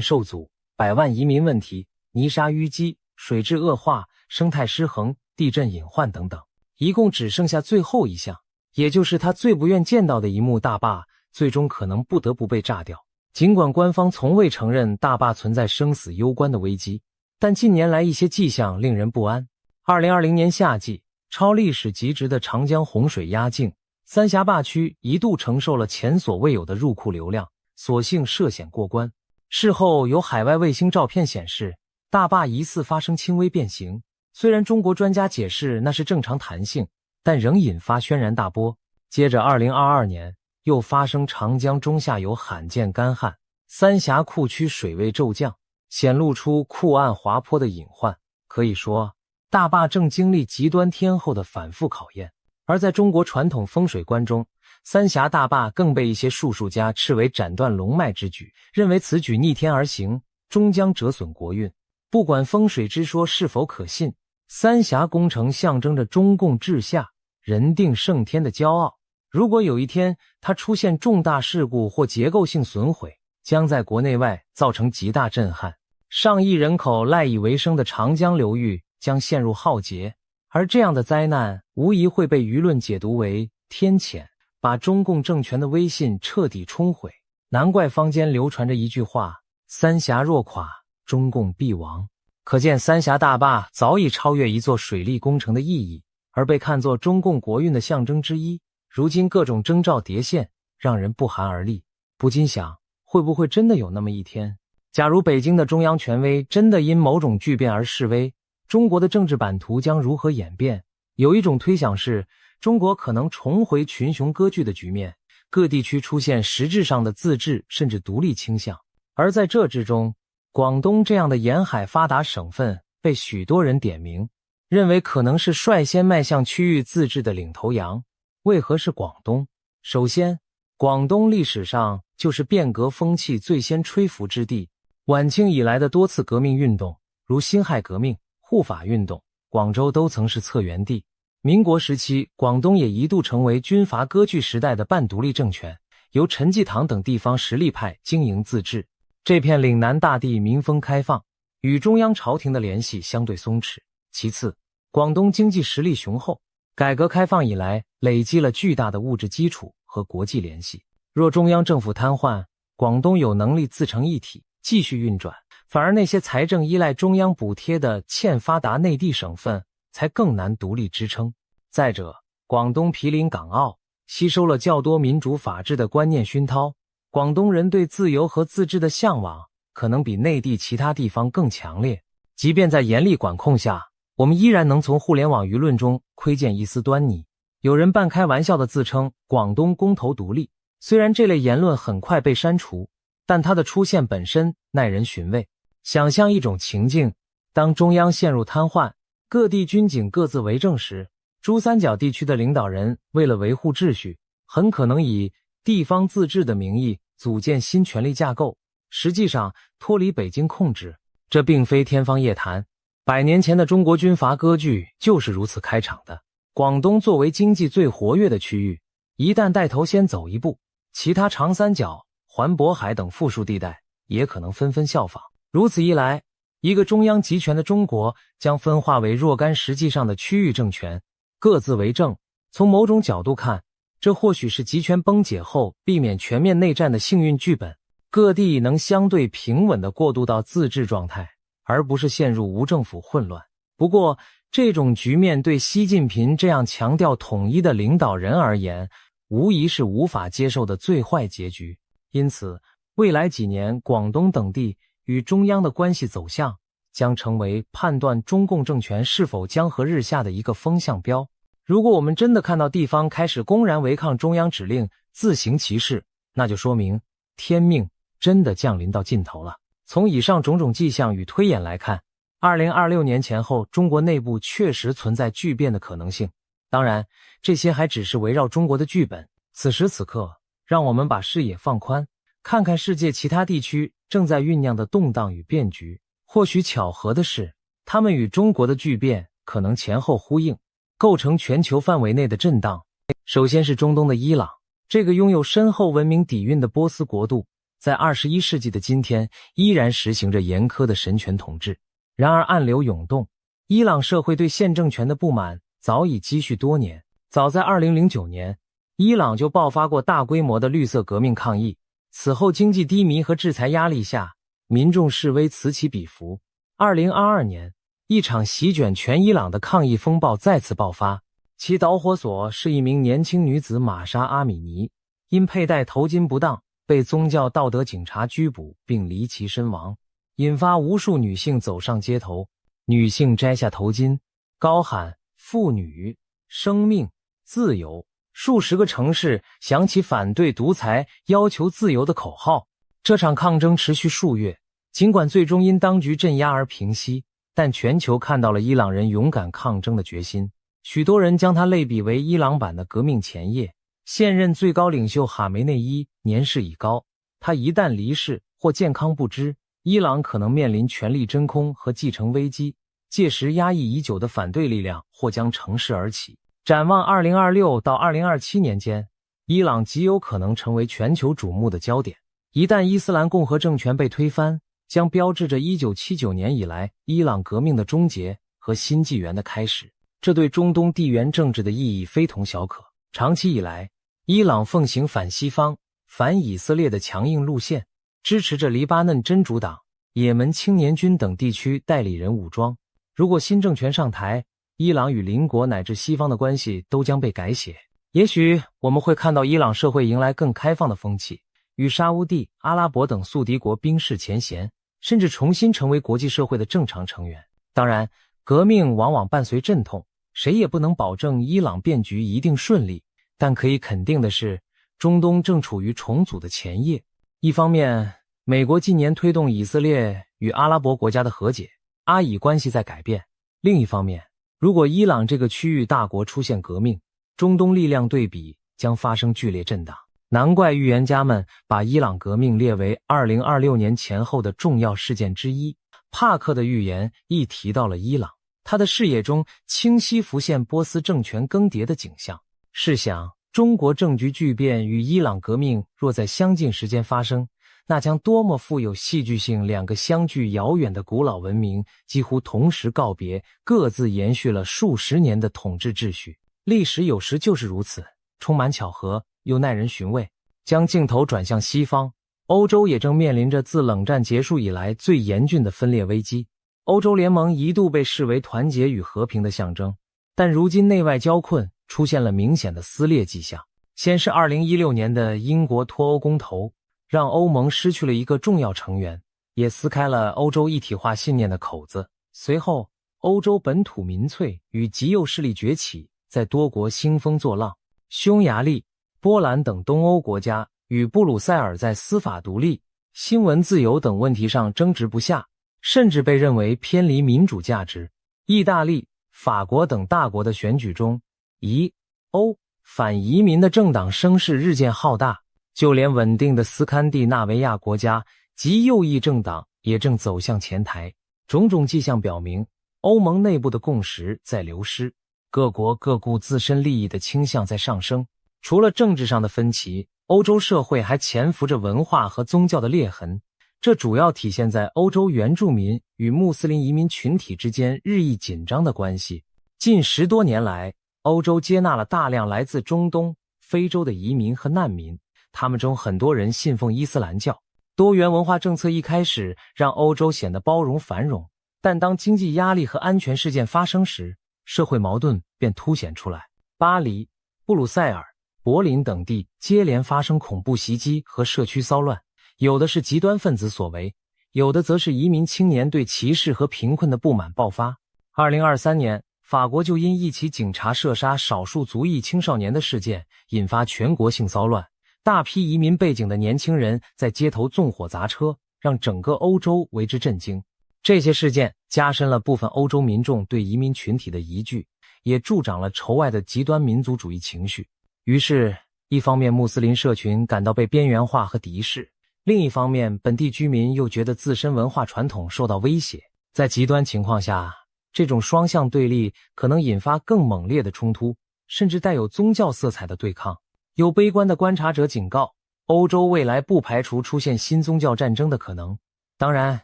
[SPEAKER 1] 受阻、100万移民问题、泥沙淤积、水质恶化、生态失衡、地震隐患等等。一共只剩下最后一项，也就是他最不愿见到的一幕，大坝最终可能不得不被炸掉。尽管官方从未承认大坝存在生死攸关的危机，但近年来一些迹象令人不安。2020年夏季，超历史极值的长江洪水压境，三峡坝区一度承受了前所未有的入库流量，所幸涉险过关。事后有海外卫星照片显示，大坝疑似发生轻微变形，虽然中国专家解释那是正常弹性，但仍引发轩然大波。接着2022年又发生长江中下游罕见干旱，三峡库区水位骤降，显露出库岸滑坡的隐患。可以说，大坝正经历极端天候的反复考验。而在中国传统风水观中，三峡大坝更被一些术数家斥为斩断龙脉之举，认为此举逆天而行，终将折损国运。不管风水之说是否可信，三峡工程象征着中共治下人定胜天的骄傲。如果有一天它出现重大事故或结构性损毁，将在国内外造成极大震撼。上亿人口赖以为生的长江流域将陷入浩劫，而这样的灾难无疑会被舆论解读为天谴，把中共政权的威信彻底冲毁。难怪坊间流传着一句话：三峡若垮，中共必亡。可见三峡大坝早已超越一座水利工程的意义，而被看作中共国运的象征之一。如今各种征兆叠现，让人不寒而栗，不禁想，会不会真的有那么一天，假如北京的中央权威真的因某种巨变而示威，中国的政治版图将如何演变？有一种推想是，中国可能重回群雄割据的局面，各地区出现实质上的自治甚至独立倾向。而在这之中，广东这样的沿海发达省份被许多人点名，认为可能是率先迈向区域自治的领头羊。为何是广东？首先，广东历史上就是变革风气最先吹拂之地，晚清以来的多次革命运动，如辛亥革命、护法运动，广州都曾是策源地。民国时期，广东也一度成为军阀割据时代的半独立政权，由陈济棠等地方实力派经营自治。这片岭南大地民风开放，与中央朝廷的联系相对松弛。其次，广东经济实力雄厚，改革开放以来累积了巨大的物质基础和国际联系。若中央政府瘫痪，广东有能力自成一体，继续运转，反而那些财政依赖中央补贴的欠发达内地省份才更难独立支撑。再者，广东毗邻港澳，吸收了较多民主法治的观念熏陶，广东人对自由和自治的向往可能比内地其他地方更强烈。即便在严厉管控下，我们依然能从互联网舆论中窥见一丝端倪。有人半开玩笑地自称广东公投独立，虽然这类言论很快被删除，但它的出现本身耐人寻味。想象一种情境，当中央陷入瘫痪，各地军警各自为政时，珠三角地区的领导人为了维护秩序，很可能以地方自治的名义组建新权力架构，实际上脱离北京控制。这并非天方夜谭，100年前的中国军阀割据就是如此开场的。广东作为经济最活跃的区域，一旦带头先走一步，其他长三角、环渤海等富庶地带也可能纷纷效仿。如此一来，一个中央集权的中国将分化为若干实际上的区域政权，各自为政。从某种角度看，这或许是集权崩解后避免全面内战的幸运剧本，各地能相对平稳地过渡到自治状态，而不是陷入无政府混乱。不过，这种局面对习近平这样强调统一的领导人而言，无疑是无法接受的最坏结局。因此，未来几年广东等地与中央的关系走向将成为判断中共政权是否江河日下的一个风向标。如果我们真的看到地方开始公然违抗中央指令，自行其事，那就说明天命真的降临到尽头了。从以上种种迹象与推演来看，2026年前后中国内部确实存在巨变的可能性。当然，这些还只是围绕中国的剧本。此时此刻，让我们把视野放宽，看看世界其他地区正在酝酿的动荡与变局。或许巧合的是，他们与中国的巨变可能前后呼应，构成全球范围内的震荡。首先是中东的伊朗，这个拥有深厚文明底蕴的波斯国度，在21世纪的今天依然实行着严苛的神权统治。然而暗流涌动，伊朗社会对现政权的不满早已积蓄多年。早在2009年，伊朗就爆发过大规模的绿色革命抗议。此后经济低迷和制裁压力下，民众示威此起彼伏。2022年，一场席卷全伊朗的抗议风暴再次爆发，其导火索是一名年轻女子玛莎·阿米尼，因佩戴头巾不当，被宗教道德警察拘捕并离奇身亡，引发无数女性走上街头。女性摘下头巾，高喊妇女、生命、自由，数十个城市响起反对独裁、要求自由的口号。这场抗争持续数月，尽管最终因当局镇压而平息，但全球看到了伊朗人勇敢抗争的决心。许多人将它类比为伊朗版的革命前夜。现任最高领袖哈梅内伊年事已高，他一旦离世或健康不支，伊朗可能面临权力真空和继承危机，届时压抑已久的反对力量或将乘势而起。展望2026到2027年间，伊朗极有可能成为全球瞩目的焦点。一旦伊斯兰共和政权被推翻，将标志着1979年以来伊朗革命的终结和新纪元的开始。这对中东地缘政治的意义非同小可。长期以来，伊朗奉行反西方、反以色列的强硬路线，支持着黎巴嫩真主党、也门青年军等地区代理人武装。如果新政权上台，伊朗与邻国乃至西方的关系都将被改写。也许我们会看到伊朗社会迎来更开放的风气，与沙乌地、阿拉伯等宿敌国冰释前嫌，甚至重新成为国际社会的正常成员。当然，革命往往伴随阵痛，谁也不能保证伊朗变局一定顺利，但可以肯定的是，中东正处于重组的前夜。一方面，美国近年推动以色列与阿拉伯国家的和解，阿以关系在改变；另一方面，如果伊朗这个区域大国出现革命，中东力量对比将发生剧烈震荡。难怪预言家们把伊朗革命列为2026年前后的重要事件之一。帕克的预言亦提到了伊朗，他的视野中清晰浮现波斯政权更迭的景象。试想，中国政局巨变与伊朗革命若在相近时间发生，那将多么富有戏剧性！两个相距遥远的古老文明几乎同时告别，各自延续了数十年的统治秩序。历史有时就是如此，充满巧合，又耐人寻味。将镜头转向西方，欧洲也正面临着自冷战结束以来最严峻的分裂危机。欧洲联盟一度被视为团结与和平的象征，但如今内外交困，出现了明显的撕裂迹象。先是2016年的英国脱欧公投，让欧盟失去了一个重要成员，也撕开了欧洲一体化信念的口子。随后，欧洲本土民粹与极右势力崛起，在多国兴风作浪。匈牙利、波兰等东欧国家与布鲁塞尔在司法独立、新闻自由等问题上争执不下，甚至被认为偏离民主价值。意大利、法国等大国的选举中，疑、欧、反移民的政党声势日渐浩大，就连稳定的斯堪的纳维亚国家极右翼政党也正走向前台。种种迹象表明，欧盟内部的共识在流失，各国各顾自身利益的倾向在上升。除了政治上的分歧，欧洲社会还潜伏着文化和宗教的裂痕。这主要体现在欧洲原住民与穆斯林移民群体之间日益紧张的关系。近10多年来，欧洲接纳了大量来自中东、非洲的移民和难民，他们中很多人信奉伊斯兰教。多元文化政策一开始让欧洲显得包容繁荣，但当经济压力和安全事件发生时，社会矛盾便凸显出来。巴黎、布鲁塞尔、柏林等地接连发生恐怖袭击和社区骚乱，有的是极端分子所为，有的则是移民青年对歧视和贫困的不满爆发。2023年，法国就因一起警察射杀少数族裔青少年的事件引发全国性骚乱，大批移民背景的年轻人在街头纵火砸车，让整个欧洲为之震惊。这些事件加深了部分欧洲民众对移民群体的疑惧，也助长了仇外的极端民族主义情绪。于是，一方面穆斯林社群感到被边缘化和敌视，另一方面本地居民又觉得自身文化传统受到威胁。在极端情况下，这种双向对立可能引发更猛烈的冲突，甚至带有宗教色彩的对抗。有悲观的观察者警告，欧洲未来不排除出现新宗教战争的可能。当然，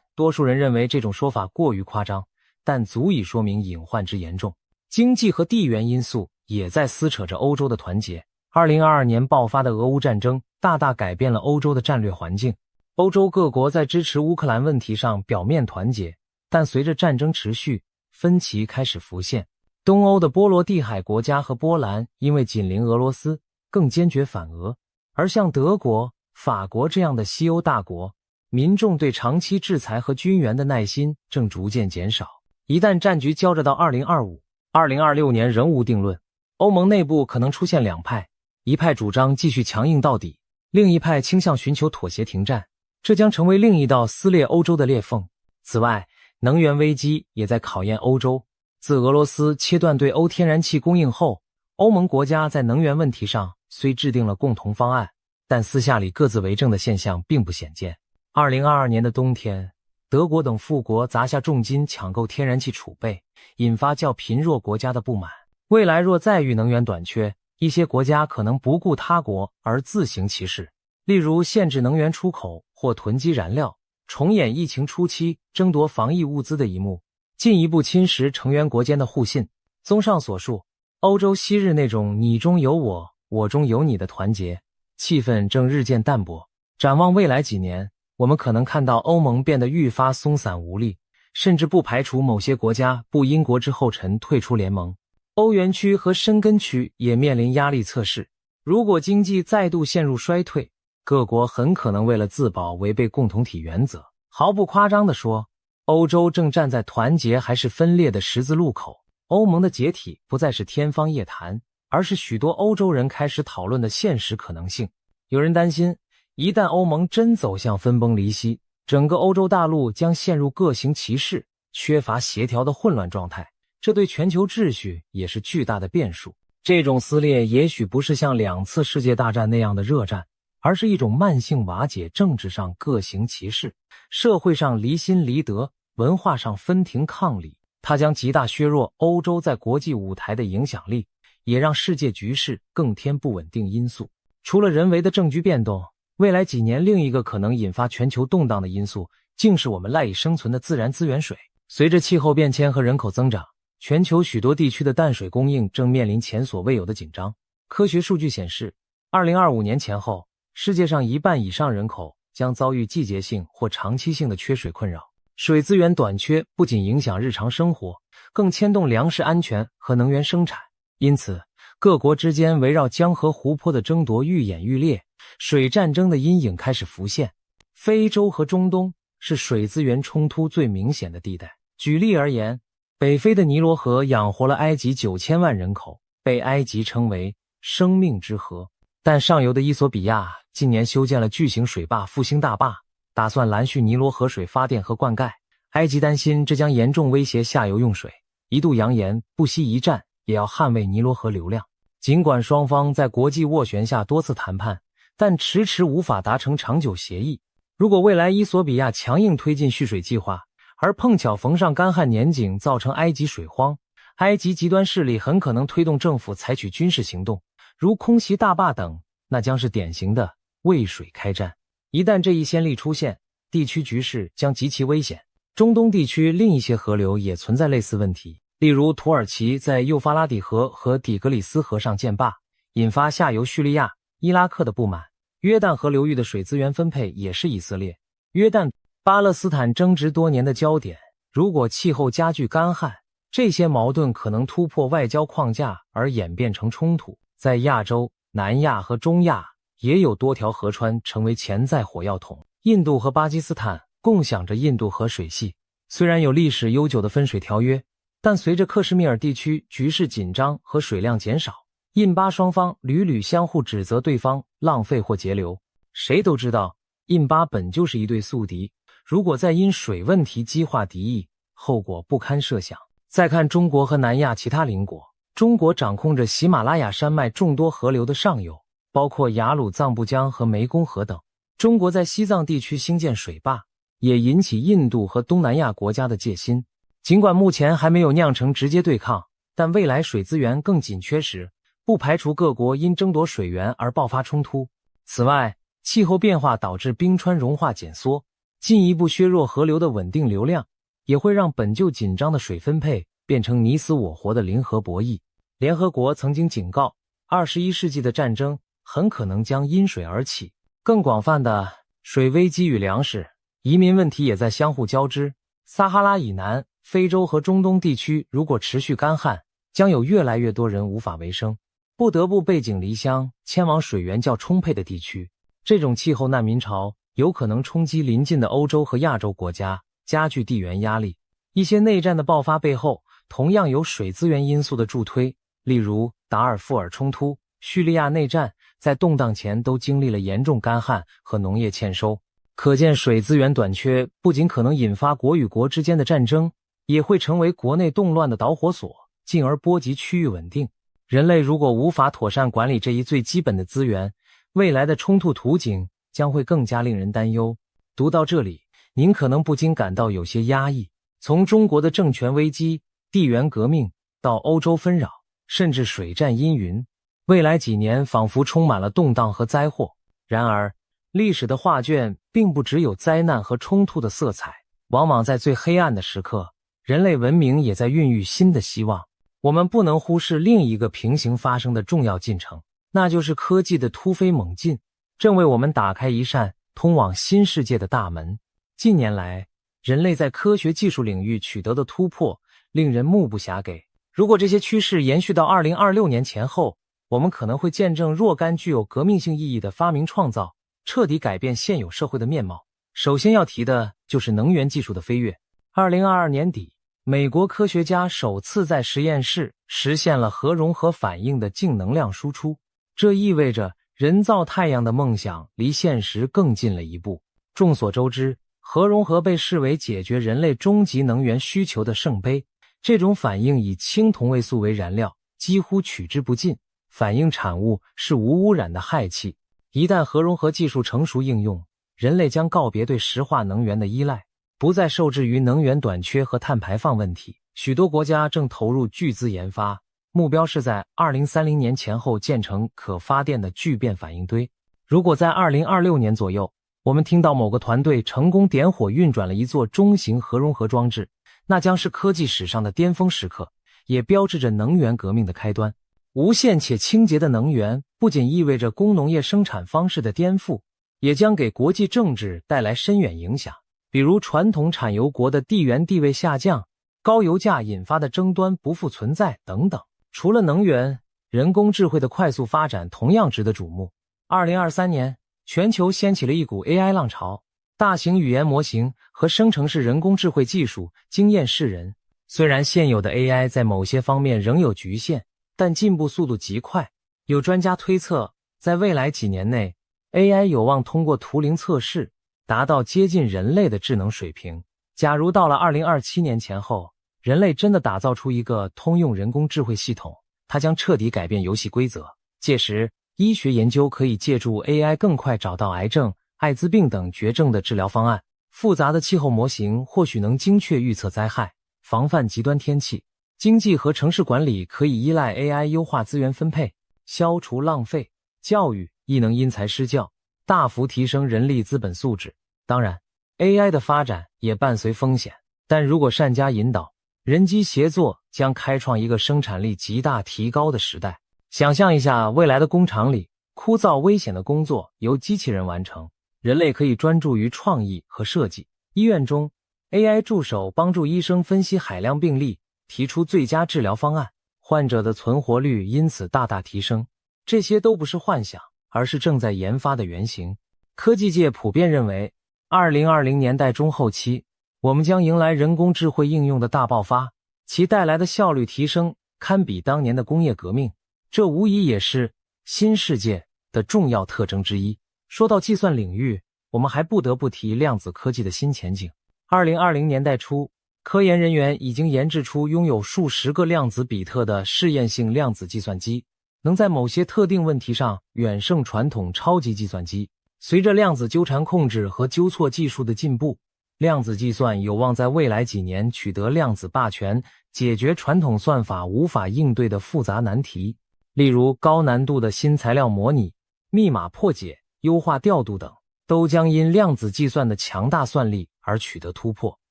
[SPEAKER 1] 多数人认为这种说法过于夸张，但足以说明隐患之严重。经济和地缘因素也在撕扯着欧洲的团结。2022年爆发的俄乌战争大大改变了欧洲的战略环境。欧洲各国在支持乌克兰问题上表面团结，但随着战争持续，分歧开始浮现。东欧的波罗的海国家和波兰因为紧邻俄罗斯，更坚决反俄，而像德国、法国这样的西欧大国，民众对长期制裁和军援的耐心正逐渐减少。一旦战局交着到2025、2026年仍无定论，欧盟内部可能出现两派，一派主张继续强硬到底，另一派倾向寻求妥协停战，这将成为另一道撕裂欧洲的裂缝。此外，能源危机也在考验欧洲。自俄罗斯切断对欧天然气供应后，欧盟国家在能源问题上虽制定了共同方案，但私下里各自为政的现象并不鲜见。2022年的冬天，德国等富国砸下重金抢购天然气储备，引发较贫弱国家的不满。未来若再遇能源短缺，一些国家可能不顾他国而自行其事，例如限制能源出口或囤积燃料，重演疫情初期争夺防疫物资的一幕，进一步侵蚀成员国间的互信。综上所述，欧洲昔日那种你中有我，我中有你的团结，气氛正日渐淡薄。展望未来几年，我们可能看到欧盟变得愈发松散无力，甚至不排除某些国家步英国之后尘退出联盟。欧元区和申根区也面临压力测试，如果经济再度陷入衰退，各国很可能为了自保违背共同体原则。毫不夸张地说，欧洲正站在团结还是分裂的十字路口。欧盟的解体不再是天方夜谭，而是许多欧洲人开始讨论的现实可能性。有人担心，一旦欧盟真走向分崩离析，整个欧洲大陆将陷入各行其事、缺乏协调的混乱状态，这对全球秩序也是巨大的变数。这种撕裂也许不是像2次世界大战那样的热战，而是一种慢性瓦解，政治上各行其事，社会上离心离德，文化上分庭抗礼。它将极大削弱欧洲在国际舞台的影响力，也让世界局势更添不稳定因素。除了人为的政局变动，未来几年另一个可能引发全球动荡的因素，竟是我们赖以生存的自然资源水。随着气候变迁和人口增长，全球许多地区的淡水供应正面临前所未有的紧张。科学数据显示，2025年前后，世界上1半以上人口将遭遇季节性或长期性的缺水困扰。水资源短缺不仅影响日常生活，更牵动粮食安全和能源生产。因此，各国之间围绕江河湖泊的争夺愈演愈烈，水战争的阴影开始浮现。非洲和中东是水资源冲突最明显的地带。举例而言，北非的尼罗河养活了埃及9000万人口，被埃及称为生命之河。但上游的伊索比亚近年修建了巨型水坝复兴大坝，打算拦蓄尼罗河水发电和灌溉。埃及担心这将严重威胁下游用水，一度扬言不惜一战也要捍卫尼罗河流量。尽管双方在国际斡旋下多次谈判，但迟迟无法达成长久协议。如果未来伊索比亚强硬推进蓄水计划，而碰巧逢上干旱年景，造成埃及水荒，埃及极端势力很可能推动政府采取军事行动，如空袭大坝等，那将是典型的为水开战。一旦这一先例出现，地区局势将极其危险。中东地区另一些河流也存在类似问题，例如土耳其在幼发拉底河和底格里斯河上建坝，引发下游叙利亚、伊拉克的不满。约旦河流域的水资源分配也是以色列、约旦、巴勒斯坦争执多年的焦点。如果气候加剧干旱，这些矛盾可能突破外交框架而演变成冲突。在亚洲、南亚和中亚也有多条河川成为潜在火药桶。印度和巴基斯坦共享着印度河水系，虽然有历史悠久的分水条约，但随着克什米尔地区局势紧张和水量减少，印巴双方屡屡相互指责对方浪费或节流。谁都知道，印巴本就是一对宿敌，如果再因水问题激化敌意，后果不堪设想。再看中国和南亚其他邻国，中国掌控着喜马拉雅山脉众多河流的上游，包括雅鲁藏布江和湄公河等。中国在西藏地区兴建水坝，也引起印度和东南亚国家的戒心。尽管目前还没有酿成直接对抗，但未来水资源更紧缺时，不排除各国因争夺水源而爆发冲突。此外，气候变化导致冰川融化减缩，进一步削弱河流的稳定流量，也会让本就紧张的水分配变成你死我活的零和博弈。联合国曾经警告，21世纪的战争很可能将因水而起。更广泛的水危机与粮食、移民问题也在相互交织。撒哈拉以南、非洲和中东地区如果持续干旱，将有越来越多人无法为生，不得不背井离乡，迁往水源较充沛的地区。这种气候难民潮有可能冲击邻近的欧洲和亚洲国家，加剧地缘压力。一些内战的爆发背后同样有水资源因素的助推，例如达尔富尔冲突、叙利亚内战，在动荡前都经历了严重干旱和农业欠收。可见水资源短缺不仅可能引发国与国之间的战争，也会成为国内动乱的导火索，进而波及区域稳定。人类如果无法妥善管理这一最基本的资源，未来的冲突图景将会更加令人担忧。读到这里，您可能不禁感到有些压抑。从中国的政权危机、地缘革命到欧洲纷扰，甚至水战阴云，未来几年仿佛充满了动荡和灾祸。然而，历史的画卷并不只有灾难和冲突的色彩，往往在最黑暗的时刻，人类文明也在孕育新的希望。我们不能忽视另一个平行发生的重要进程，那就是科技的突飞猛进，正为我们打开一扇通往新世界的大门。近年来，人类在科学技术领域取得的突破令人目不暇给。如果这些趋势延续到2026年前后，我们可能会见证若干具有革命性意义的发明创造，彻底改变现有社会的面貌。首先要提的就是能源技术的飞跃。2022年底，美国科学家首次在实验室实现了核融合反应的净能量输出，这意味着人造太阳的梦想离现实更近了一步。众所周知，核融合被视为解决人类终极能源需求的圣杯。这种反应以氢同位素为燃料，几乎取之不尽，反应产物是无污染的氦气。一旦核融合技术成熟应用，人类将告别对石化能源的依赖，不再受制于能源短缺和碳排放问题。许多国家正投入巨资研发，目标是在2030年前后建成可发电的聚变反应堆。如果在2026年左右，我们听到某个团队成功点火运转了一座中型核融合装置，那将是科技史上的巅峰时刻，也标志着能源革命的开端。无限且清洁的能源不仅意味着工农业生产方式的颠覆，也将给国际政治带来深远影响，比如传统产油国的地缘地位下降、高油价引发的争端不复存在等等。除了能源，人工智慧的快速发展同样值得瞩目。2023年，全球掀起了一股 AI 浪潮，大型语言模型和生成式人工智慧技术惊艳世人。虽然现有的 AI 在某些方面仍有局限，但进步速度极快。有专家推测，在未来几年内， AI 有望通过图灵测试达到接近人类的智能水平。假如到了2027年前后，人类真的打造出一个通用人工智慧系统，它将彻底改变游戏规则。届时，医学研究可以借助 AI 更快找到癌症、艾滋病等绝症的治疗方案。复杂的气候模型或许能精确预测灾害，防范极端天气。经济和城市管理可以依赖 AI 优化资源分配，消除浪费。教育亦能因材施教，大幅提升人力资本素质。当然， AI 的发展也伴随风险，但如果善加引导，人机协作将开创一个生产力极大提高的时代。想象一下，未来的工厂里，枯燥危险的工作由机器人完成，人类可以专注于创意和设计。医院中， AI 助手帮助医生分析海量病例，提出最佳治疗方案，患者的存活率因此大大提升。这些都不是幻想，而是正在研发的原型。科技界普遍认为，2020年代中后期，我们将迎来人工智慧应用的大爆发，其带来的效率提升堪比当年的工业革命，这无疑也是新世界的重要特征之一。说到计算领域，我们还不得不提量子科技的新前景。2020年代初，科研人员已经研制出拥有数十个量子比特的试验性量子计算机，能在某些特定问题上远胜传统超级计算机。随着量子纠缠控制和纠错技术的进步，量子计算有望在未来几年取得量子霸权，解决传统算法无法应对的复杂难题，例如高难度的新材料模拟、密码破解、优化调度等，都将因量子计算的强大算力而取得突破。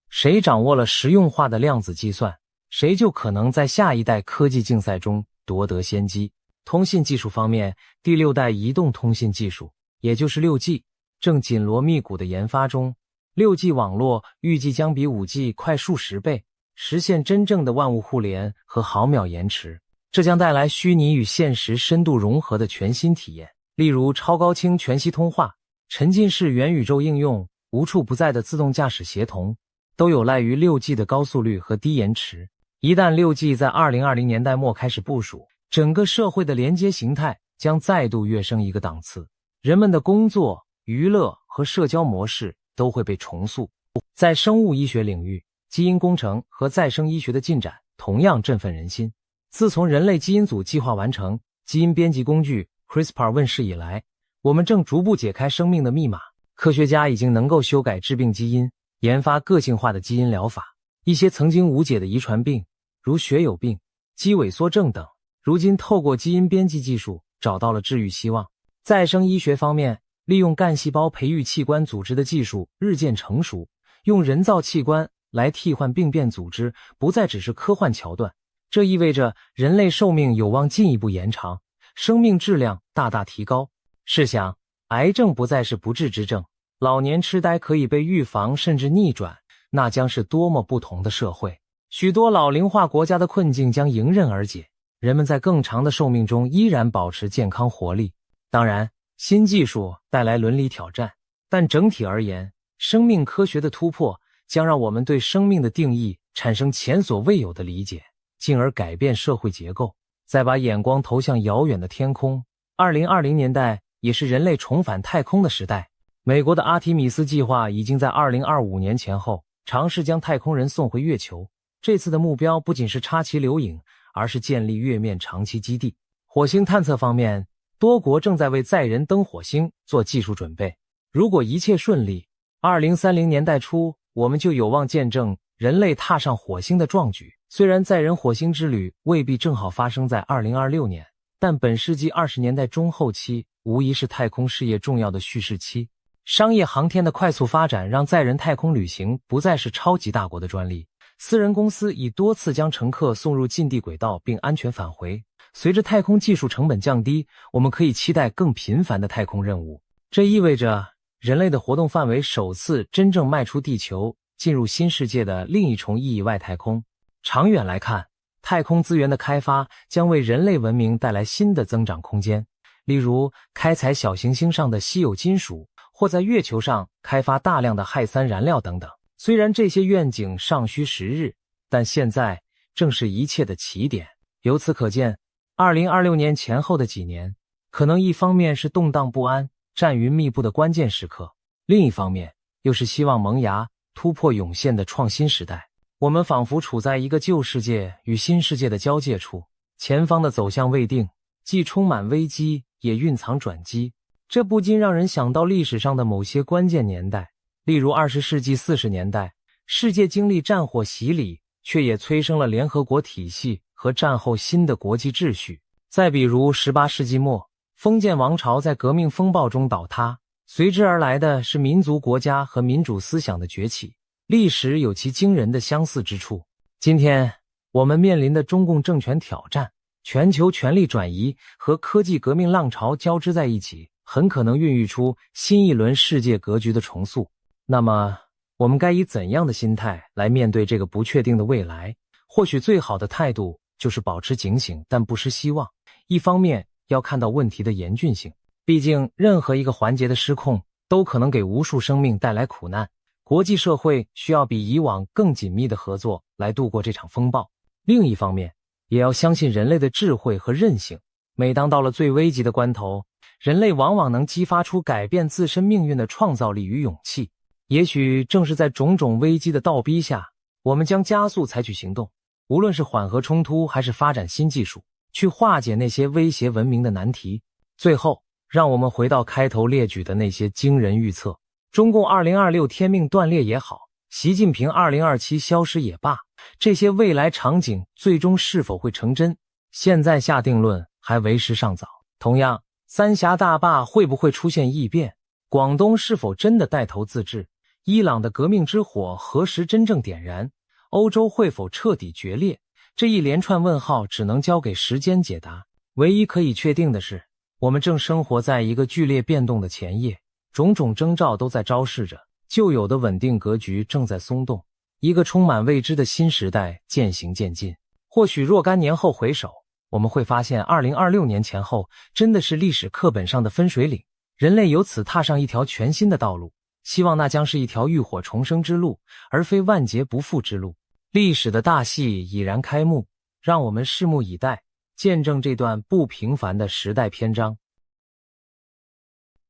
[SPEAKER 1] 谁掌握了实用化的量子计算，谁就可能在下一代科技竞赛中夺得先机。通信技术方面，第6代移动通信技术，也就是 6G， 正紧锣密鼓的研发中。6G 网络预计将比 5G 快数十倍，实现真正的万物互联和毫秒延迟。这将带来虚拟与现实深度融合的全新体验，例如超高清全息通话、沉浸式元宇宙应用、无处不在的自动驾驶协同，都有赖于 6G 的高速率和低延迟。一旦 6G 在2020年代末开始部署，整个社会的连接形态将再度跃升一个档次，人们的工作、娱乐和社交模式都会被重塑。在生物医学领域，基因工程和再生医学的进展同样振奋人心。自从人类基因组计划完成、基因编辑工具 CRISPR 问世以来，我们正逐步解开生命的密码。科学家已经能够修改致病基因，研发个性化的基因疗法。一些曾经无解的遗传病，如血友病、肌萎缩症等，如今透过基因编辑技术找到了治愈希望。再生医学方面，利用干细胞培育器官组织的技术日渐成熟，用人造器官来替换病变组织不再只是科幻桥段。这意味着人类寿命有望进一步延长，生命质量大大提高。试想，癌症不再是不治之症，老年痴呆可以被预防甚至逆转，那将是多么不同的社会。许多老龄化国家的困境将迎刃而解，人们在更长的寿命中依然保持健康活力。当然，新技术带来伦理挑战，但整体而言，生命科学的突破将让我们对生命的定义产生前所未有的理解，进而改变社会结构。再把眼光投向遥远的天空，2020年代也是人类重返太空的时代。美国的阿提米斯计划已经在2025年前后尝试将太空人送回月球。这次的目标不仅是插旗留影，而是建立月面长期基地。火星探测方面，多国正在为载人登火星做技术准备。如果一切顺利，2030年代初，我们就有望见证人类踏上火星的壮举。虽然载人火星之旅未必正好发生在2026年，但本世纪20年代中后期无疑是太空事业重要的蓄势期。商业航天的快速发展让载人太空旅行不再是超级大国的专利，私人公司已多次将乘客送入近地轨道并安全返回。随着太空技术成本降低，我们可以期待更频繁的太空任务。这意味着人类的活动范围首次真正迈出地球，进入新世界的另一重意义外太空。长远来看，太空资源的开发将为人类文明带来新的增长空间，例如开采小行星上的稀有金属，或在月球上开发大量的氦三燃料等等。虽然这些愿景尚需时日，但现在正是一切的起点。由此可见，2026年前后的几年，可能一方面是动荡不安、战云密布的关键时刻，另一方面又是希望萌芽、突破涌现的创新时代。我们仿佛处在一个旧世界与新世界的交界处，前方的走向未定，既充满危机，也蕴藏转机。这不禁让人想到历史上的某些关键年代，例如20世纪40年代，世界经历战火洗礼，却也催生了联合国体系和战后新的国际秩序。再比如18世纪末，封建王朝在革命风暴中倒塌，随之而来的是民族国家和民主思想的崛起。历史有其惊人的相似之处。今天我们面临的中共政权挑战，全球权力转移和科技革命浪潮交织在一起，很可能孕育出新一轮世界格局的重塑。那么我们该以怎样的心态来面对这个不确定的未来？或许最好的态度就是保持警醒，但不失希望。一方面要看到问题的严峻性，毕竟任何一个环节的失控都可能给无数生命带来苦难。国际社会需要比以往更紧密的合作来度过这场风暴。另一方面也要相信人类的智慧和韧性。每当到了最危急的关头，人类往往能激发出改变自身命运的创造力与勇气。也许正是在种种危机的倒逼下，我们将加速采取行动，无论是缓和冲突还是发展新技术，去化解那些威胁文明的难题。最后，让我们回到开头列举的那些惊人预测。中共2026天命断裂也好，习近平2027消失也罢，这些未来场景最终是否会成真，现在下定论还为时尚早。同样，三峡大坝会不会出现异变？广东是否真的带头自治？伊朗的革命之火何时真正点燃？欧洲会否彻底决裂？这一连串问号只能交给时间解答。唯一可以确定的是，我们正生活在一个剧烈变动的前夜，种种征兆都在昭示着旧有的稳定格局正在松动，一个充满未知的新时代渐行渐近。或许若干年后回首，我们会发现2026年前后真的是历史课本上的分水岭，人类由此踏上一条全新的道路。希望那将是一条浴火重生之路，而非万劫不复之路。历史的大戏已然开幕，让我们拭目以待，见证这段不平凡的时代篇章。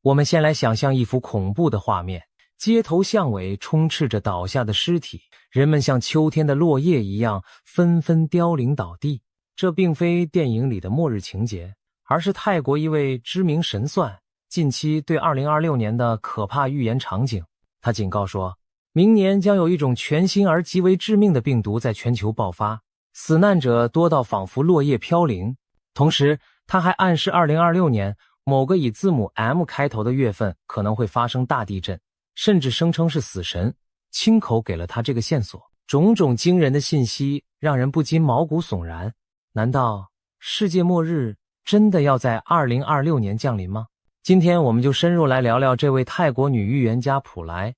[SPEAKER 1] 我们先来想象一幅恐怖的画面，街头巷尾充斥着倒下的尸体，人们像秋天的落叶一样纷纷凋零倒地。这并非电影里的末日情节，而是泰国一位知名神算近期对2026年的可怕预言场景。他警告说，明年将有一种全新而极为致命的病毒在全球爆发，死难者多到仿佛落叶飘零。同时，他还暗示2026年某个以字母 M 开头的月份可能会发生大地震，甚至声称是死神亲口给了他这个线索。种种惊人的信息让人不禁毛骨悚然。难道世界末日真的要在2026年降临吗？今天我们就深入来聊聊这位泰国女预言家普莱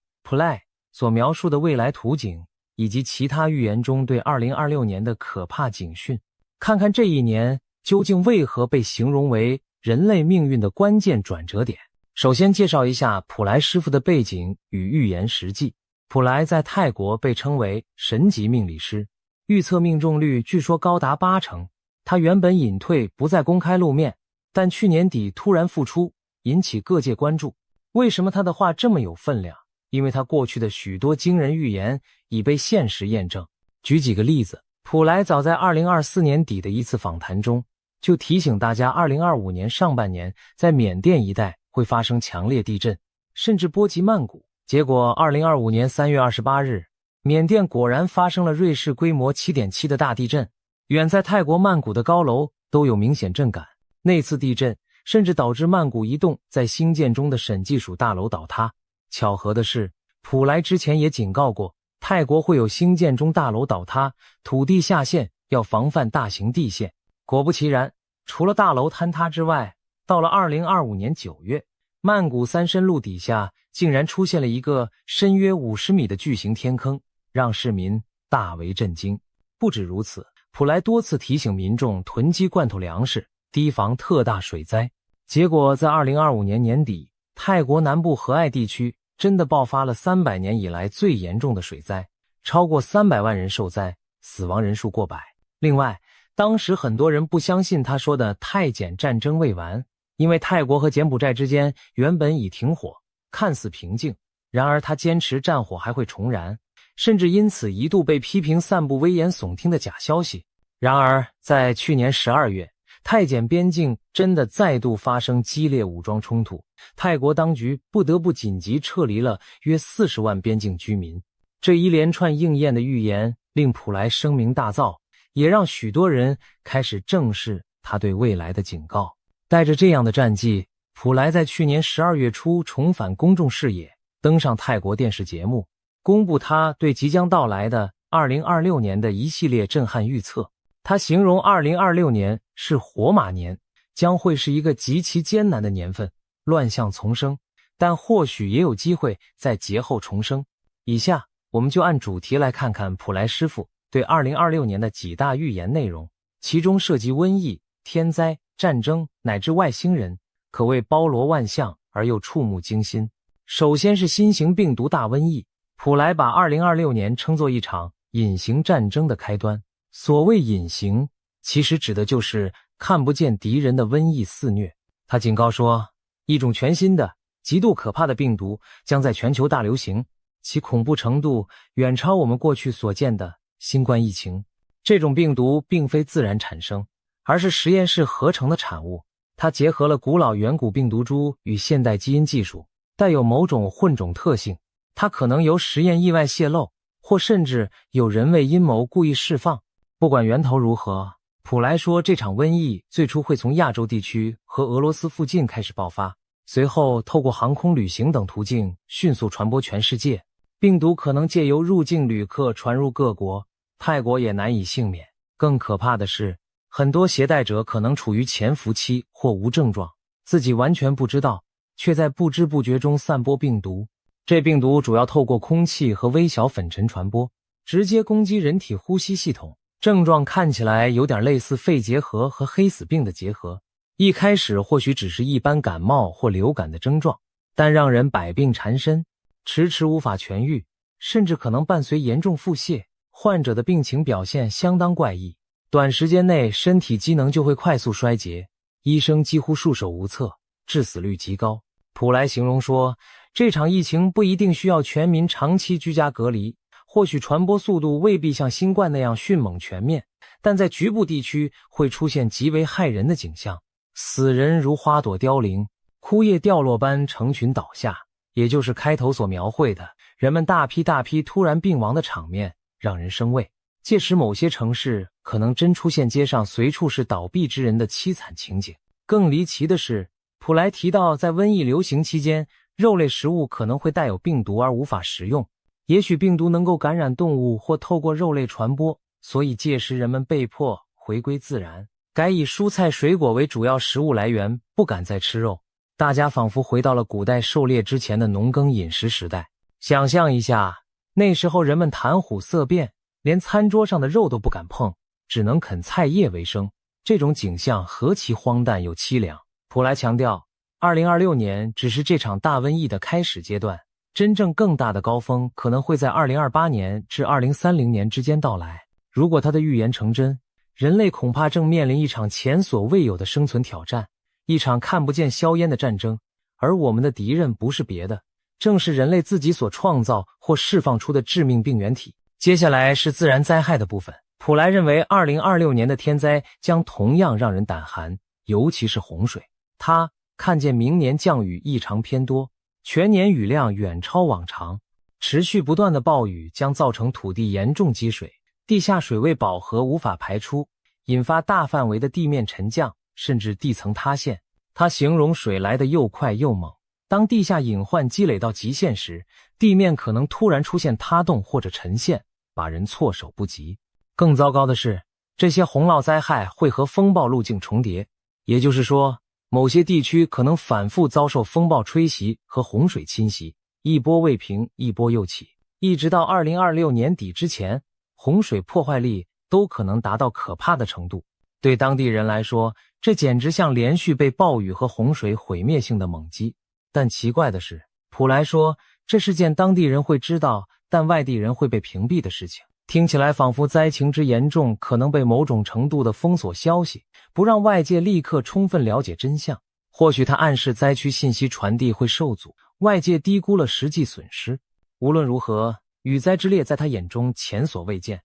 [SPEAKER 1] 所描述的未来图景，以及其他预言中对2026年的可怕警讯，看看这一年究竟为何被形容为人类命运的关键转折点。首先介绍一下普莱师傅的背景与预言实际。普莱在泰国被称为神级命理师，预测命中率据说高达80%。他原本隐退不再公开露面，但去年底突然复出，引起各界关注。为什么他的话这么有分量？因为他过去的许多惊人预言已被现实验证。举几个例子，普莱早在2024年底的一次访谈中就提醒大家2025年上半年在缅甸一带会发生强烈地震，甚至波及曼谷。结果2025年3月28日，缅甸果然发生了瑞士规模 7.7 的大地震，远在泰国曼谷的高楼都有明显震感。那次地震甚至导致曼谷一栋在兴建中的审计署大楼倒塌。巧合的是，普莱之前也警告过，泰国会有兴建中大楼倒塌，土地下陷，要防范大型地陷。果不其然，除了大楼坍塌之外，到了2025年9月，曼谷三申路底下竟然出现了一个深约50米的巨型天坑，让市民大为震惊。不止如此，普莱多次提醒民众囤积罐头粮食，提防特大水灾。结果在2025年年底，泰国南部和爱地区真的爆发了300年以来最严重的水灾，超过300万人受灾，死亡人数过百。另外，当时很多人不相信他说的泰柬战争未完，因为泰国和柬埔寨之间原本已停火，看似平静，然而他坚持战火还会重燃，甚至因此一度被批评散布危言耸听的假消息。然而在去年12月，泰柬边境真的再度发生激烈武装冲突，泰国当局不得不紧急撤离了约40万边境居民。这一连串应验的预言令普莱声名大噪，也让许多人开始正视他对未来的警告。带着这样的战绩，普莱在去年12月初重返公众视野，登上泰国电视节目，公布他对即将到来的2026年的一系列震撼预测。他形容2026年是火马年，将会是一个极其艰难的年份，乱象丛生，但或许也有机会在劫后重生。以下我们就按主题来看看普莱师傅对2026年的几大预言内容，其中涉及瘟疫、天灾、战争乃至外星人，可谓包罗万象而又触目惊心。首先是新型病毒大瘟疫，普莱把2026年称作一场隐形战争的开端。所谓隐形，其实指的就是看不见敌人的瘟疫肆虐。他警告说，一种全新的、极度可怕的病毒将在全球大流行，其恐怖程度远超我们过去所见的新冠疫情。这种病毒并非自然产生，而是实验室合成的产物。它结合了古老远古病毒株与现代基因技术，带有某种混种特性。它可能由实验意外泄露，或甚至有人为阴谋故意释放。不管源头如何，普莱说这场瘟疫最初会从亚洲地区和俄罗斯附近开始爆发，随后透过航空旅行等途径迅速传播全世界。病毒可能借由入境旅客传入各国，泰国也难以幸免。更可怕的是，很多携带者可能处于潜伏期或无症状，自己完全不知道，却在不知不觉中散播病毒。这病毒主要透过空气和微小粉尘传播，直接攻击人体呼吸系统。症状看起来有点类似肺结核和黑死病的结合，一开始或许只是一般感冒或流感的症状，但让人百病缠身，迟迟无法痊愈，甚至可能伴随严重腹泻。患者的病情表现相当怪异，短时间内身体机能就会快速衰竭，医生几乎束手无策，致死率极高。普莱形容说，这场疫情不一定需要全民长期居家隔离，或许传播速度未必像新冠那样迅猛全面，但在局部地区会出现极为骇人的景象，死人如花朵凋零，枯叶掉落般成群倒下，也就是开头所描绘的人们大批突然病亡的场面，让人生畏。届时某些城市可能真出现街上随处是倒闭之人的凄惨情景。更离奇的是，普莱提到在瘟疫流行期间，肉类食物可能会带有病毒而无法食用，也许病毒能够感染动物或透过肉类传播，所以届时人们被迫回归自然，改以蔬菜水果为主要食物来源，不敢再吃肉。大家仿佛回到了古代狩猎之前的农耕饮食时代。想象一下，那时候人们谈虎色变，连餐桌上的肉都不敢碰，只能啃菜叶为生。这种景象何其荒诞又凄凉。普莱强调，2026年只是这场大瘟疫的开始阶段，真正更大的高峰可能会在2028年至2030年之间到来。如果他的预言成真，人类恐怕正面临一场前所未有的生存挑战，一场看不见硝烟的战争，而我们的敌人不是别的，正是人类自己所创造或释放出的致命病原体。接下来是自然灾害的部分。普莱认为2026年的天灾将同样让人胆寒，尤其是洪水。他看见明年降雨异常偏多，全年雨量远超往常，持续不断的暴雨将造成土地严重积水，地下水位饱和无法排出，引发大范围的地面沉降，甚至地层塌陷。他形容水来得又快又猛，当地下隐患积累到极限时，地面可能突然出现塌洞或者沉陷，把人措手不及。更糟糕的是，这些洪涝灾害会和风暴路径重叠，也就是说，某些地区可能反复遭受风暴吹袭和洪水侵袭，一波未平，一波又起，一直到2026年底之前，洪水破坏力都可能达到可怕的程度。对当地人来说，这简直像连续被暴雨和洪水毁灭性的猛击。但奇怪的是，普莱说，这是件当地人会知道，但外地人会被屏蔽的事情。听起来仿佛灾情之严重可能被某种程度的封锁消息，不让外界立刻充分了解真相。或许它暗示灾区信息传递会受阻，外界低估了实际损失。无论如何，雨灾之烈在他眼中前所未见。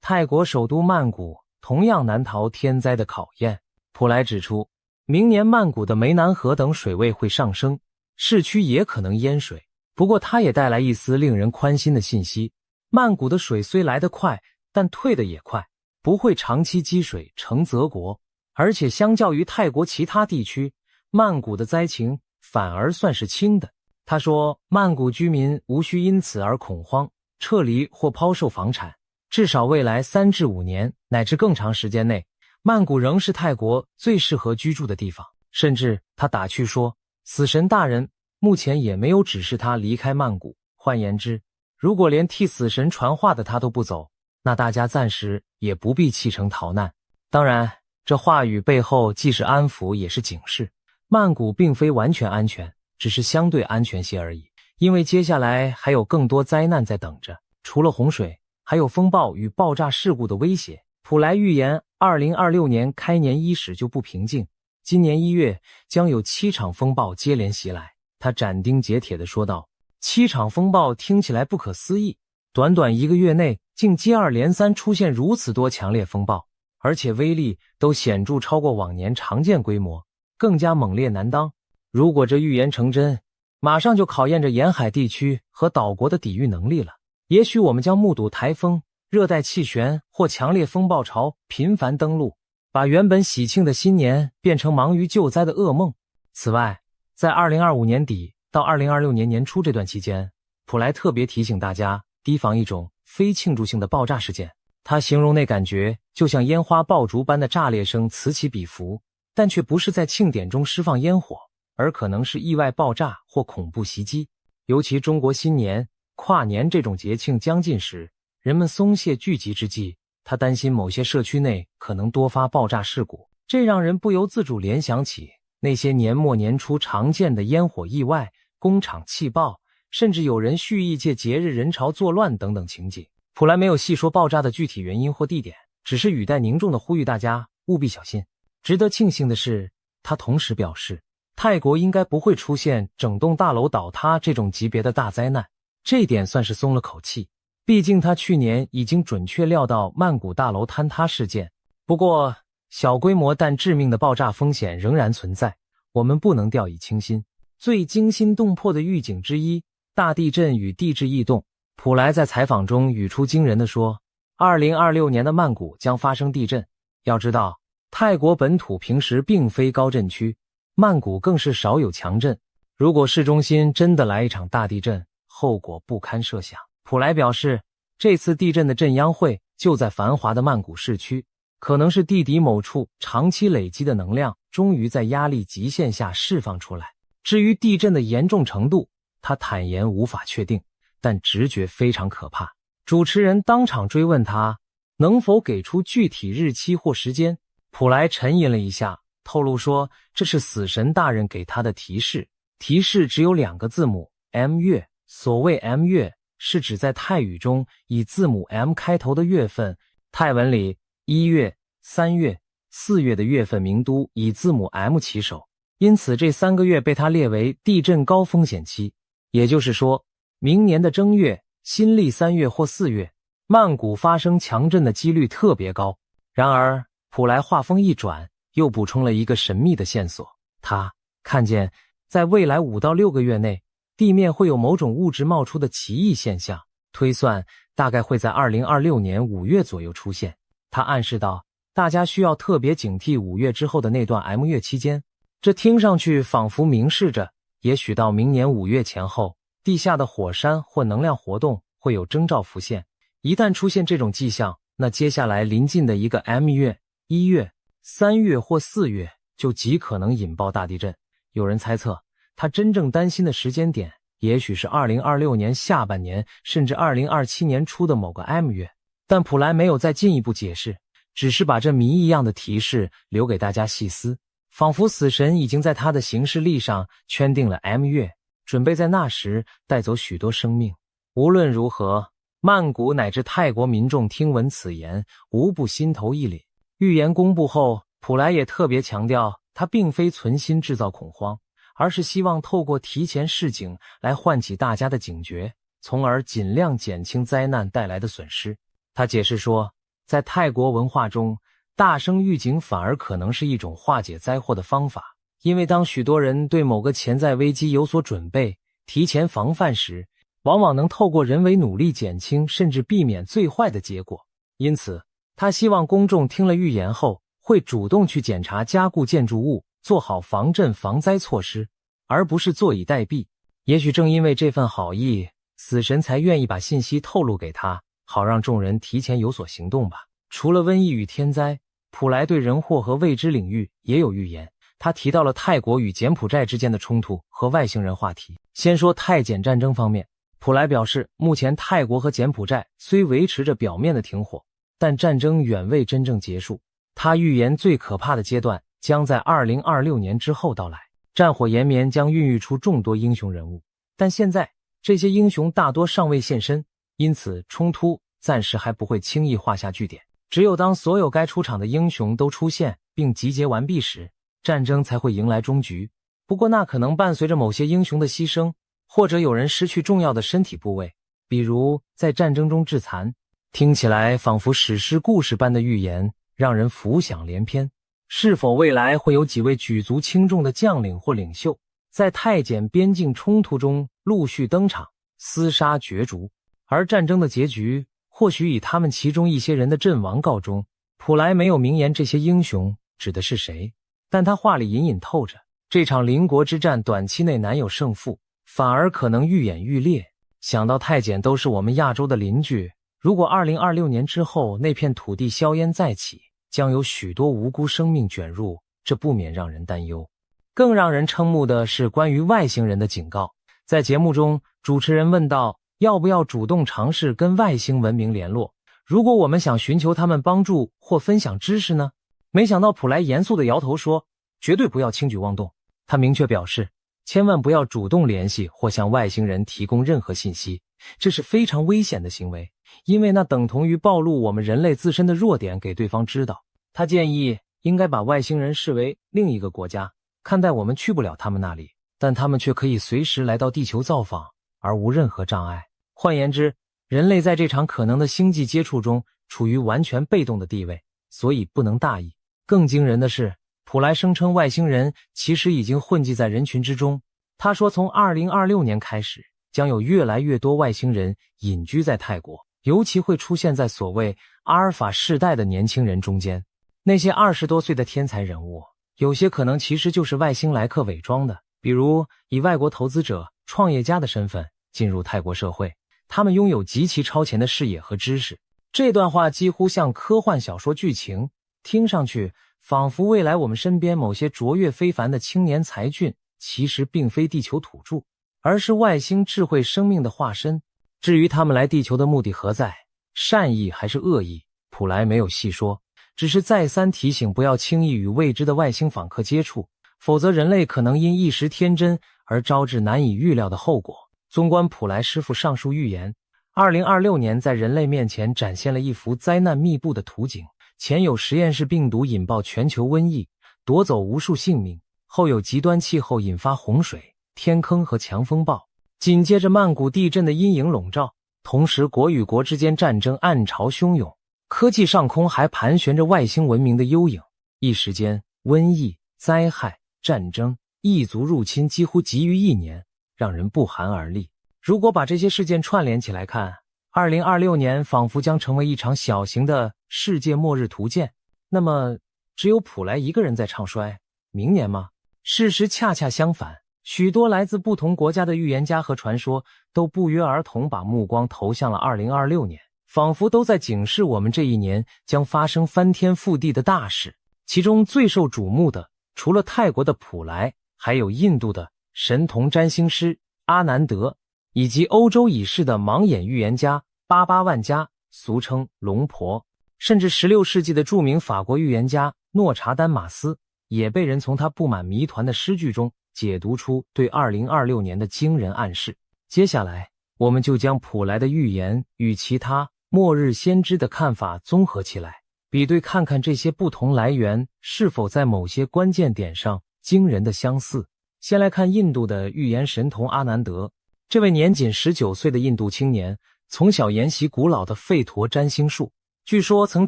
[SPEAKER 1] 泰国首都曼谷同样难逃天灾的考验。普莱指出，明年曼谷的湄南河等水位会上升，市区也可能淹水。不过他也带来一丝令人宽心的信息，曼谷的水虽来得快，但退得也快，不会长期积水成泽国。而且相较于泰国其他地区，曼谷的灾情反而算是轻的。他说，曼谷居民无需因此而恐慌，撤离或抛售房产，至少未来3至5年乃至更长时间内，曼谷仍是泰国最适合居住的地方。甚至他打趣说，死神大人目前也没有指示他离开曼谷。换言之，如果连替死神传话的他都不走，那大家暂时也不必弃城逃难。当然，这话语背后既是安抚也是警示，曼谷并非完全安全，只是相对安全些而已。因为接下来还有更多灾难在等着，除了洪水，还有风暴与爆炸事故的威胁。普莱预言2026年开年伊始就不平静，今年1月将有7场风暴接连袭来。他斩钉截铁地说道，7场风暴听起来不可思议，短短1个月内竟接二连三出现如此多强烈风暴，而且威力都显著超过往年常见规模，更加猛烈难当。如果这预言成真，马上就考验着沿海地区和岛国的抵御能力了。也许我们将目睹台风、热带气旋或强烈风暴潮频繁登陆，把原本喜庆的新年变成忙于救灾的噩梦。此外，在2025年底到2026年年初这段期间，普莱特别提醒大家提防一种非庆祝性的爆炸事件。他形容那感觉就像烟花爆竹般的炸裂声此起彼伏，但却不是在庆典中释放烟火，而可能是意外爆炸或恐怖袭击。尤其中国新年、跨年这种节庆将近时，人们松懈聚集之际，他担心某些社区内可能多发爆炸事故，这让人不由自主联想起那些年末年初常见的烟火意外、工厂气爆，甚至有人蓄意借节日人潮作乱等等情景。普莱没有细说爆炸的具体原因或地点，只是语带凝重地呼吁大家务必小心。值得庆幸的是，他同时表示，泰国应该不会出现整栋大楼倒塌这种级别的大灾难，这点算是松了口气。毕竟他去年已经准确料到曼谷大楼坍塌事件。不过，小规模但致命的爆炸风险仍然存在，我们不能掉以轻心。最惊心动魄的预警之一，大地震与地质异动。普莱在采访中语出惊人地说，2026年的曼谷将发生地震。要知道，泰国本土平时并非高震区，曼谷更是少有强震。如果市中心真的来一场大地震，后果不堪设想。普莱表示，这次地震的震央会就在繁华的曼谷市区，可能是地底某处长期累积的能量终于在压力极限下释放出来。至于地震的严重程度，他坦言无法确定，但直觉非常可怕。主持人当场追问他能否给出具体日期或时间，普莱沉吟了一下，透露说这是死神大人给他的提示，提示只有2个字母 M 月。所谓 M 月是指在泰语中以字母 M 开头的月份，泰文里1月、3月、4月的月份名都以字母 M 起首，因此这3个月被他列为地震高风险期。也就是说，明年的正月、新历3月或4月，曼谷发生强震的几率特别高。然而，普莱话锋一转，又补充了一个神秘的线索，他看见在未来5到6个月内，地面会有某种物质冒出的奇异现象，推算大概会在2026年5月左右出现。他暗示到，大家需要特别警惕5月之后的那段 M 月期间。这听上去仿佛明示着，也许到明年5月前后，地下的火山或能量活动会有征兆浮现。一旦出现这种迹象，那接下来临近的一个 M 月、1月、3月或4月就极可能引爆大地震。有人猜测，他真正担心的时间点也许是2026年下半年，甚至2027年初的某个 M 月。但普莱没有再进一步解释，只是把这谜一样的提示留给大家细思，仿佛死神已经在他的行事历上圈定了 M 月，准备在那时带走许多生命。无论如何，曼谷乃至泰国民众听闻此言，无不心头一凛。预言公布后，普莱也特别强调，他并非存心制造恐慌，而是希望透过提前示警来唤起大家的警觉，从而尽量减轻灾难带来的损失。他解释说，在泰国文化中，大声预警反而可能是一种化解灾祸的方法，因为当许多人对某个潜在危机有所准备，提前防范时，往往能透过人为努力减轻甚至避免最坏的结果。因此，他希望公众听了预言后，会主动去检查加固建筑物，做好防震防灾措施，而不是坐以待毙。也许正因为这份好意，死神才愿意把信息透露给他，好让众人提前有所行动吧。除了瘟疫与天灾，普莱对人祸和未知领域也有预言。他提到了泰国与柬埔寨之间的冲突和外星人话题。先说泰柬战争方面，普莱表示，目前泰国和柬埔寨虽维持着表面的停火，但战争远未真正结束。他预言最可怕的阶段将在2026年之后到来，战火延绵将孕育出众多英雄人物，但现在这些英雄大多尚未现身，因此冲突暂时还不会轻易画下句点。只有当所有该出场的英雄都出现并集结完毕时，战争才会迎来终局。不过那可能伴随着某些英雄的牺牲，或者有人失去重要的身体部位，比如在战争中致残。听起来仿佛史诗故事般的预言，让人浮想联翩。是否未来会有几位举足轻重的将领或领袖，在泰柬边境冲突中陆续登场，厮杀角逐？而战争的结局或许以他们其中一些人的阵亡告终。普莱没有明言这些英雄指的是谁，但他话里隐隐透着，这场邻国之战短期内难有胜负，反而可能愈演愈烈。想到泰柬都是我们亚洲的邻居，如果2026年之后那片土地硝烟再起，将有许多无辜生命卷入，这不免让人担忧。更让人瞠目的是关于外星人的警告。在节目中，主持人问道，要不要主动尝试跟外星文明联络？如果我们想寻求他们帮助或分享知识呢？没想到普莱严肃地摇头说，绝对不要轻举妄动。他明确表示，千万不要主动联系或向外星人提供任何信息，这是非常危险的行为，因为那等同于暴露我们人类自身的弱点给对方知道。他建议应该把外星人视为另一个国家，看待我们去不了他们那里，但他们却可以随时来到地球造访，而无任何障碍。换言之，人类在这场可能的星际接触中处于完全被动的地位，所以不能大意。更惊人的是，普莱声称外星人其实已经混迹在人群之中。他说从2026年开始，将有越来越多外星人隐居在泰国，尤其会出现在所谓阿尔法世代的年轻人中间。那些20多岁的天才人物，有些可能其实就是外星来客伪装的，比如以外国投资者、创业家的身份进入泰国社会，他们拥有极其超前的视野和知识。这段话几乎像科幻小说剧情，听上去仿佛未来我们身边某些卓越非凡的青年才俊，其实并非地球土著，而是外星智慧生命的化身。至于他们来地球的目的何在，善意还是恶意，普莱没有细说，只是再三提醒不要轻易与未知的外星访客接触，否则人类可能因一时天真而招致难以预料的后果。纵观普莱师傅上述预言，2026年在人类面前展现了一幅灾难密布的图景。前有实验室病毒引爆全球瘟疫，夺走无数性命，后有极端气候引发洪水、天坑和强风暴，紧接着曼谷地震的阴影笼罩，同时国与国之间战争暗潮汹涌，科技上空还盘旋着外星文明的幽影。一时间，瘟疫、灾害、战争、异族入侵几乎集于一年，让人不寒而栗。如果把这些事件串联起来看，2026年仿佛将成为一场小型的世界末日图鉴。那么，只有普莱一个人在唱衰明年吗？事实恰恰相反，许多来自不同国家的预言家和传说都不约而同把目光投向了2026年，仿佛都在警示我们这一年将发生翻天覆地的大事。其中最受瞩目的，除了泰国的普莱，还有印度的神童占星师阿南德，以及欧洲已逝的盲眼预言家巴巴万加，俗称龙婆，甚至16世纪的著名法国预言家诺查丹马斯，也被人从他布满谜团的诗句中解读出对2026年的惊人暗示。接下来，我们就将普莱的预言与其他末日先知的看法综合起来，比对看看这些不同来源是否在某些关键点上惊人的相似。先来看印度的预言神童阿南德。这位年仅19岁的印度青年，从小研习古老的吠陀占星术，据说曾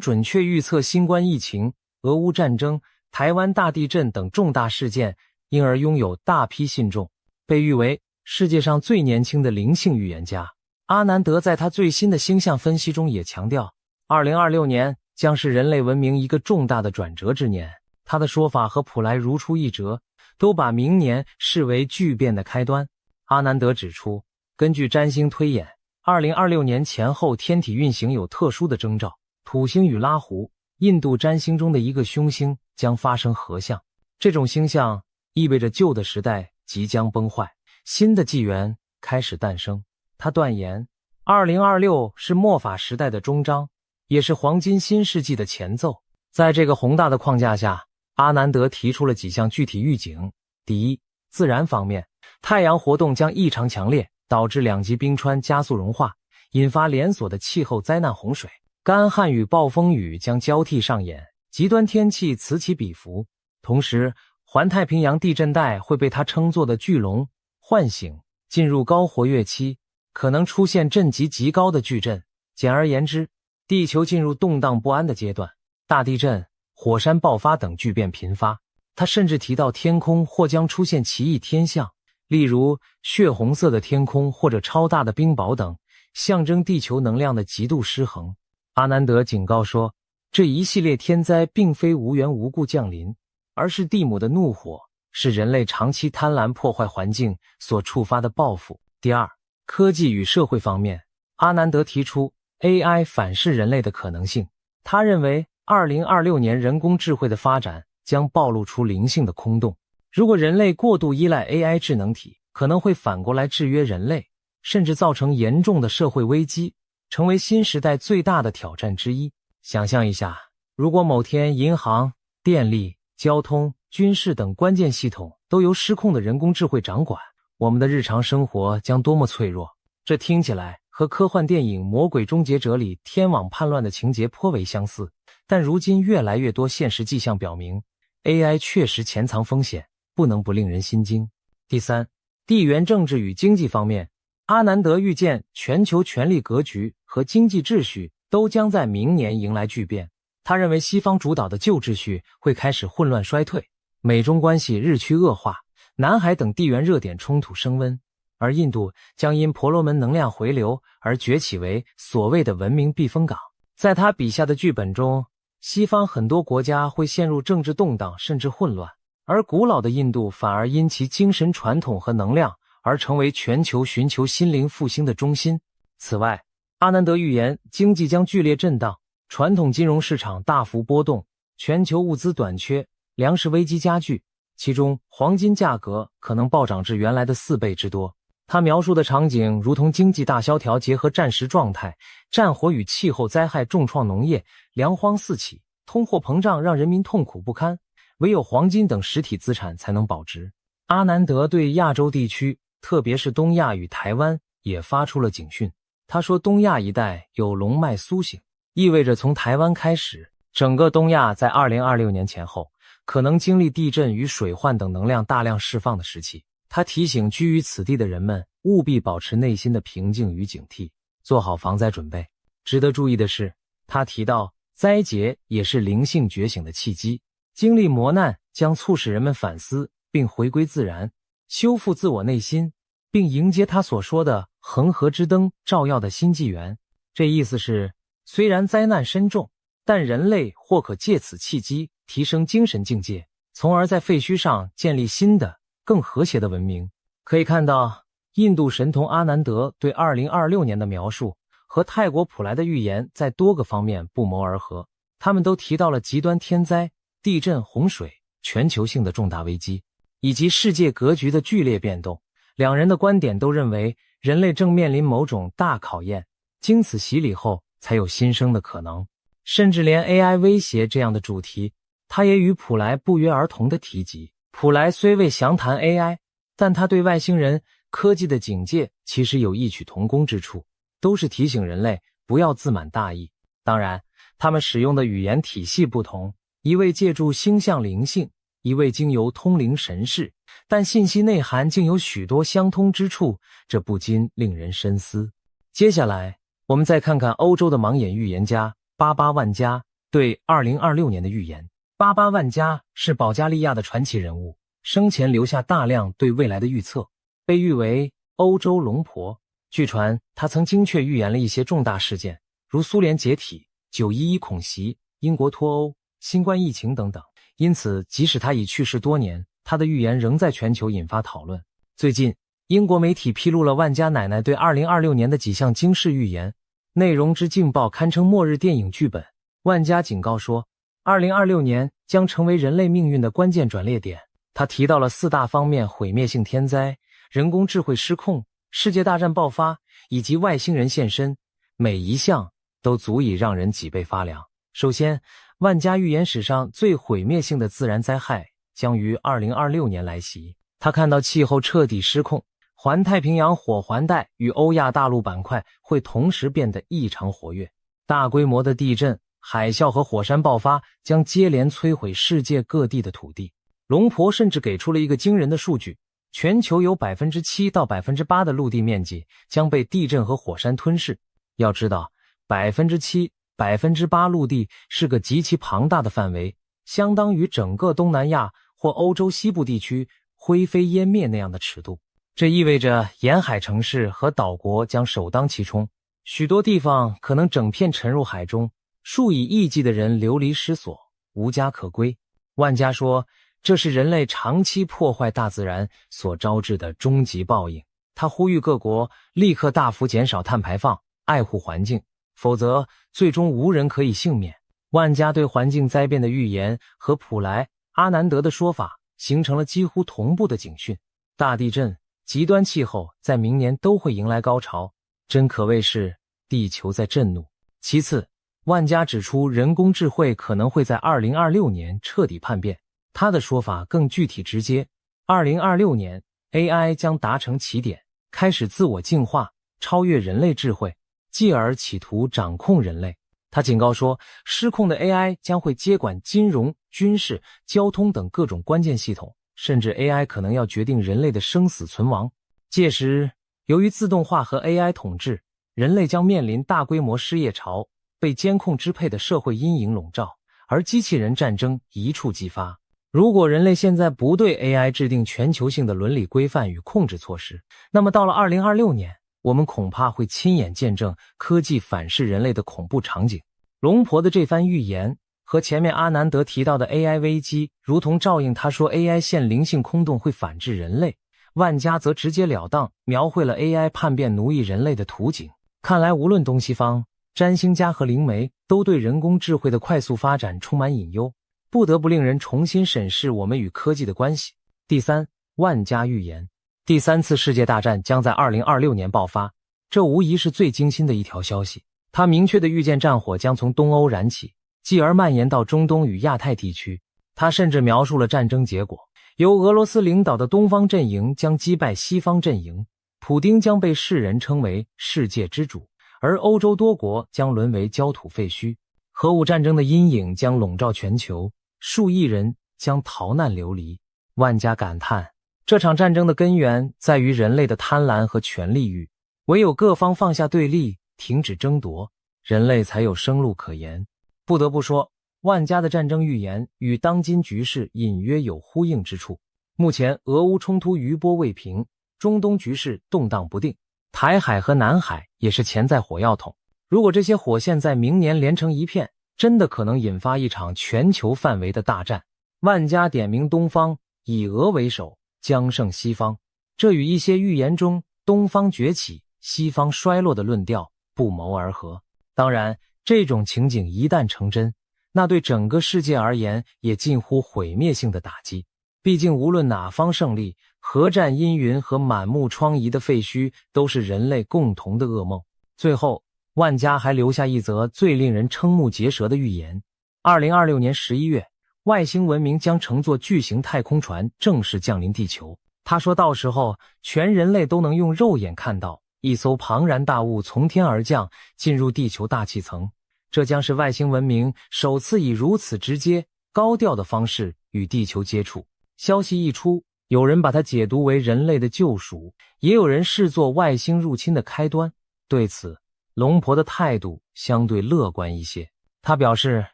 [SPEAKER 1] 准确预测新冠疫情、俄乌战争、台湾大地震等重大事件，因而拥有大批信众，被誉为世界上最年轻的灵性预言家。阿南德在他最新的星象分析中也强调，2026年将是人类文明一个重大的转折之年。他的说法和普莱如出一辙，都把明年视为巨变的开端。阿南德指出，根据占星推演，2026年前后天体运行有特殊的征兆，土星与拉胡，印度占星中的一个凶星将发生合相。这种星象意味着旧的时代即将崩坏，新的纪元开始诞生。他断言，2026是末法时代的终章，也是黄金新世纪的前奏。在这个宏大的框架下，阿南德提出了几项具体预警。第一，自然方面，太阳活动将异常强烈，导致两极冰川加速融化，引发连锁的气候灾难洪水。干旱与暴风雨将交替上演，极端天气此起彼伏。同时，环太平洋地震带会被他称作的巨龙唤醒，进入高活跃期，可能出现震级极高的巨震。简而言之，地球进入动荡不安的阶段，大地震、火山爆发等巨变频发。他甚至提到天空或将出现奇异天象，例如血红色的天空或者超大的冰雹等，象征地球能量的极度失衡。阿南德警告说，这一系列天灾并非无缘无故降临，而是地母的怒火，是人类长期贪婪破坏环境所触发的报复。第二，科技与社会方面，阿南德提出 AI 反噬人类的可能性。他认为2026年人工智慧的发展将暴露出灵性的空洞。如果人类过度依赖 AI 智能体，可能会反过来制约人类，甚至造成严重的社会危机，成为新时代最大的挑战之一。想象一下，如果某天银行、电力、交通、军事等关键系统都由失控的人工智慧掌管，我们的日常生活将多么脆弱。这听起来和科幻电影《魔鬼终结者》里天网叛乱的情节颇为相似，但如今越来越多现实迹象表明， AI 确实潜藏风险，不能不令人心惊。第三，地缘政治与经济方面，阿南德预见全球权力格局和经济秩序都将在明年迎来巨变。他认为西方主导的旧秩序会开始混乱衰退，美中关系日趋恶化，南海等地缘热点冲突升温，而印度将因婆罗门能量回流而崛起为所谓的文明避风港。在他笔下的剧本中，西方很多国家会陷入政治动荡甚至混乱，而古老的印度反而因其精神传统和能量而成为全球寻求心灵复兴的中心。此外，阿南德预言经济将剧烈震荡，传统金融市场大幅波动，全球物资短缺，粮食危机加剧，其中黄金价格可能暴涨至原来的4倍之多。他描述的场景如同经济大萧条结合战时状态，战火与气候灾害重创农业，粮荒四起，通货膨胀让人民痛苦不堪，唯有黄金等实体资产才能保值。阿南德对亚洲地区，特别是东亚与台湾也发出了警讯。他说，东亚一带有龙脉苏醒，意味着从台湾开始，整个东亚在2026年前后可能经历地震与水患等能量大量释放的时期。他提醒居于此地的人们务必保持内心的平静与警惕，做好防灾准备。值得注意的是，他提到灾劫也是灵性觉醒的契机，经历磨难将促使人们反思并回归自然，修复自我内心，并迎接他所说的恒河之灯照耀的新纪元。这意思是，虽然灾难深重，但人类或可借此契机提升精神境界，从而在废墟上建立新的更和谐的文明。可以看到，印度神童阿南德对2026年的描述和泰国普莱的预言在多个方面不谋而合。他们都提到了极端天灾、地震、洪水、全球性的重大危机，以及世界格局的剧烈变动。两人的观点都认为，人类正面临某种大考验，经此洗礼后才有新生的可能。甚至连 AI 威胁这样的主题，他也与普莱不约而同地提及。普莱虽未详谈 AI， 但他对外星人科技的警戒其实有异曲同工之处，都是提醒人类不要自满大意。当然，他们使用的语言体系不同，一位借助星象灵性，一位经由通灵神视，但信息内涵竟有许多相通之处，这不禁令人深思。接下来，我们再看看欧洲的盲眼预言家巴巴万加对2026年的预言。巴巴万加是保加利亚的传奇人物，生前留下大量对未来的预测，被誉为欧洲龙婆。据传，他曾精确预言了一些重大事件，如苏联解体、911恐袭、英国脱欧、新冠疫情等等，因此即使他已去世多年，他的预言仍在全球引发讨论。最近，英国媒体披露了万家奶奶对2026年的几项惊世预言，内容之劲爆堪称末日电影剧本。万家警告说，2026年将成为人类命运的关键转捩点。他提到了4大方面：毁灭性天灾、人工智慧失控、世界大战爆发以及外星人现身，每一项都足以让人脊背发凉。首先，万家预言史上最毁灭性的自然灾害将于2026年来袭。他看到气候彻底失控，环太平洋火环带与欧亚大陆板块会同时变得异常活跃，大规模的地震、海啸和火山爆发将接连摧毁世界各地的土地。龙婆甚至给出了一个惊人的数据，全球有 7% 到 8% 的陆地面积将被地震和火山吞噬。要知道 7%、8% 陆地是个极其庞大的范围，相当于整个东南亚或欧洲西部地区灰飞烟灭那样的尺度。这意味着沿海城市和岛国将首当其冲，许多地方可能整片沉入海中，数以亿计的人流离失所，无家可归。万家说，这是人类长期破坏大自然所招致的终极报应。他呼吁各国立刻大幅减少碳排放，爱护环境，否则最终无人可以幸免。万家对环境灾变的预言和普莱、阿南德的说法形成了几乎同步的警讯。大地震、极端气候在明年都会迎来高潮，真可谓是地球在震怒。其次，万家指出人工智慧可能会在2026年彻底叛变。他的说法更具体直接，2026年 AI 将达成起点，开始自我进化，超越人类智慧，继而企图掌控人类。他警告说，失控的 AI 将会接管金融、军事、交通等各种关键系统，甚至 AI 可能要决定人类的生死存亡。届时，由于自动化和 AI 统治，人类将面临大规模失业潮，被监控支配的社会阴影笼罩，而机器人战争一触即发。如果人类现在不对 AI 制定全球性的伦理规范与控制措施，那么到了2026年，我们恐怕会亲眼见证科技反噬人类的恐怖场景。龙婆的这番预言和前面阿南德提到的 AI 危机如同照应。他说 AI 现灵性空洞会反制人类，万家则直截了当描绘了 AI 叛变奴役人类的图景。看来无论东西方，占星家和灵媒都对人工智慧的快速发展充满隐忧，不得不令人重新审视我们与科技的关系。第三，万家预言，第3次世界大战将在2026年爆发，这无疑是最惊心的一条消息。他明确地预见战火将从东欧燃起，继而蔓延到中东与亚太地区。他甚至描述了战争结果，由俄罗斯领导的东方阵营将击败西方阵营，普丁将被世人称为世界之主，而欧洲多国将沦为焦土废墟。核武战争的阴影将笼罩全球，数亿人将逃难流离。万家感叹，这场战争的根源在于人类的贪婪和权力欲，唯有各方放下对立，停止争夺，人类才有生路可言。不得不说，万家的战争预言与当今局势隐约有呼应之处。目前俄乌冲突余波未平，中东局势动荡不定，台海和南海也是潜在火药桶。如果这些火线在明年连成一片，真的可能引发一场全球范围的大战。万家点名东方，以俄为首，将胜西方，这与一些预言中东方崛起、西方衰落的论调不谋而合。当然，这种情景一旦成真，那对整个世界而言也近乎毁灭性的打击。毕竟无论哪方胜利，核战阴云和满目疮痍的废墟都是人类共同的噩梦。最后，万家还留下一则最令人瞠目结舌的预言。2026年11月，外星文明将乘坐巨型太空船正式降临地球。他说到时候，全人类都能用肉眼看到一艘庞然大物从天而降，进入地球大气层。这将是外星文明首次以如此直接、高调的方式与地球接触。消息一出，有人把它解读为人类的救赎，也有人视作外星入侵的开端。对此，龙婆的态度相对乐观一些。他表示，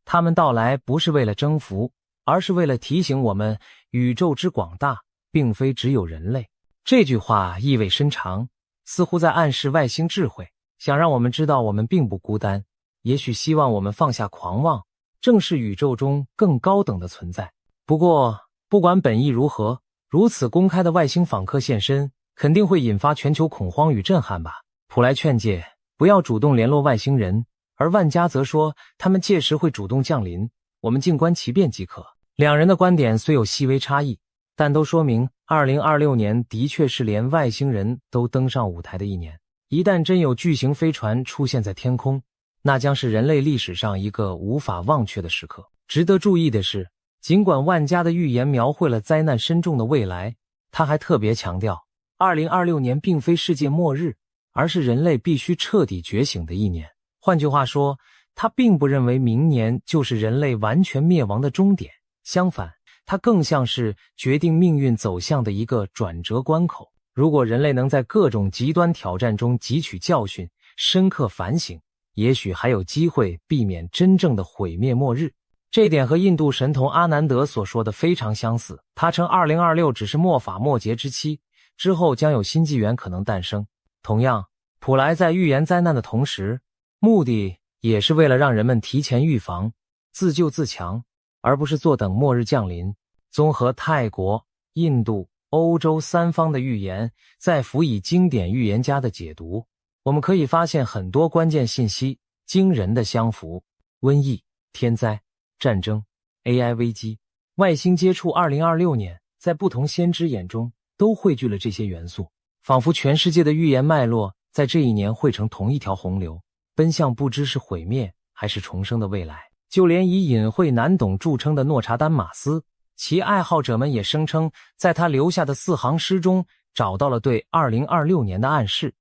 [SPEAKER 1] 他们到来不是为了征服，而是为了提醒我们宇宙之广大，并非只有人类。这句话意味深长，似乎在暗示外星智慧，想让我们知道我们并不孤单，也许希望我们放下狂妄，正是宇宙中更高等的存在。不过，不管本意如何，如此公开的外星访客现身，肯定会引发全球恐慌与震撼吧。普莱劝诫不要主动联络外星人，而万家则说他们届时会主动降临，我们静观其变即可。两人的观点虽有细微差异，但都说明2026年的确是连外星人都登上舞台的一年。一旦真有巨型飞船出现在天空，那将是人类历史上一个无法忘却的时刻。值得注意的是，尽管万家的预言描绘了灾难深重的未来，他还特别强调2026年并非世界末日，而是人类必须彻底觉醒的一年。换句话说，他并不认为明年就是人类完全灭亡的终点，相反，它更像是决定命运走向的一个转折关口。如果人类能在各种极端挑战中汲取教训，深刻反省，也许还有机会避免真正的毁灭末日。这点和印度神童阿南德所说的非常相似，他称2026只是末法末节之期，之后将有新纪元可能诞生。同样，普莱在预言灾难的同时，目的也是为了让人们提前预防，自救自强，而不是坐等末日降临。综合泰国、印度、欧洲三方的预言，再辅以经典预言家的解读，我们可以发现很多关键信息惊人的相符。瘟疫、天灾、战争、AI 危机、外星接触，2026年在不同先知眼中都汇聚了这些元素，仿佛全世界的预言脉络在这一年汇成同一条洪流，奔向不知是毁灭还是重生的未来。就连以隐晦难懂著称的诺查丹马斯，其爱好者们也声称在他留下的4行诗中找到了对2026年的暗示。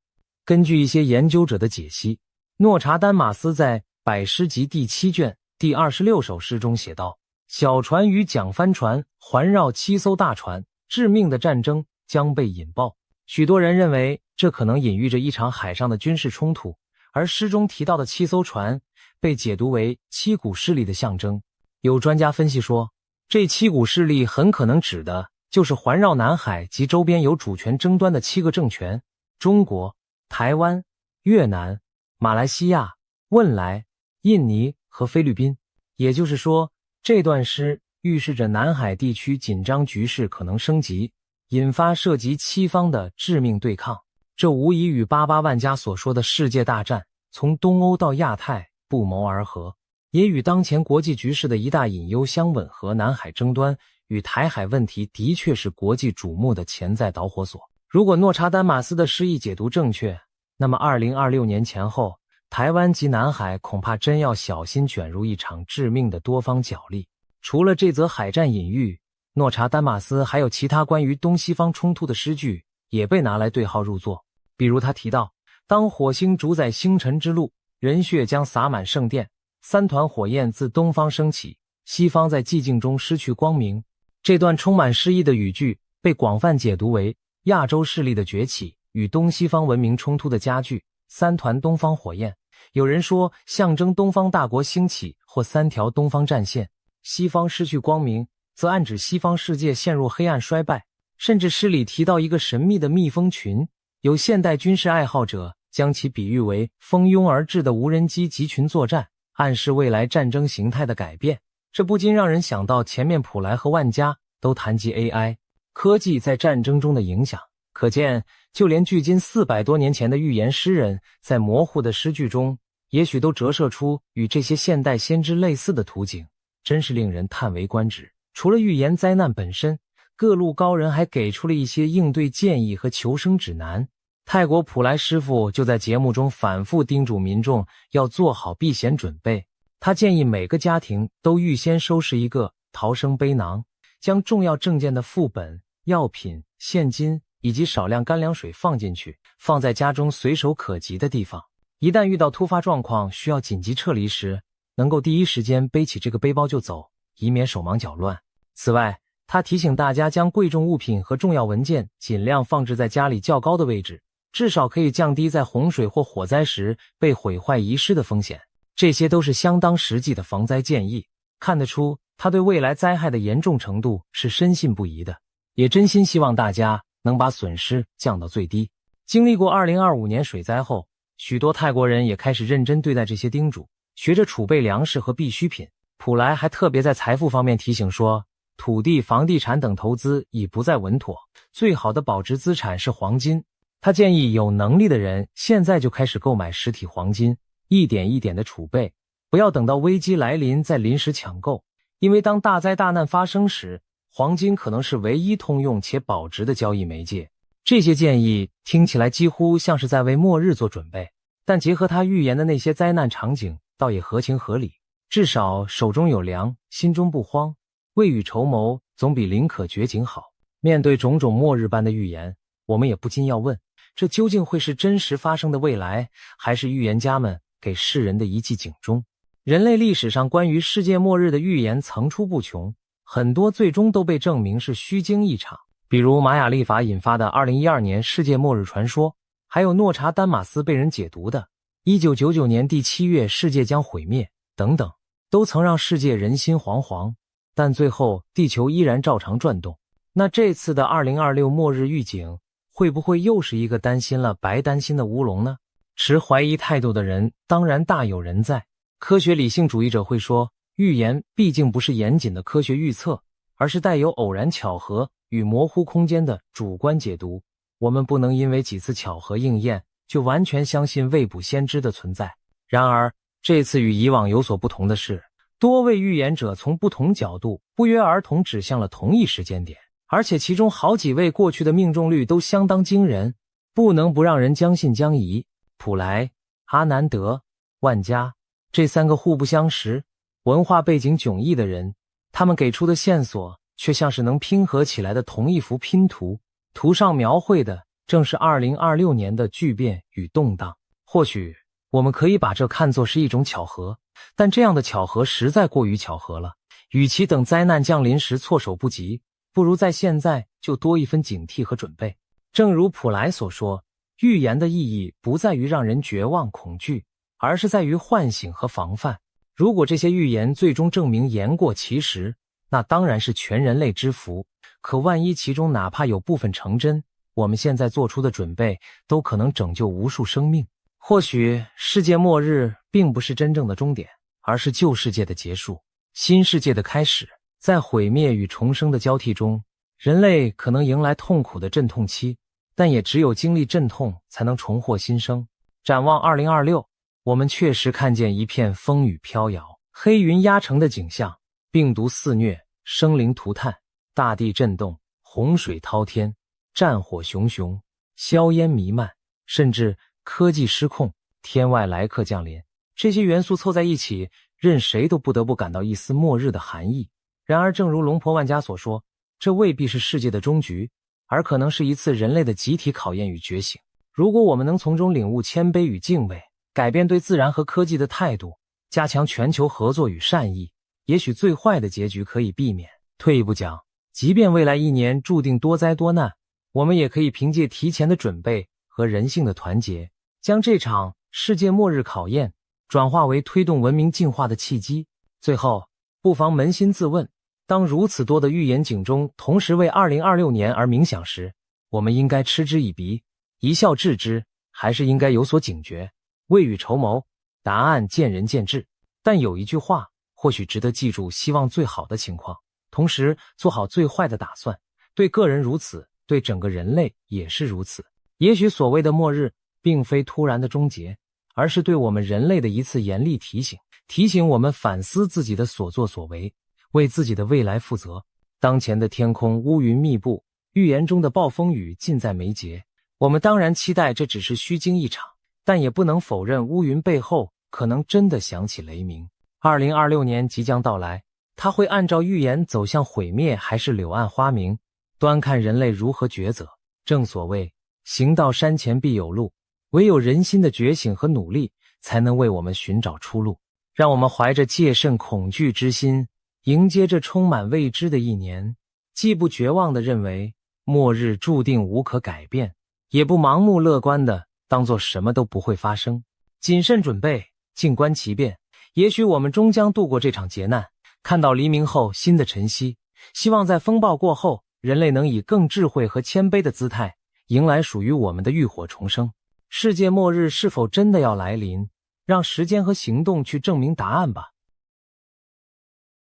[SPEAKER 1] 根据一些研究者的解析，诺查丹马斯在百诗集第7卷第26首诗中写道：小船与桨帆船环绕7艘大船，致命的战争将被引爆。许多人认为这可能隐喻着一场海上的军事冲突，而诗中提到的7艘船被解读为7股势力的象征。有专家分析说，这7股势力很可能指的就是环绕南海及周边有主权争端的7个政权：中国、台湾、越南、马来西亚、汶莱、印尼和菲律宾。也就是说，这段诗预示着南海地区紧张局势可能升级，引发涉及7方的致命对抗。这无疑与88万家所说的世界大战从东欧到亚太不谋而合，也与当前国际局势的一大隐忧相吻合。南海争端与台海问题的确是国际瞩目的潜在导火索。如果诺查丹马斯的诗意解读正确，那么2026年前后，台湾及南海恐怕真要小心卷入一场致命的多方角力。除了这则海战隐喻，诺查丹马斯还有其他关于东西方冲突的诗句也被拿来对号入座。比如他提到，当火星主宰星辰之路，人血将洒满圣殿，3团火焰自东方升起，西方在寂静中失去光明。这段充满诗意的语句被广泛解读为亚洲势力的崛起与东西方文明冲突的加剧。3团东方火焰，有人说象征东方大国兴起或3条东方战线，西方失去光明则暗指西方世界陷入黑暗衰败。甚至诗里提到一个神秘的蜜蜂群，有现代军事爱好者将其比喻为蜂拥而至的无人机集群作战，暗示未来战争形态的改变。这不禁让人想到前面普莱和万家都谈及 AI 科技在战争中的影响，可见就连距今400多年前的预言诗人在模糊的诗句中也许都折射出与这些现代先知类似的图景，真是令人叹为观止。除了预言灾难本身，各路高人还给出了一些应对建议和求生指南。泰国普莱师傅就在节目中反复叮嘱民众要做好避险准备。他建议每个家庭都预先收拾一个逃生背囊，将重要证件的副本、药品、现金以及少量干粮水放进去，放在家中随手可及的地方。一旦遇到突发状况需要紧急撤离时，能够第一时间背起这个背包就走，以免手忙脚乱。此外，他提醒大家将贵重物品和重要文件尽量放置在家里较高的位置，至少可以降低在洪水或火灾时被毁坏遗失的风险。这些都是相当实际的防灾建议，看得出他对未来灾害的严重程度是深信不疑的，也真心希望大家能把损失降到最低。经历过2025年水灾后，许多泰国人也开始认真对待这些叮嘱，学着储备粮食和必需品。普莱还特别在财富方面提醒说，土地、房地产等投资已不再稳妥，最好的保值资产是黄金。他建议有能力的人现在就开始购买实体黄金，一点一点的储备，不要等到危机来临再临时抢购，因为当大灾大难发生时，黄金可能是唯一通用且保值的交易媒介。这些建议听起来几乎像是在为末日做准备，但结合他预言的那些灾难场景，倒也合情合理。至少手中有粮，心中不慌，未雨绸缪总比宁可绝井好。面对种种末日般的预言，我们也不禁要问，这究竟会是真实发生的未来，还是预言家们给世人的一记警钟？人类历史上关于世界末日的预言层出不穷，很多最终都被证明是虚惊一场，比如玛雅历法引发的2012年世界末日传说，还有诺查丹马斯被人解读的1999年第7月世界将毁灭等等，都曾让世界人心惶惶，但最后地球依然照常转动。那这次的2026末日预警会不会又是一个担心了白担心的乌龙呢？持怀疑态度的人当然大有人在。科学理性主义者会说，预言毕竟不是严谨的科学预测，而是带有偶然巧合与模糊空间的主观解读。我们不能因为几次巧合应验就完全相信未卜先知的存在。然而这次与以往有所不同的是，多位预言者从不同角度不约而同指向了同一时间点，而且其中好几位过去的命中率都相当惊人，不能不让人将信将疑。普莱、阿南德、万加这三个互不相识、文化背景迥异的人，他们给出的线索却像是能拼合起来的同一幅拼图，图上描绘的正是2026年的巨变与动荡。或许我们可以把这看作是一种巧合，但这样的巧合实在过于巧合了。与其等灾难降临时措手不及，不如在现在就多一分警惕和准备。正如普莱所说，预言的意义不在于让人绝望恐惧，而是在于唤醒和防范。如果这些预言最终证明言过其实，那当然是全人类之福。可万一其中哪怕有部分成真，我们现在做出的准备都可能拯救无数生命。或许世界末日并不是真正的终点，而是旧世界的结束，新世界的开始。在毁灭与重生的交替中，人类可能迎来痛苦的阵痛期，但也只有经历阵痛才能重获新生。展望2026，我们确实看见一片风雨飘摇、黑云压城的景象，病毒肆虐，生灵涂炭，大地震动，洪水滔天，战火熊熊，硝烟弥漫，甚至科技失控，天外来客降临。这些元素凑在一起，任谁都不得不感到一丝末日的寒意。然而正如龙婆万家所说，这未必是世界的终局，而可能是一次人类的集体考验与觉醒。如果我们能从中领悟谦卑与敬畏，改变对自然和科技的态度，加强全球合作与善意，也许最坏的结局可以避免。退一步讲，即便未来一年注定多灾多难，我们也可以凭借提前的准备和人性的团结，将这场世界末日考验转化为推动文明进化的契机。最后，不妨扪心自问，当如此多的预言警钟同时为2026年而鸣响时，我们应该嗤之以鼻，一笑置之，还是应该有所警觉？未雨绸缪，答案见仁见智。但有一句话或许值得记住，希望最好的情况，同时做好最坏的打算。对个人如此，对整个人类也是如此。也许所谓的末日并非突然的终结，而是对我们人类的一次严厉提醒，提醒我们反思自己的所作所为，为自己的未来负责。当前的天空乌云密布，预言中的暴风雨近在眉睫，我们当然期待这只是虚惊一场，但也不能否认乌云背后可能真的响起雷鸣。2026年即将到来，它会按照预言走向毁灭还是柳暗花明，端看人类如何抉择。正所谓行到山前必有路，唯有人心的觉醒和努力，才能为我们寻找出路。让我们怀着戒慎恐惧之心，迎接这充满未知的一年，既不绝望地认为末日注定无可改变，也不盲目乐观地当作什么都不会发生。谨慎准备，静观其变，也许我们终将度过这场劫难，看到黎明后新的晨曦。希望在风暴过后，人类能以更智慧和谦卑的姿态，迎来属于我们的浴火重生。世界末日是否真的要来临？让时间和行动去证明答案吧。